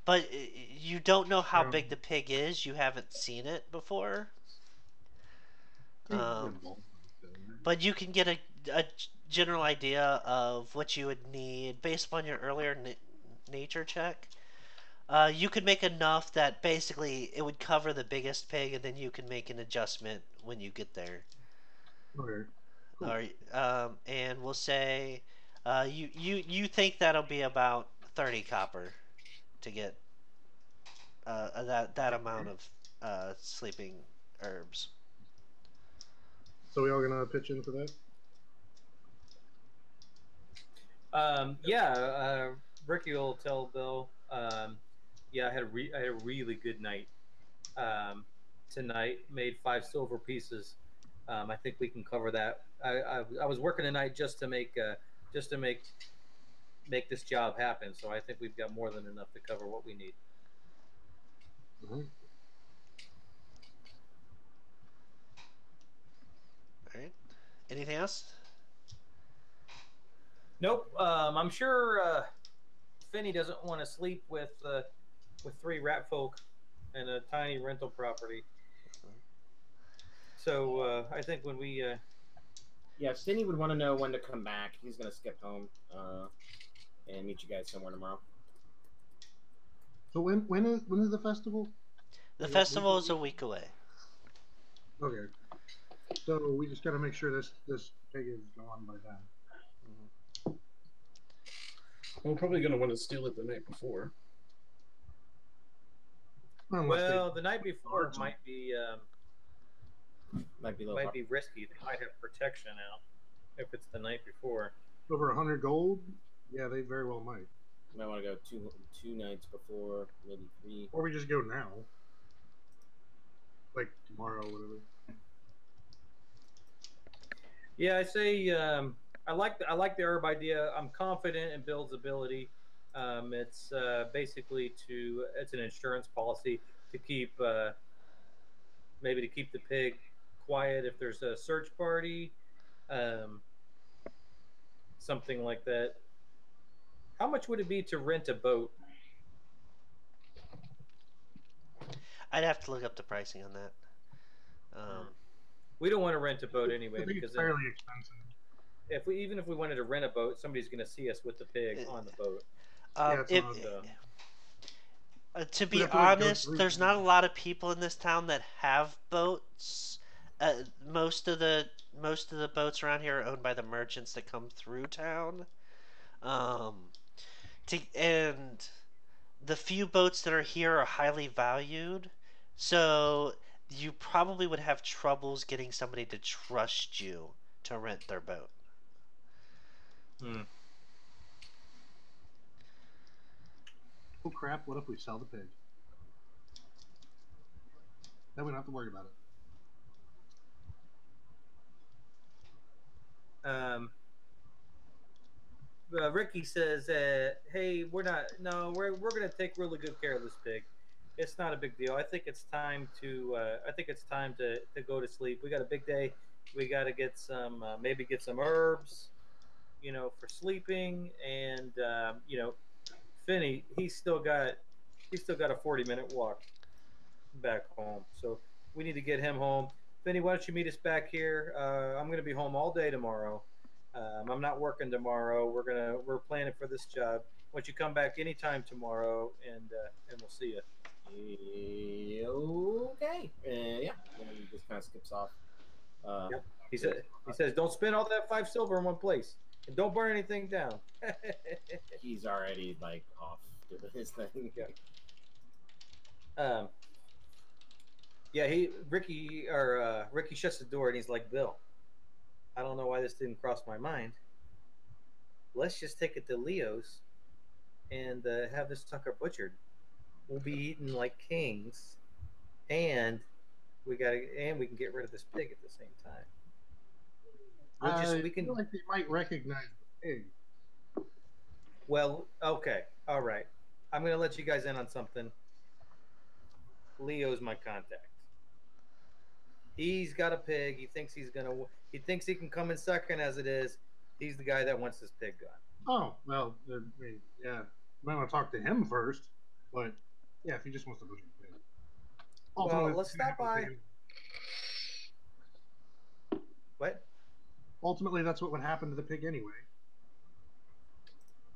Speaker 4: but you don't know how
Speaker 3: Um,
Speaker 4: big the pig is. You haven't seen it before. Um, but you can get a general idea of what you would need based upon your earlier nature check. You could make enough that basically it would cover the biggest pig, and then you can make an adjustment when you get there.
Speaker 3: Okay. Cool.
Speaker 4: Or and we'll say you think that'll be about 30 copper to get that amount of sleeping herbs.
Speaker 3: So we all gonna pitch in for that?
Speaker 1: Yeah, Ricky will tell Bill. Yeah, I had a really good night tonight. Made 5 silver pieces. I think we can cover that. I was working tonight just to make this job happen. So I think we've got more than enough to cover what we need.
Speaker 3: Mm-hmm.
Speaker 4: All right. Anything else?
Speaker 1: Nope. I'm sure Finney doesn't want to sleep with 3 rat folk and a tiny rental property. So I think when we
Speaker 5: Yeah, Finney would want to know when to come back. He's gonna skip home and meet you guys somewhere tomorrow.
Speaker 3: So when is the festival?
Speaker 4: The festival is a week away.
Speaker 3: Okay. So we just gotta make sure this pig is gone by then.
Speaker 2: We're probably going to want to steal it the night before.
Speaker 1: well, the night before might be
Speaker 5: Might be a little
Speaker 1: might
Speaker 5: hard.
Speaker 1: be risky. They might have protection out if it's the night before.
Speaker 3: over 100 gold. Yeah, they very well might.
Speaker 5: Might want to go two nights before, maybe 3.
Speaker 3: Or we just go now, like tomorrow, or whatever.
Speaker 1: Yeah, I say I like the herb idea. I'm confident in Bill's ability. It's basically it's an insurance policy to keep maybe to keep the pig quiet if there's a search party, something like that. How much would it be to rent a boat?
Speaker 4: I'd have to look up the pricing on that.
Speaker 1: We don't want to rent a boat anyway
Speaker 3: I think
Speaker 1: because
Speaker 3: it's fairly expensive.
Speaker 1: even if we wanted to rent a boat, somebody's going to see us with the pig on the boat.
Speaker 3: Yeah, it's
Speaker 4: if,
Speaker 3: not,
Speaker 4: to
Speaker 3: We'd
Speaker 4: be
Speaker 3: have to, like, go
Speaker 4: honest,
Speaker 3: through
Speaker 4: there's
Speaker 3: them.
Speaker 4: not a lot of people in this town that have boats. Most of the boats around here are owned by the merchants that come through town. And the few boats that are here are highly valued, so you probably would have troubles getting somebody to trust you to rent their boat.
Speaker 3: Oh crap! What if we sell the pig? Then we don't have to worry about it.
Speaker 1: Ricky says, "Hey, we're going to take really good care of this pig. It's not a big deal. I think it's time to go to sleep. We got a big day. We got to get some maybe get some herbs, for sleeping, and Finney, he's still got a 40-minute walk back home. So we need to get him home. Finney, why don't you meet us back here? I'm going to be home all day tomorrow. I'm not working tomorrow. We're planning for this job. Why don't you come back anytime tomorrow, and we'll see you."
Speaker 5: Okay. Yeah. And he just kind of skips off.
Speaker 1: Yep. He says, don't spend all that 5 silver in one place, and don't burn anything down.
Speaker 5: He's already like off doing his thing.
Speaker 1: Yeah. Ricky shuts the door and he's like, Bill, I don't know why this didn't cross my mind. Let's just take it to Leo's and have this sucker butchered. We'll be eating like kings, and we can get rid of this pig at the same time.
Speaker 3: I feel like they might recognize the pig.
Speaker 1: Well, okay, all right. I'm gonna let you guys in on something. Leo's my contact. He's got a pig. He thinks he can come in second as it is. He's the guy that wants this pig gone.
Speaker 3: Oh, well, I mean, yeah. Might want to talk to him first, but yeah, if he just wants to butcher the pig.
Speaker 1: Well, let's stop by. What?
Speaker 3: Ultimately, that's what would happen to the pig anyway.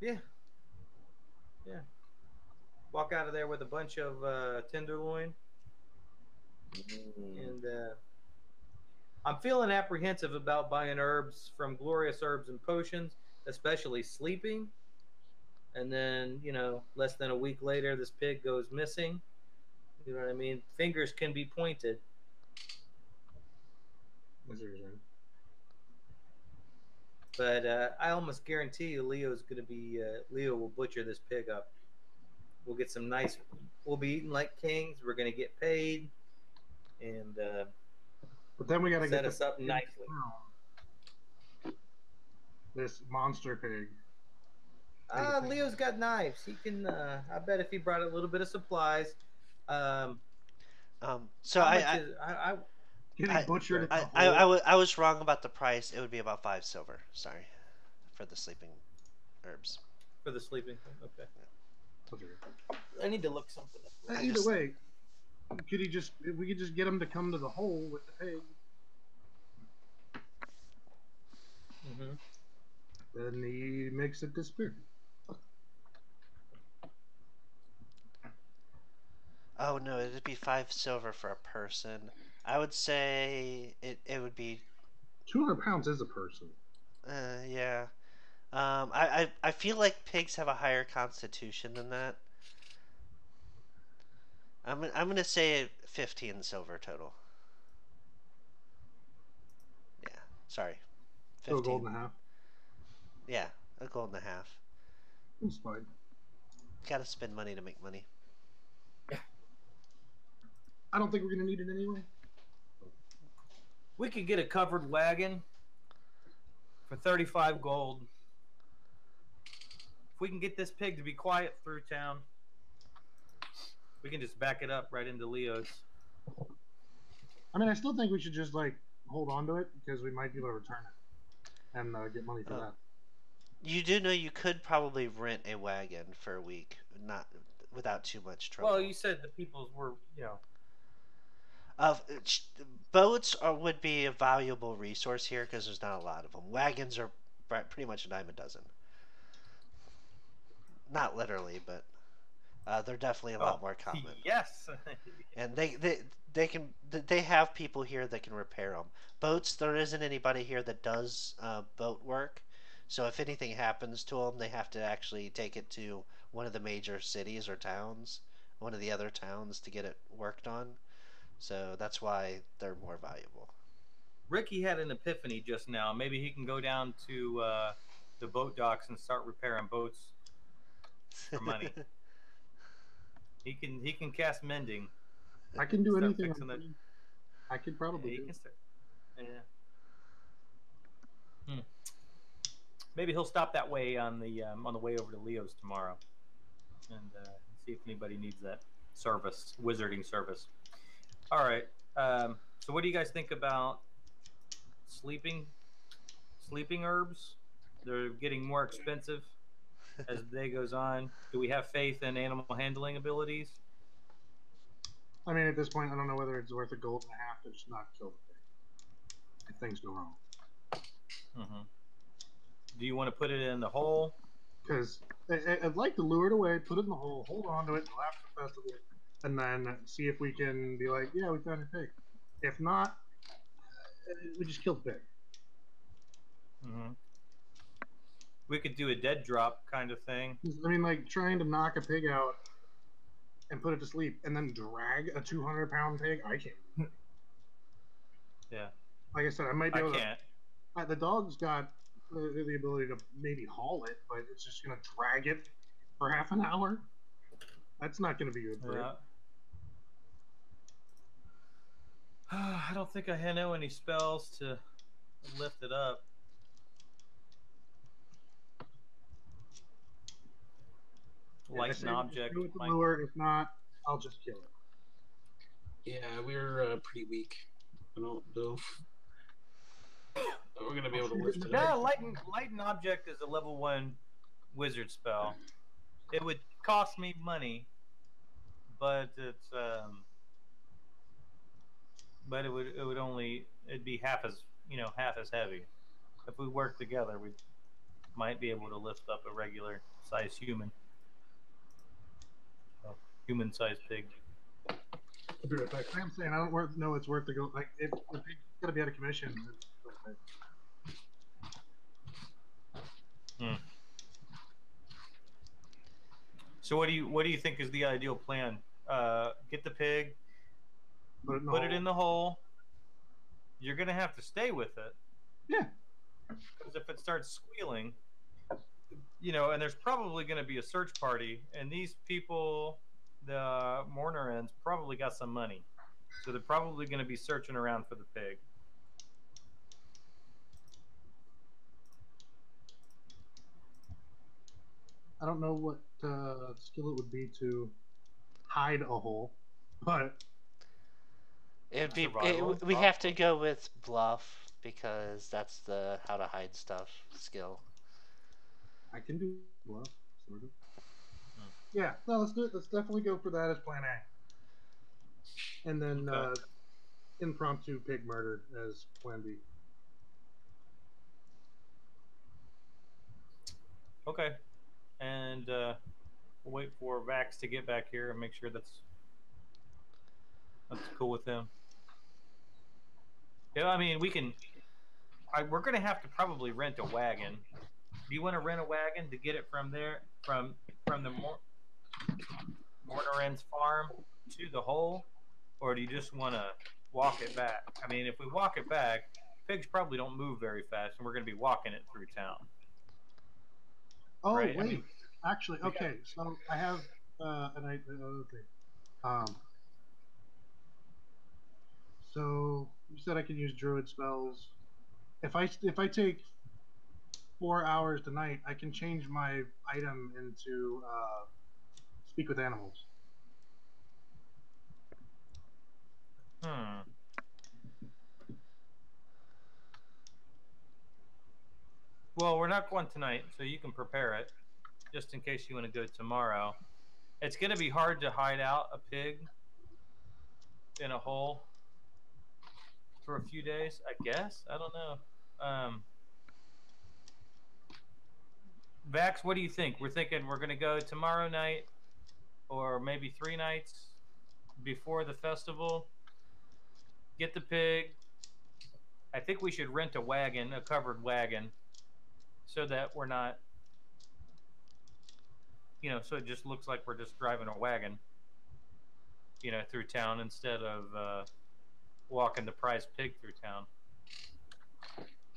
Speaker 1: Yeah. Yeah. Walk out of there with a bunch of tenderloin. And I'm feeling apprehensive about buying herbs from Glorious Herbs and Potions, especially sleeping. And then, less than a week later, this pig goes missing. You know what I mean? Fingers can be pointed. But I almost guarantee you Leo will butcher this pig up. We'll get we'll be eating like kings. We're going to get paid. And
Speaker 3: but then we got to
Speaker 1: set us up nicely.
Speaker 3: This monster pig.
Speaker 1: Leo's got knives. He can. I bet if he brought a little bit of supplies.
Speaker 4: So
Speaker 3: butchered.
Speaker 4: I was wrong about the price. It would be about 5 silver. Sorry, for the sleeping herbs.
Speaker 1: For the sleeping. Okay. I need to look something up.
Speaker 3: Either way, if we could just get him to come to the hole with the pig.
Speaker 1: Mm-hmm.
Speaker 3: Then he makes it disappear.
Speaker 4: Oh no, it'd be 5 silver for a person. I would say it would be
Speaker 3: 200 pounds is a person.
Speaker 4: Yeah. I feel like pigs have a higher constitution than that. I'm gonna say 15 silver total. Yeah, sorry.
Speaker 3: 15. So a gold and a half.
Speaker 4: Yeah, a gold and a half.
Speaker 3: That's fine.
Speaker 4: Gotta spend money to make money.
Speaker 3: I don't think we're gonna need it anyway.
Speaker 1: We could get a covered wagon for 35 gold. If we can get this pig to be quiet through town, we can just back it up right into Leo's.
Speaker 3: I mean, I still think we should just hold on to it because we might be able to return it and get money for that.
Speaker 4: You do know you could probably rent a wagon for a week, not without too much trouble.
Speaker 1: Well, you said the peoples were,
Speaker 4: boats would be a valuable resource here because there's not a lot of them. Wagons are pretty much a dime a dozen. Not literally, but they're definitely a lot more common.
Speaker 1: Yes.
Speaker 4: And they have people here that can repair them. Boats, there isn't anybody here that does boat work. So if anything happens to them, they have to actually take it to one of the major cities or towns, one of the other towns to get it worked on. So that's why they're more valuable.
Speaker 1: Ricky had an epiphany just now. Maybe he can go down to the boat docks and start repairing boats for money. He can cast mending.
Speaker 3: I can do anything. I could probably.
Speaker 1: Yeah, he can start. Yeah. Maybe he'll stop that way on the way over to Leo's tomorrow, and see if anybody needs that service, wizarding service. All right. So what do you guys think about sleeping herbs? They're getting more expensive as the day goes on. Do we have faith in animal handling abilities?
Speaker 3: I mean, at this point, I don't know whether it's worth a gold and a half to just not kill the pig if things go wrong.
Speaker 1: Mm-hmm. Do you want to put it in the hole?
Speaker 3: Because I'd like to lure it away, put it in the hole, hold on to it until after the festival, and then see if we can be like, yeah, we found a pig. If not, we just killed pig.
Speaker 1: We could do a dead drop kind of thing.
Speaker 3: I mean, like trying to knock a pig out and put it to sleep, and then drag a 200-pound pig. I can't.
Speaker 1: Yeah.
Speaker 3: Like I said, I might be able
Speaker 1: can't.
Speaker 3: to. The dog's got the ability to maybe haul it, but it's just gonna drag it for half an hour. That's not gonna be good for it.
Speaker 1: I don't think I know any spells to lift it up. Light an object.
Speaker 3: Do it with the lure. If not, I'll just kill it.
Speaker 2: Yeah, we're pretty weak. I don't know. We're gonna be able to lift it.
Speaker 1: Yeah, light an object is a level 1 wizard spell. It would cost me money, but it's but it'd be half as heavy. If we work together, we might be able to lift up a regular sized human. Human-sized pig.
Speaker 3: I'll be right back. I'm saying I don't know it's worth to go. Like if the pig's gonna be out of commission.
Speaker 1: So what do you think is the ideal plan? Get the pig, put it in the hole. You're gonna have to stay with it.
Speaker 3: Yeah.
Speaker 1: Because if it starts squealing, and there's probably going to be a search party, and these people, the mourner ends, probably got some money, so they're probably going to be searching around for the pig.
Speaker 3: I don't know what skill it would be to hide a hole, but
Speaker 4: we have to go with bluff because that's the how to hide stuff skill.
Speaker 3: I can do bluff, sort of. Yeah, no, let's do it. Let's definitely go for that as plan A, and then impromptu pig murder as plan B.
Speaker 1: Okay, and we'll wait for Vax to get back here and make sure that's cool with them. Yeah, I mean, we're going to have to probably rent a wagon. Do you want to rent a wagon to get it from there, from the Mourner End's farm to the hole, or do you just want to walk it back? I mean, if we walk it back, pigs probably don't move very fast, and we're going to be walking it through town.
Speaker 3: Oh,
Speaker 1: right?
Speaker 3: wait. Actually, okay. So I have an idea. Okay. So you said I can use druid spells. If I take 4 hours tonight, I can change my item into speak with animals.
Speaker 1: Well, we're not going tonight, so you can prepare it, just in case you want to go tomorrow. It's going to be hard to hide out a pig in a hole for a few days, I guess. I don't know. Vax, what do you think? We're thinking we're going to go tomorrow night, or maybe 3 nights before the festival. Get the pig. I think we should rent a wagon, a covered wagon, so that we're not, so it just looks like we're just driving a wagon, through town instead of walking the prize pig through town.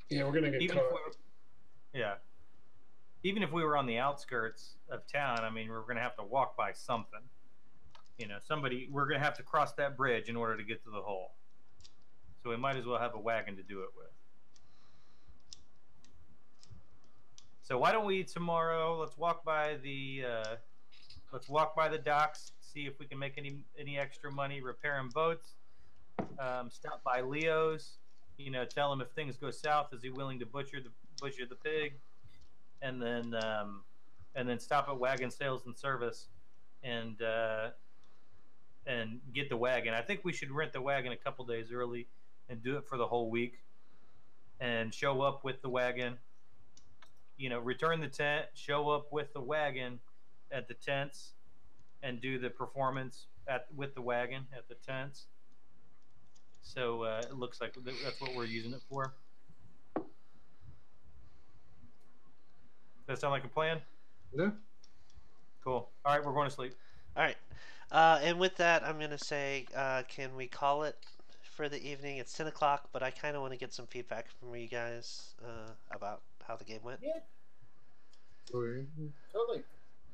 Speaker 2: Yeah, we're gonna get caught.
Speaker 1: Even if we were on the outskirts of town, I mean, we're gonna have to walk by something. We're gonna have to cross that bridge in order to get to the hole. So we might as well have a wagon to do it with. So why don't we tomorrow? Let's walk by the docks, see if we can make any extra money repairing boats. Stop by Leo's, tell him if things go south, is he willing to butcher the pig, and then stop at Wagon Sales and Service, and get the wagon. I think we should rent the wagon a couple days early and do it for the whole week, and show up with the wagon. Return the tent, show up with the wagon at the tents, and do the performance with the wagon at the tents. So it looks like that's what we're using it for. Does that sound like a plan?
Speaker 3: Yeah.
Speaker 1: Cool. All right, we're going to sleep.
Speaker 4: All right. And with that, I'm going to say, can we call it for the evening? It's 10 o'clock, but I kind of want to get some feedback from you guys about how the game went.
Speaker 5: Yeah,
Speaker 3: Okay.
Speaker 5: totally.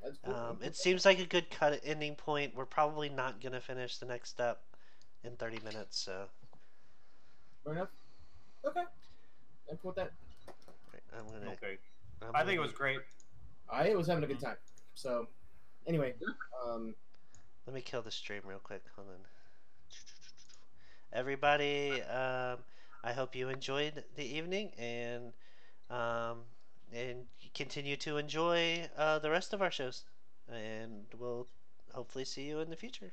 Speaker 5: That's cool.
Speaker 4: It seems like a good ending point. We're probably not going to finish the next step in 30 minutes, so.
Speaker 5: Fair enough. Okay. I'm cool with that.
Speaker 4: I'm gonna,
Speaker 1: Okay.
Speaker 4: I'm
Speaker 1: I think it
Speaker 4: gonna-
Speaker 1: was great.
Speaker 5: I was having a good time. So, anyway,
Speaker 4: Let me kill the stream real quick. Hold on. Everybody, I hope you enjoyed the evening and continue to enjoy the rest of our shows. And we'll hopefully see you in the future.